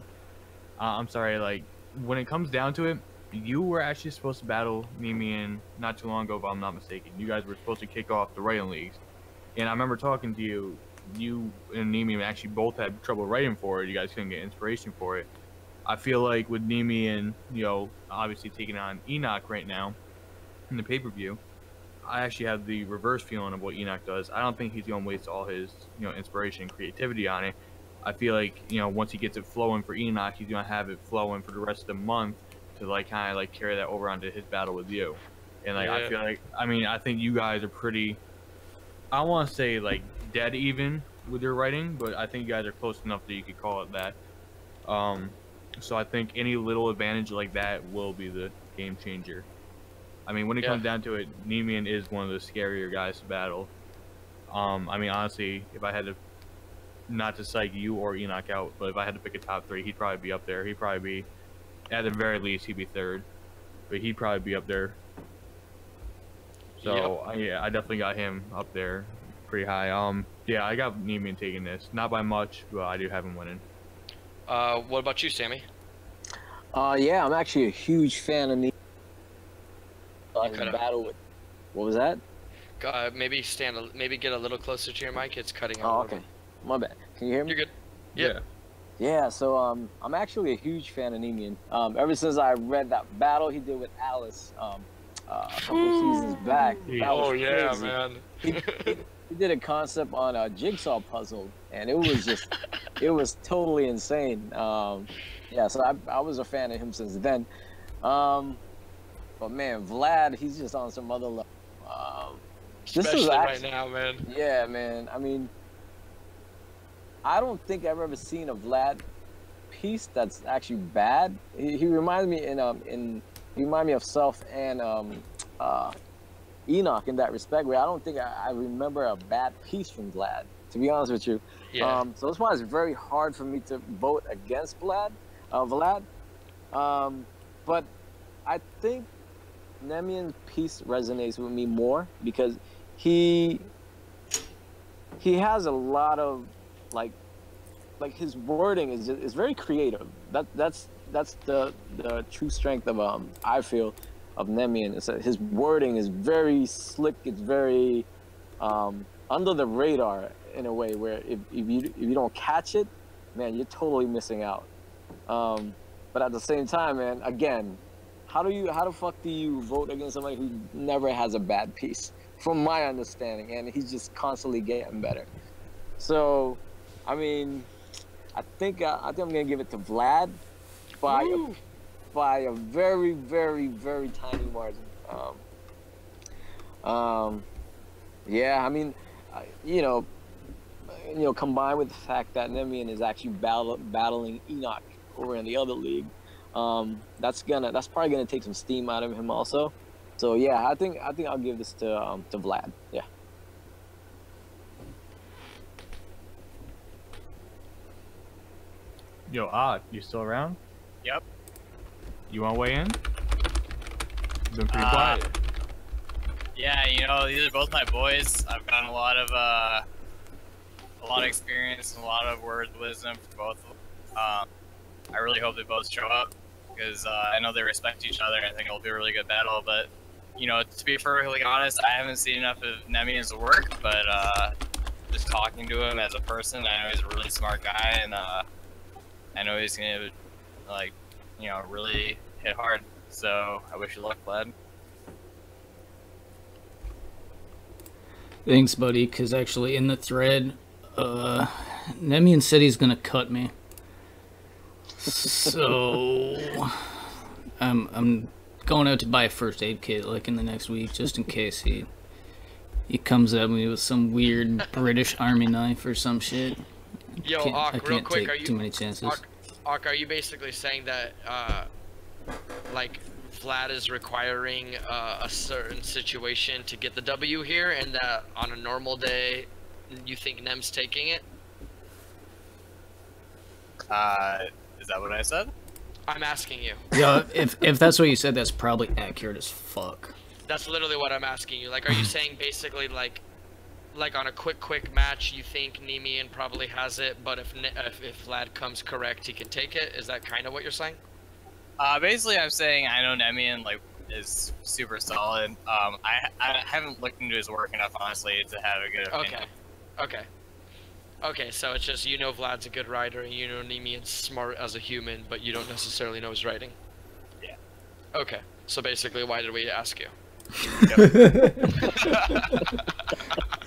B: I'm sorry, like when it comes down to it, you were actually supposed to battle Nemian not too long ago, if I'm not mistaken. You guys were supposed to kick off the writing leagues, and I remember talking to you. You and Nemian actually both had trouble writing for it. You guys couldn't get inspiration for it. I feel like with Nemian, obviously taking on Enoch right now in the pay-per-view, I actually have the reverse feeling of what Enoch does. I don't think he's going to waste all his, inspiration and creativity on it. I feel like, once he gets it flowing for Enoch, he's going to have it flowing for the rest of the month to kind of carry that over onto his battle with you. And I feel like, I think you guys are pretty, I don't want to say dead even with your writing, but I think you guys are close enough that you could call it that. So I think any little advantage like that will be the game changer. When it comes down to it, Nemian is one of the scarier guys to battle. Honestly, if I had to not to psych you or Enoch out, but if I had to pick a top 3, he'd probably be up there. He'd probably be, at the very least, he'd be 3rd, but he'd probably be up there. So yeah, I definitely got him up there pretty high. Yeah, I got Neiman taking this, not by much, but I do have him winning.
G: What about you, Sammy?
C: Yeah, I'm actually a huge fan of Neiman. Battle with, what was that?
G: Maybe maybe get a little closer to your mic. It's cutting out.
C: Oh, okay. My bad. Can you hear me?
G: You're good. Yeah.
C: Yeah. So I'm actually a huge fan of Neiman. Ever since I read that battle he did with Alice, a couple seasons back.
G: Oh yeah, man.
C: He did a concept on a jigsaw puzzle, and it was just, it was totally insane. Yeah. So I was a fan of him since then. But man, Vlad, he's just on some other level.
G: Especially right now, man.
C: Yeah, man. I mean, I don't think I've ever seen a Vlad piece that's actually bad. He reminds me he reminds me of Self and Enoch in that respect. Where I don't think I remember a bad piece from Vlad, to be honest with you.
G: Yeah.
C: So that's why it's very hard for me to vote against Vlad. But I think Nemian's piece resonates with me more because he has a lot of like his wording is very creative. That's the true strength of I feel of Nemian. Is that his wording is very slick. It's very under the radar in a way where if you don't catch it, man, you're totally missing out. But at the same time, man, again, how the fuck do you vote against somebody who never has a bad piece? From my understanding, and he's just constantly getting better. So, I mean, I think I'm gonna give it to Vlad by a very, very, very tiny margin. Yeah, I mean, combined with the fact that Nemian is actually battling Enoch over in the other league. That's probably gonna take some steam out of him also. So yeah, I think I'll give this to Vlad. Yeah.
B: Yo, you still around?
H: Yep.
B: You want to weigh in? You've been pretty quiet.
H: Yeah, these are both my boys. I've gotten a lot of experience and a lot of words of wisdom from both of them. I really hope they both show up because I know they respect each other. I think it'll be a really good battle. But to be perfectly honest, I haven't seen enough of Nemian's work. But just talking to him as a person, I know he's a really smart guy, and I know he's gonna really hit hard. So I wish you luck, Vlad.
A: Thanks, buddy. Because actually, in the thread, Nemian said he's gonna cut me. So I'm going out to buy a first aid kit like in the next week, just in case he comes at me with some weird British Army knife or some shit.
G: Yo,
A: I
G: real
A: can't
G: quick,
A: take too many chances.
G: Are you basically saying that Vlad is requiring a certain situation to get the W here, and that on a normal day you think Nem's taking it?
H: Is that what I said?
G: I'm asking you.
A: Yeah, if that's what you said, that's probably accurate as fuck.
G: That's literally what I'm asking you. Like, are you saying basically like on a quick match, you think Nemian probably has it, but if Vlad comes correct, he can take it? Is that kind of what you're saying?
H: Basically, I'm saying I know Nemian is super solid. I haven't looked into his work enough, honestly, to have a good opinion.
G: Okay, so it's just Vlad's a good writer, and Nemian's smart as a human, but you don't necessarily know his writing.
H: Yeah.
G: Okay, so basically, why did we ask you?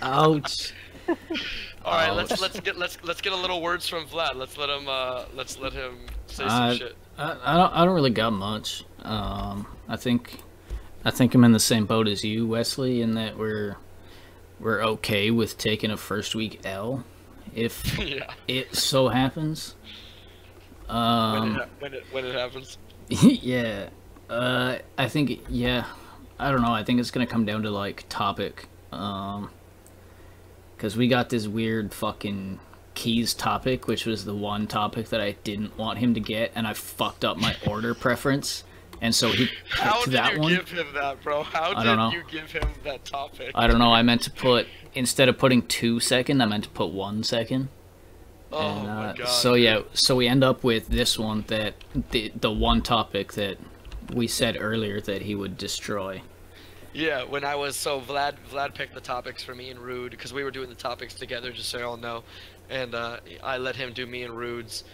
A: Ouch.
G: All right, let's get a little words from Vlad. Let's let him say some shit.
A: I don't really got much. I think I'm in the same boat as you, Wesley, in that we're okay with taking a first week L if it so happens.
G: When it happens.
A: Yeah. I think I don't know. I think it's gonna come down to topic. Because we got this weird fucking Key's topic, which was the one topic that I didn't want him to get, and I fucked up my order preference, and so he picked that one.
G: How did you give him that, bro? How did you give him that topic?
A: I don't know. I meant to put, instead of putting 2 seconds, I meant to put 1 second.
G: Oh
A: and,
G: my god.
A: so yeah, so we end up with this one, that the one topic that we said earlier that he would destroy.
G: Yeah, when I was Vlad picked the topics for me and Rude because we were doing the topics together, just so y'all know, and I let him do me and Rude's.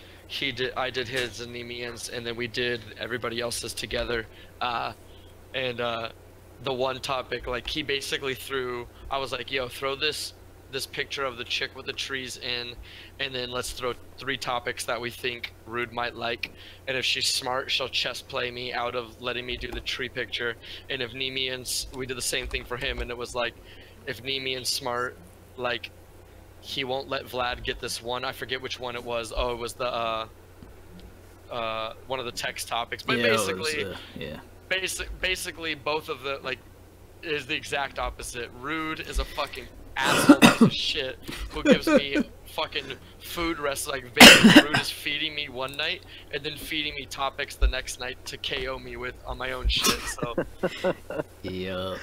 G: I did his and Nemian's, and then we did everybody else's together. And the one topic, like he basically threw. I was like, yo, throw this picture of the chick with the trees in, and then let's throw 3 topics that we think Rude might like, and if she's smart, she'll chess play me out of letting me do the tree picture. And if Nemian's, we did the same thing for him, and it was like, if Nemian's smart, like he won't let Vlad get this one. I forget which one it was. Oh, it was the one of the text topics. But
A: yeah,
G: basically,
A: yeah.
G: Basically both of the like is the exact opposite. Rude is a fucking asshole piece of shit who gives me fucking food rest. Like basically Rude is feeding me one night and then feeding me topics the next night to KO me with on my own shit. So
A: yeah.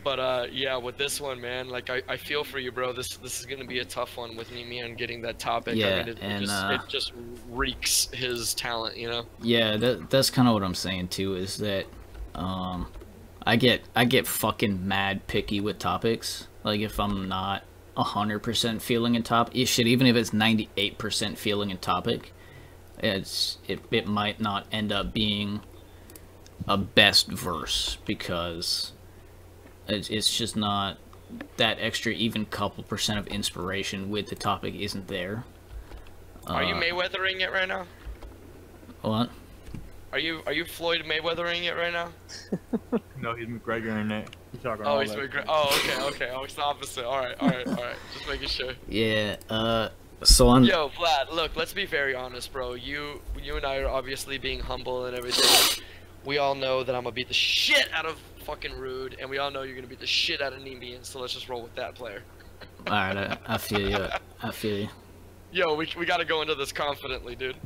G: But yeah, with this one, man, like I feel for you, bro. This is gonna be a tough one with Nemian getting that topic.
A: Yeah,
G: I mean,
A: and
G: it just reeks his talent, you know.
A: Yeah, that's kind of what I'm saying too. Is that I get fucking mad picky with topics. Like if I'm not 100% feeling a topic, shit, even if it's 98% feeling a topic, it might not end up being a best verse because it's just not that extra even couple percent of inspiration with the topic isn't there.
G: Are you Mayweathering it right now?
A: What?
G: Are you Floyd Mayweathering it right now?
B: No, he's McGregor in it. He's talking
G: oh, he's McGregor. Oh, okay. Oh, it's the opposite. All right. Just making sure.
A: Yeah. So on.
G: Yo, Vlad, look, let's be very honest, bro. You and I are obviously being humble and everything. We all know that I'm gonna beat the shit out of fucking Rude, and we all know you're gonna beat the shit out of Nemian. So let's just roll with that player.
A: All right, I feel you. I feel you.
G: Yo, we gotta go into this confidently, dude.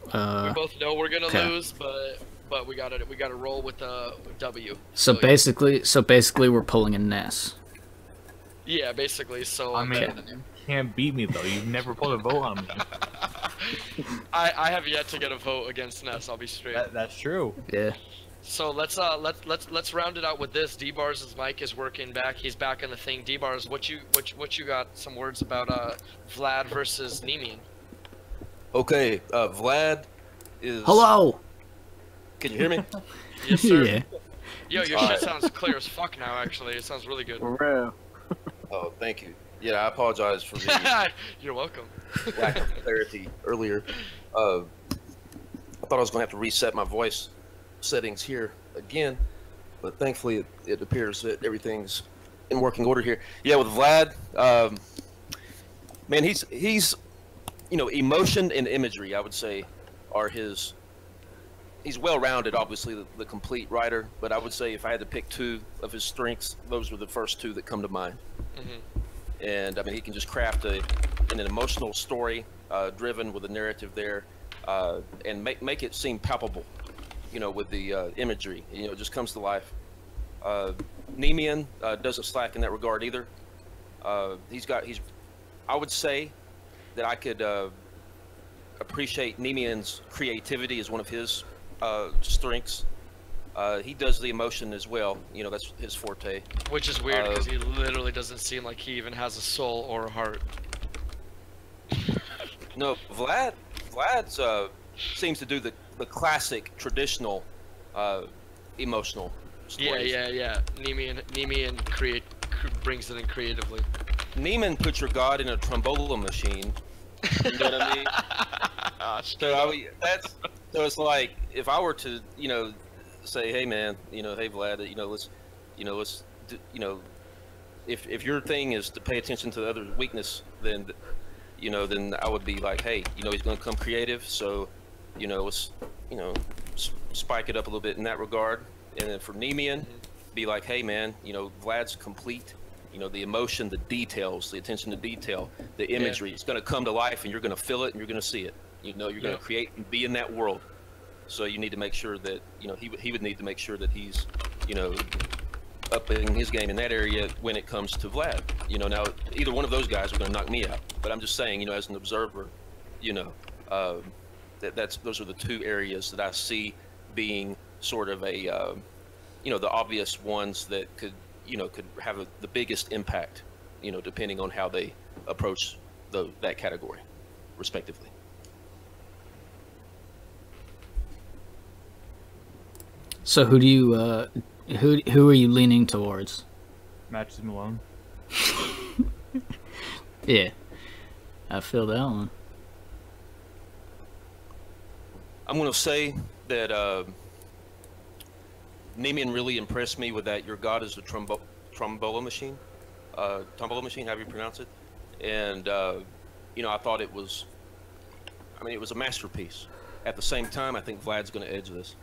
G: We both know we're gonna lose, but we gotta roll with a W.
A: So basically, we're pulling a Ness.
G: Yeah, basically. So
B: I mean, you can't beat me though. You've never pulled a vote on me.
G: I have yet to get a vote against Ness. I'll be straight.
B: That's true.
A: Yeah.
G: So let's round it out with this. D-Bars' mic is working back. He's back in the thing. D-Bars, what you got some words about Vlad versus Nemian?
D: Okay, Vlad is.
A: Hello.
D: Can you hear me?
G: Yes, sir.
A: Yeah.
G: Yo, your shit sounds clear as fuck now. Actually, it sounds really good.
C: For real.
D: Oh, thank you. Yeah, I apologize for the
G: You're welcome.
D: lack of clarity earlier. I thought I was going to have to reset my voice settings here again, but thankfully it appears that everything's in working order here. Yeah, with Vlad, man, he's emotion and imagery, I would say, are his. He's well-rounded, obviously, the complete writer, but I would say if I had to pick 2 of his strengths, those were the first 2 that come to mind. Mm-hmm. And I mean, he can just craft an emotional story, driven with a narrative there, and make it seem palpable, with the imagery. It just comes to life. Nemian doesn't slack in that regard either. I would say that I could appreciate Nemian's creativity as one of his strengths. He does the emotion as well. That's his forte.
G: Which is weird because he literally doesn't seem like he even has a soul or a heart.
D: No, Vlad's seems to do the classic, traditional, emotional stories.
G: Yeah. Nemian brings it in creatively.
D: Neiman put your god in a trombola machine. You know what I mean? So it's like if I were to, say, hey man, hey Vlad, if your thing is to pay attention to the other weakness, then I would be like, hey, he's going to come creative, so let's spike it up a little bit in that regard. And then for Nemian, be like, hey man, Vlad's complete, You know, the emotion, the details, the attention to detail, the imagery. It's going to come to life, and you're going to feel it, and you're going to see it. You know, you're going to create and be in that world. So you need to make sure that, you know, he would need to make sure that he's, you know, upping his game in that area when it comes to Vlad. You know, now either one of those guys are going to knock me out. But I'm just saying, you know, as an observer, you know, those are the two areas that I see being sort of a, you know, the obvious ones that could, you know, could have the biggest impact, you know, depending on how they approach that category, respectively.
A: So who do you who are you leaning towards?
B: Matches Malone.
A: Yeah, I feel that one.
D: I'm going to say that Neiman really impressed me with that. Your God is a trombolo machine, however you pronounce it, and you know, I thought it was, I mean, it was a masterpiece. At the same time, I think Vlad's going to edge this.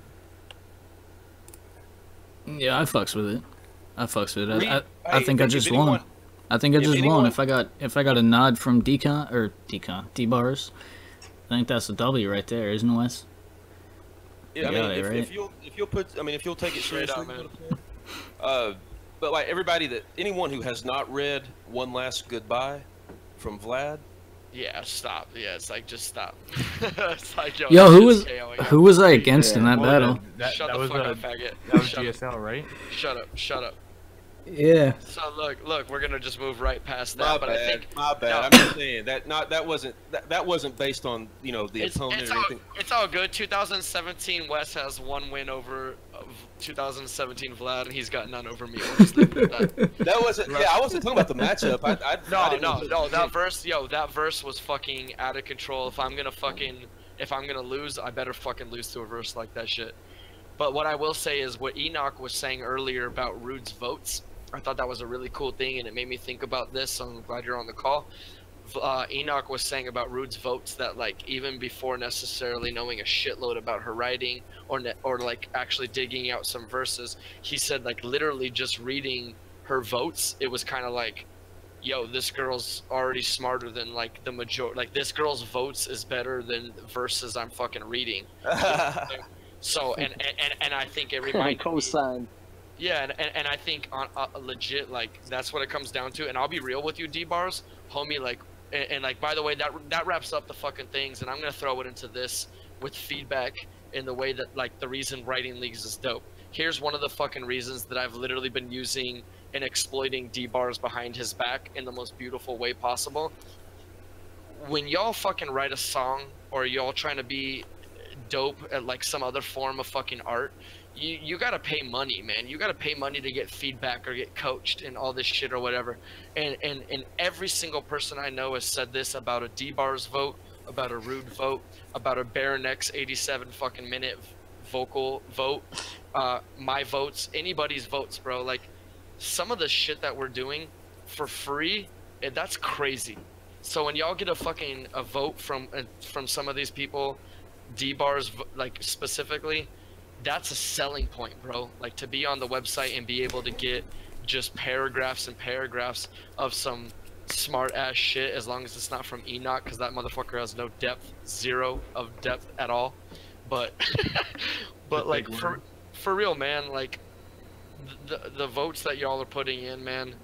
A: Yeah, I fucks with it. I fucks with it. I
D: Hey,
A: think I
D: if
A: just
D: anyone-
A: won. I think I
D: if
A: just won.
D: anyone-
A: If I got a nod from D-Bars, I think that's a W right there, isn't it, Wes?
D: Yeah, I
A: You
D: mean,
A: got it, right?
D: if you'll put, I mean, if you'll take it
G: Straight
D: seriously,
G: up, man.
D: but like anyone who has not read One Last Goodbye from Vlad,
G: Yeah, stop. Yeah, it's like, just stop. It's like, yo,
A: Yo,
G: it's just KOing.
A: who was I against in that
B: Well,
A: battle?
G: Shut
B: that
G: the
B: was
G: fuck up, faggot.
B: that was
G: Shut up.
B: GSL, right?
G: Shut up. Shut up.
A: Yeah.
G: So look, we're gonna just move right past that.
D: my
G: but
D: bad,
G: I think
D: my bad.
G: no,
D: I'm just saying that wasn't based on, you know, the opponent or anything.
G: it's all good. 2017 Wes has one win over 2017 Vlad, and he's got none over me. We'll just leave it at that.
D: That wasn't. Yeah, I wasn't talking about the matchup. I
G: No. That verse was fucking out of control. If I'm gonna lose, I better fucking lose to a verse like that shit. But what I will say is what Enoch was saying earlier about Rude's votes. I thought that was a really cool thing, and it made me think about this. So I'm glad you're on the call. Enoch was saying about Rude's votes that, like, even before necessarily knowing a shitload about her writing or like actually digging out some verses, he said, like, literally just reading her votes, it was kind of like, yo, this girl's already smarter than, like, the majority. Like, this girl's votes is better than verses I'm fucking reading. So and I think it reminded me.
C: Co-sign.
G: Yeah, and I think on legit, like, that's what it comes down to. And I'll be real with you, D-Bars, homie, like, and like, by the way, that wraps up the fucking things, and I'm gonna throw it into this with feedback in the way that, like, the reason writing leagues is dope. Here's one of the fucking reasons that I've literally been using and exploiting D-Bars behind his back in the most beautiful way possible. When y'all fucking write a song, or y'all trying to be dope at, like, some other form of fucking art, you gotta pay money, man. You gotta pay money to get feedback or get coached and all this shit or whatever. And every single person I know has said this about a D-Bars vote, about a Rude vote, about a Baron X 87 fucking minute vocal vote, my votes, anybody's votes, bro. Like, some of the shit that we're doing for free, that's crazy. So when y'all get a vote from some of these people, D-Bars, like, specifically, that's a selling point, bro. Like, to be on the website and be able to get just paragraphs and paragraphs of some smart ass shit, as long as it's not from Enoch, because that motherfucker has no depth, zero of depth at all. But but like, for real, man, like, the votes that y'all are putting in, man,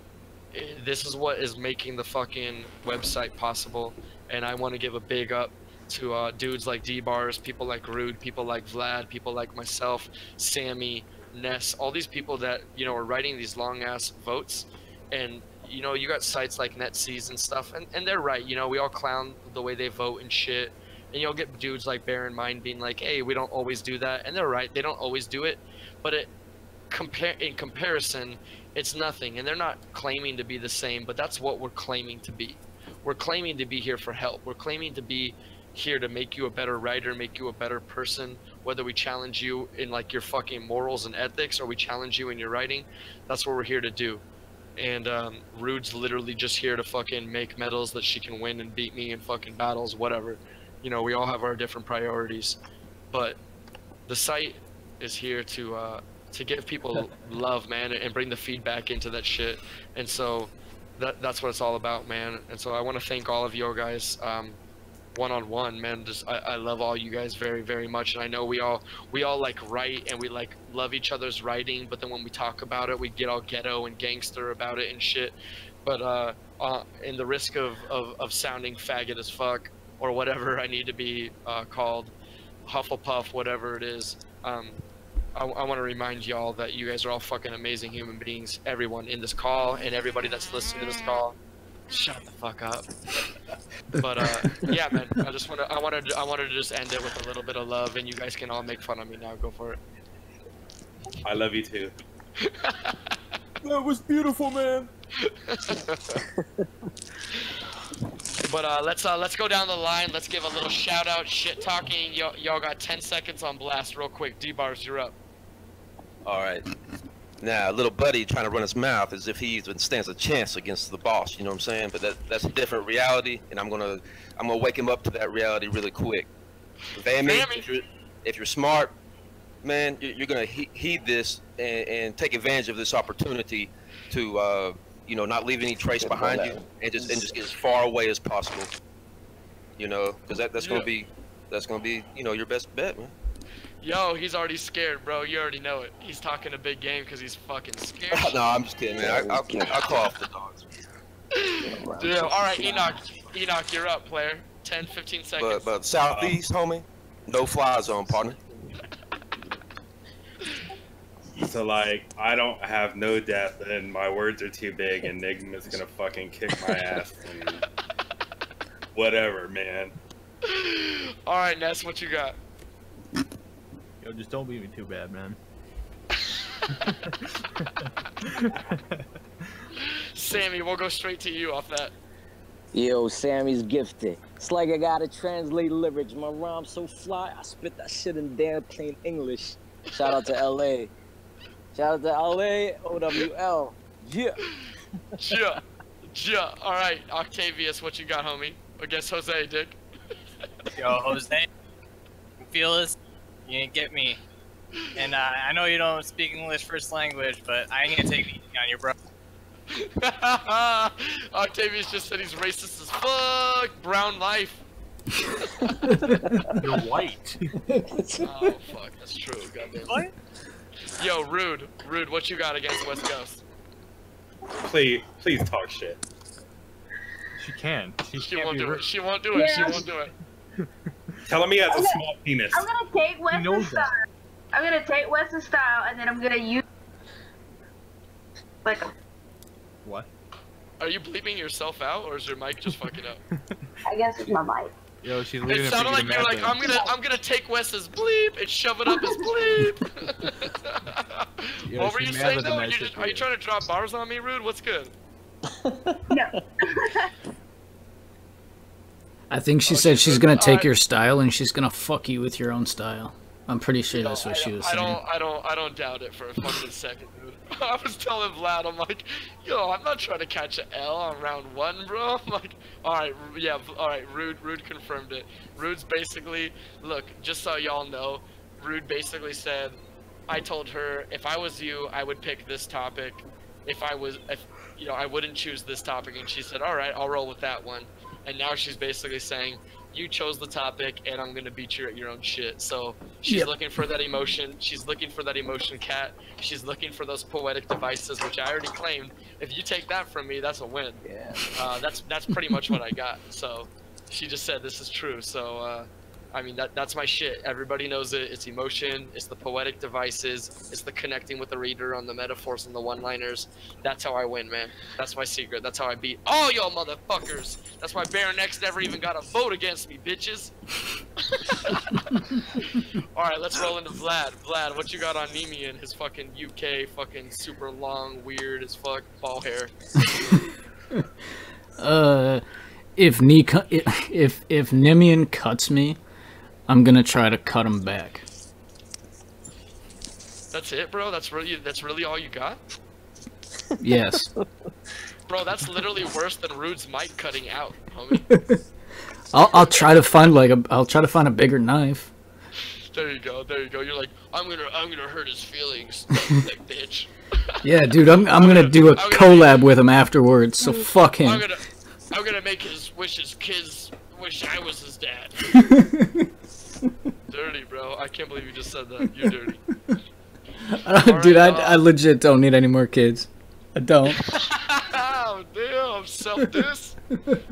G: this is what is making the fucking website possible. And I want to give a big up to dudes like D-Bars, people like Rude, people like Vlad, people like myself, Sammy, Ness, all these people that, you know, are writing these long ass votes. And, you know, you got sites like NetSeas and stuff, and they're right, you know, we all clown the way they vote and shit. And you'll get dudes like Baron Mind being like, hey, we don't always do that. And they're right, they don't always do it. But in comparison, it's nothing. And they're not claiming to be the same, but that's what we're claiming to be. We're claiming to be here for help. We're claiming to be here to make you a better writer, make you a better person, whether we challenge you in, like, your fucking morals and ethics, or we challenge you in your writing. That's what we're here to do. And Rude's literally just here to fucking make medals that she can win and beat me in fucking battles, whatever. You know, we all have our different priorities, but the site is here to to give people love, man, and bring the feedback into that shit. And so that's what it's all about, man. And so I want to thank all of you guys, one-on-one, man. Just I love all you guys very, very much. And I know we all like write and we like love each other's writing, but then when we talk about it, we get all ghetto and gangster about it and shit. But in the risk of sounding faggot as fuck or whatever I need to be called, Hufflepuff, whatever it is, I want to remind y'all that you guys are all fucking amazing human beings. Everyone in this call and everybody that's listening to this call, shut the fuck up. But yeah, man, I wanted to just end it with a little bit of love, and you guys can all make fun of me now. Go for it.
F: I love you too.
B: That was beautiful, man.
G: But let's go down the line. Let's give a little shout out, shit talking. Y'all got 10 seconds on blast, real quick. D-Bars, you're up.
D: All right. Now, little buddy trying to run his mouth as if he even stands a chance against the boss. You know what I'm saying? But that's a different reality, and I'm gonna wake him up to that reality really quick. Family, if you're smart, man, you're gonna heed this and take advantage of this opportunity to you know, not leave any trace behind you, and just get as far away as possible. You know, because that's gonna be you know, your best bet, man.
G: Yo, he's already scared, bro. You already know it. He's talking a big game because he's fucking scared.
D: No, I'm just kidding, man. I'll call off the dogs.
G: Dude, all right, Enoch, you're up, player. 10, 15 seconds.
D: But southeast, homie, no fly zone, partner.
F: So like, I don't have no depth, and my words are too big, and Enigma's gonna fucking kick my ass. And whatever, man.
G: All right, Ness, what you got?
B: Yo, just don't beat me too bad, man.
G: Sammy, we'll go straight to you off that.
C: Yo, Sammy's gifted. It's like I gotta translate lyrics. My rhyme's so fly, I spit that shit in damn plain English. Shout out to LA. Shout out to LA, O.W.L. Yeah.
G: Yeah. All right, Octavius, what you got, homie? Against Jose, Dick.
H: Yo, Jose, you feel this? You ain't get me. And I know you don't speak English first language, but I ain't gonna take anything on you, bro.
G: Octavius just said he's racist as fuck. Brown life.
B: You're white.
G: Oh fuck, that's true. Goddamn.
H: What?
G: Yo, Rude, what you got against West Coast?
F: Please talk shit.
B: She can.
G: She won't do it. She won't do it. She won't do it.
F: Tell him he has a small penis.
I: I'm gonna take Western style. I'm gonna take Western style, and then I'm gonna use like a...
B: What?
G: Are you bleeping yourself out, or is your mic just fucking up?
I: I guess it's my mic.
B: Yo, she's leaving.
G: It sounded like you're like, I'm gonna take Wes's bleep and shove it up his bleep.
B: Yo,
G: what were you saying though? Are you trying to drop bars on me, Rude? What's good?
I: No.
A: I think she said she's gonna take your style and she's gonna fuck you with your own style. I'm pretty sure that's what she was saying.
G: I don't doubt it for a fucking second, dude. I was telling Vlad, I'm like, yo, I'm not trying to catch an L on round 1, bro. I'm like, alright, yeah, alright, Rude confirmed it. Rude's basically, look, just so y'all know, Rude basically said, I told her, if I was you, I would pick this topic. If you know, I wouldn't choose this topic, and she said, alright, I'll roll with that one. And now she's basically saying, you chose the topic, and I'm gonna beat you at your own shit. So she's looking for that emotion. She's looking for that emotion, Cat. She's looking for those poetic devices, which I already claimed. If you take that from me, that's a win.
C: Yeah.
G: That's pretty much what I got. So she just said this is true. So I mean that's my shit. Everybody knows it. It's emotion. It's the poetic devices. It's the connecting with the reader on the metaphors and the one-liners. That's how I win, man. That's my secret. That's how I beat all y'all motherfuckers. That's why Baron X never even got a vote against me, bitches. All right, let's roll into Vlad. Vlad, what you got on Nemi and his fucking UK fucking super long, weird as fuck ball hair?
A: If Nemian cuts me, I'm gonna try to cut him back.
G: That's it, bro? That's really all you got?
A: Yes.
G: Bro, that's literally worse than Rude's mic cutting out, homie.
A: I'll try to find I'll try to find a bigger knife.
G: There you go. There you go. You're like, I'm gonna hurt his feelings, like bitch.
A: Yeah, dude, I'm gonna do a collab with him afterwards. So fuck him.
G: I'm gonna make his kids wish I was his dad. Dirty, bro. I can't believe you just said that. You're dirty.
A: Dude, I legit don't need any more kids. I don't.
G: Oh, damn, self-diss.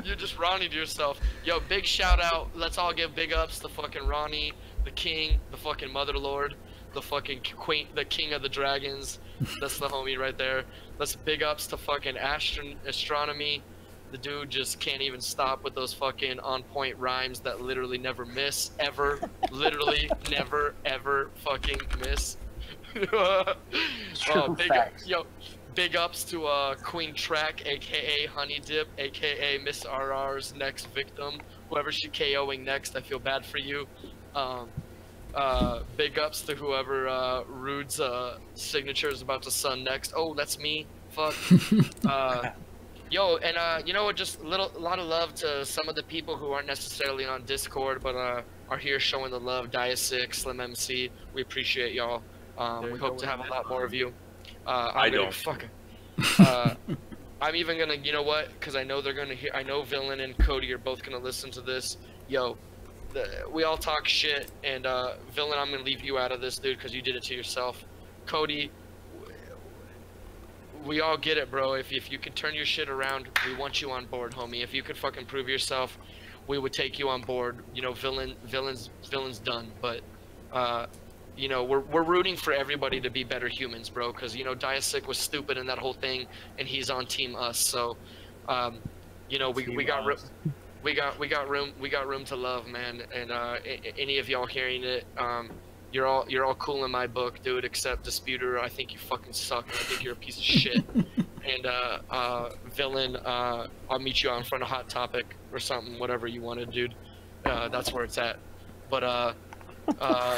G: You just Ronnie'd yourself. Yo, big shout out. Let's all give big ups to fucking Ronnie, the king, the fucking mother lord, the fucking queen, the king of the dragons. That's the homie right there. Let's big ups to fucking astronomy. The dude just can't even stop with those fucking on-point rhymes that literally never miss, ever. Literally never, ever fucking miss. Big ups to Queen Track, aka Honey Dip, aka Miss RR's next victim. Whoever she KOing next, I feel bad for you. Big ups to whoever Rude's signature is about to sun next. Oh, that's me. Fuck. Yo, and you know what? Just a lot of love to some of the people who aren't necessarily on Discord, but are here showing the love. Dia6, Slim MC, we appreciate y'all. We hope to have a lot more of you. I'm even gonna, you know what? Because I know they're gonna hear. I know Villain and Cody are both gonna listen to this. Yo, we all talk shit, and Villain, I'm gonna leave you out of this, dude, because you did it to yourself. Cody, we all get it, bro. If you can turn your shit around, we want you on board, homie. If you could fucking prove yourself, we would take you on board. You know, Villain's done, but you know, we're rooting for everybody to be better humans, bro. Because you know, Diasic was stupid in that whole thing, and he's on Team Us. So, you know, we got room to love, man. And any of y'all hearing it, you're all cool in my book, dude. Except Disputer, I think you fucking suck. I think you're a piece of shit. And Villain, I'll meet you out in front of Hot Topic or something, whatever you wanted, dude. That's where it's at. But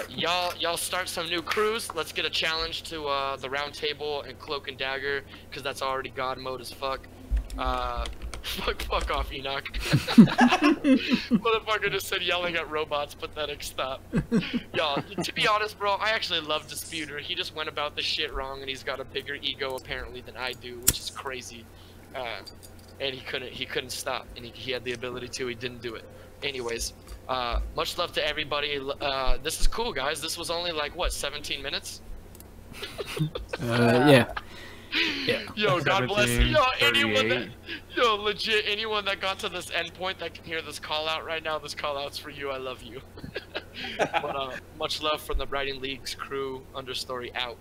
G: y'all start some new crews. Let's get a challenge to the Round Table and Cloak and Dagger, because that's already God mode as fuck. Fuck off, Enoch. Motherfucker just said yelling at robots, pathetic, stop. Y'all, to be honest, bro, I actually love Disputer. He just went about this shit wrong, and he's got a bigger ego apparently than I do, which is crazy. And he couldn't stop, and he had the ability to. He didn't do it. Anyways, much love to everybody. This is cool, guys. This was only like what, 17 minutes?
A: Yeah. Yeah.
G: Yo, God bless you. Yo, legit, anyone that got to this end point that can hear this call out right now, this call out's for you. I love you. But much love from the Writing League's crew. Understory out.